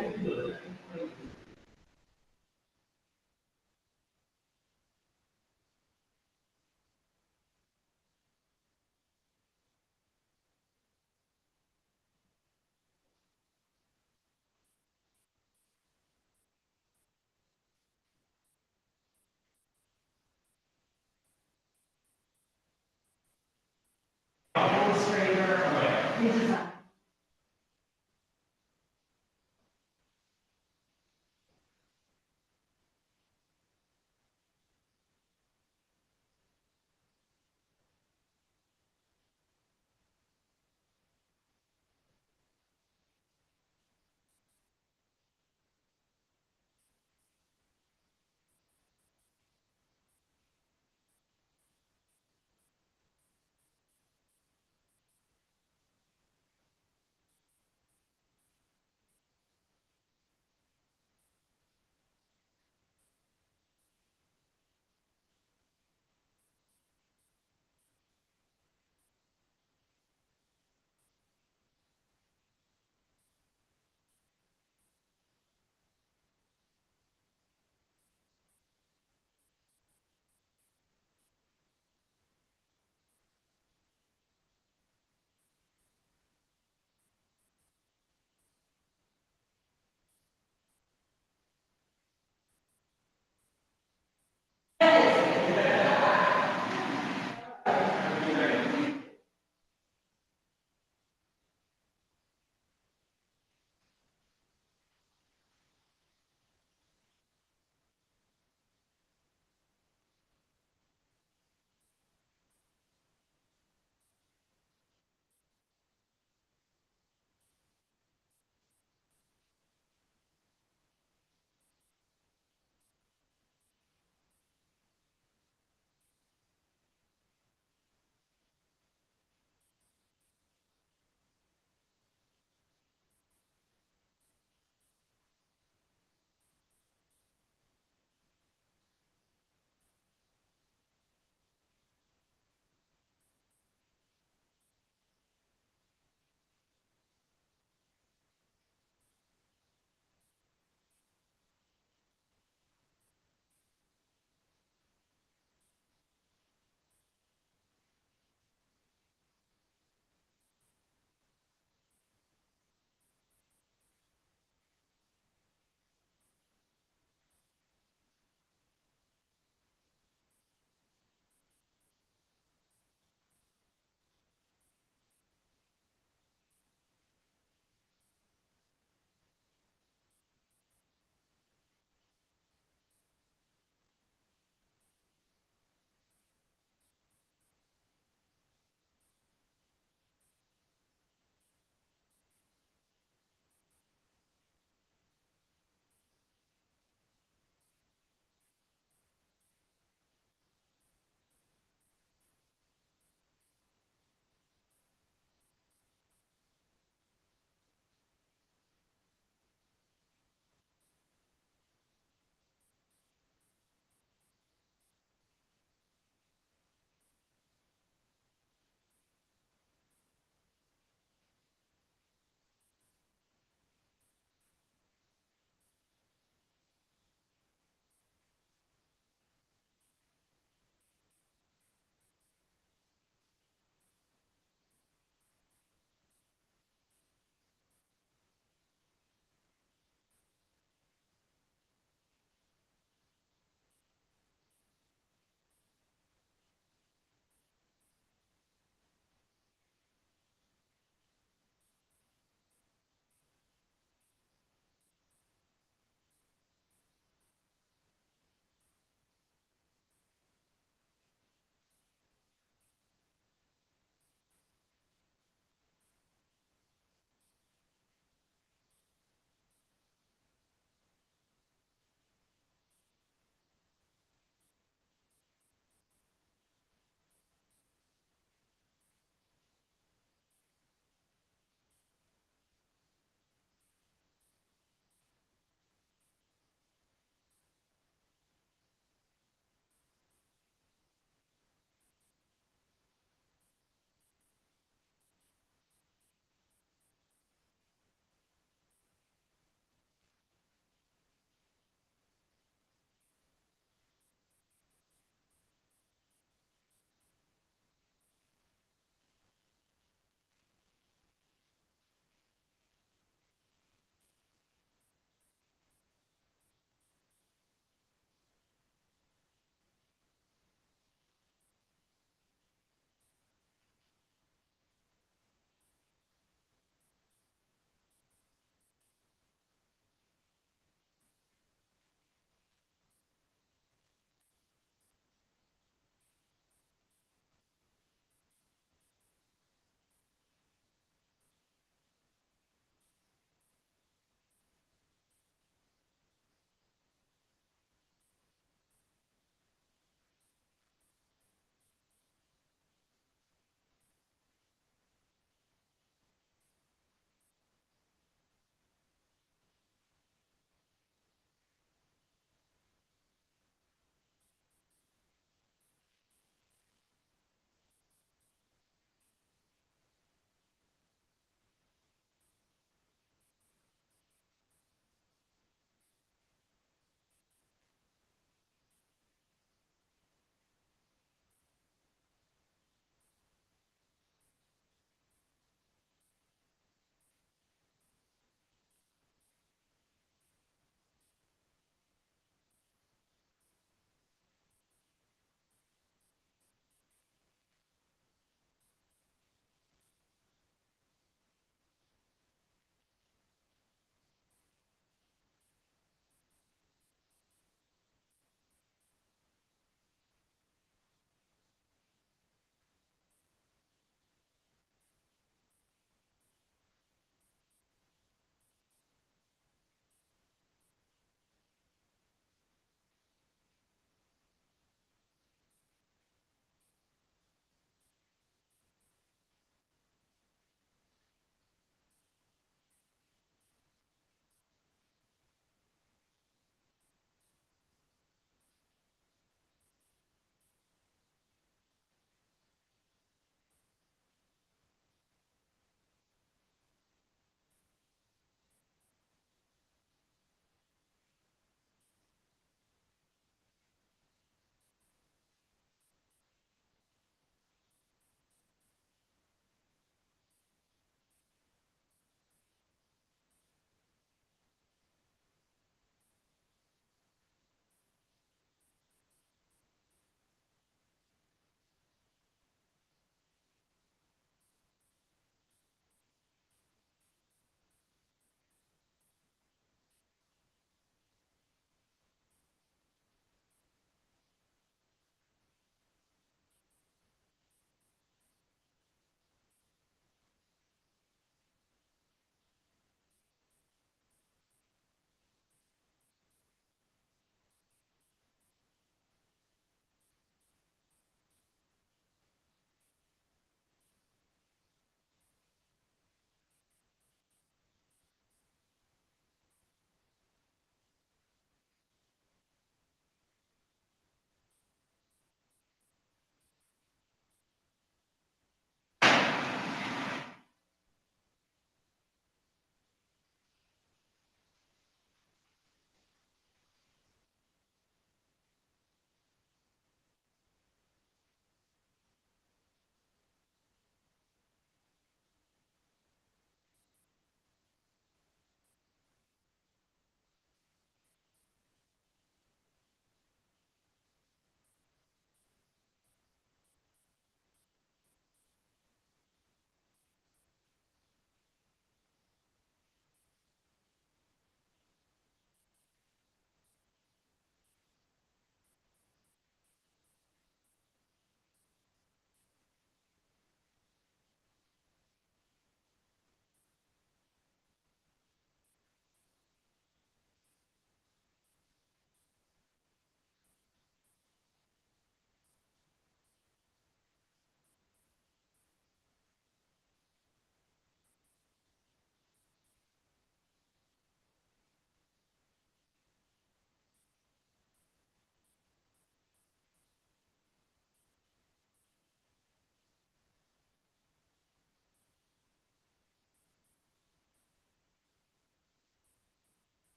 S11: Illustrator, InDesign.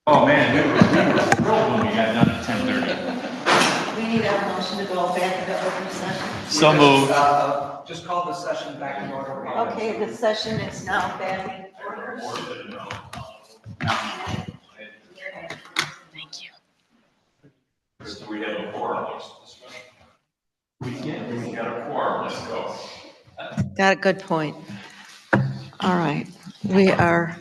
S2: Oh, man, we were thrilled when we got done at 10:30.
S1: We need a motion to go back into open session.
S2: So moved.
S10: Just call the session back in order.
S1: Okay, the session is now back in order.
S6: Thank you.
S3: Do we have a quorum? We got a quorum, let's go.
S1: Got a good point. All right, we are,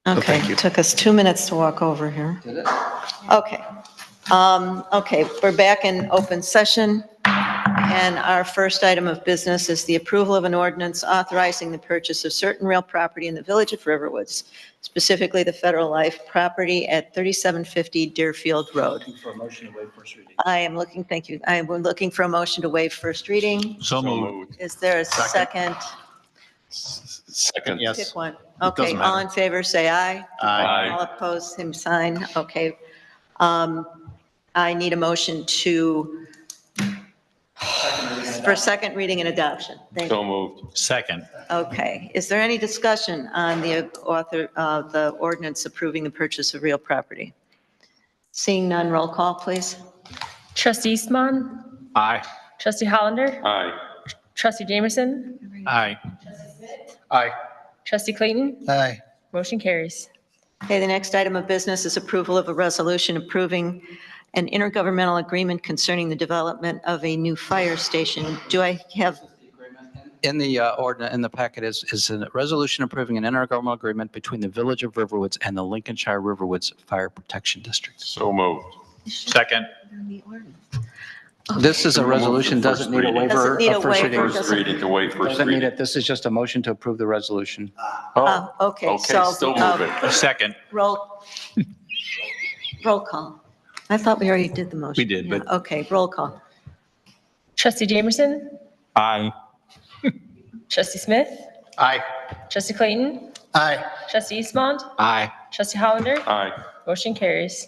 S1: okay, it took us 2 minutes to walk over here.
S10: Did it?
S1: Okay. Okay, we're back in open session, and our first item of business is the approval of an ordinance authorizing the purchase of certain real property in the Village of Riverwoods, specifically the Federal Life property at 3750 Deerfield Road.
S10: For a motion to waive first reading.
S1: I am looking, thank you, I am looking for a motion to waive first reading.
S2: So moved.
S1: Is there a second?
S3: Second.
S1: Pick one. Okay, all in favor, say aye.
S3: Aye.
S1: All opposed, same sign. Okay. I need a motion for second reading and adoption. Thank you.
S3: So moved.
S2: Second.
S1: Okay. Is there any discussion on the ordinance approving the purchase of real property? Seeing none, roll call, please.
S22: Trustee Eastman?
S2: Aye.
S22: Trustee Hollander?
S3: Aye.
S22: Trustee Jamerson?
S2: Aye.
S10: Aye.
S22: Trustee Clayton?
S12: Aye.
S22: Motion carries.
S1: Okay, the next item of business is approval of a resolution approving an intergovernmental agreement concerning the development of a new fire station. Do I have,
S4: In the ordinance, in the packet is a resolution approving an intergovernmental agreement between the Village of Riverwoods and the Lincolnshire Riverwoods Fire Protection District.
S3: So moved.
S2: Second.
S4: This is a resolution, doesn't need a waiver
S1: Doesn't need a
S4: of first
S1: waiver,
S4: reading.
S3: First reading to waive first
S4: Doesn't need
S3: reading.
S4: it. This is just a motion to approve the resolution.
S1: okay,
S3: Okay,
S1: so.
S3: still moving.
S2: Second.
S1: Roll call. I thought we already did the motion.
S2: We did, but-
S1: Yeah, okay, roll call.
S22: Trustee Jamerson?
S2: Aye.
S22: Trustee Smith?
S10: Aye.
S22: Trustee Clayton?
S12: Aye.
S22: Trustee Eastman?
S2: Aye.
S22: Trustee Hollander?
S3: Aye.
S22: Motion carries.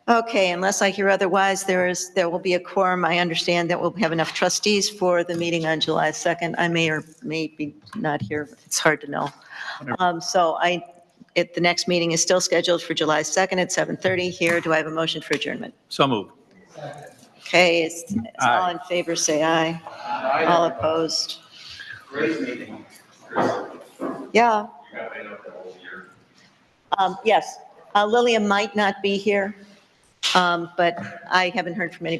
S1: Okay, unless I hear otherwise, there will be a quorum. I understand that we'll have enough trustees for the meeting on July 2nd. I may or may be not here. It's hard to know. The next meeting is still scheduled for July 2nd at 7:30 here. Do I have a motion for adjournment?
S2: So moved.
S1: Okay, all in favor, say aye. All opposed?
S10: Great meeting.
S1: Yeah. Yes, Lilia might not be here, but I haven't heard from anybody.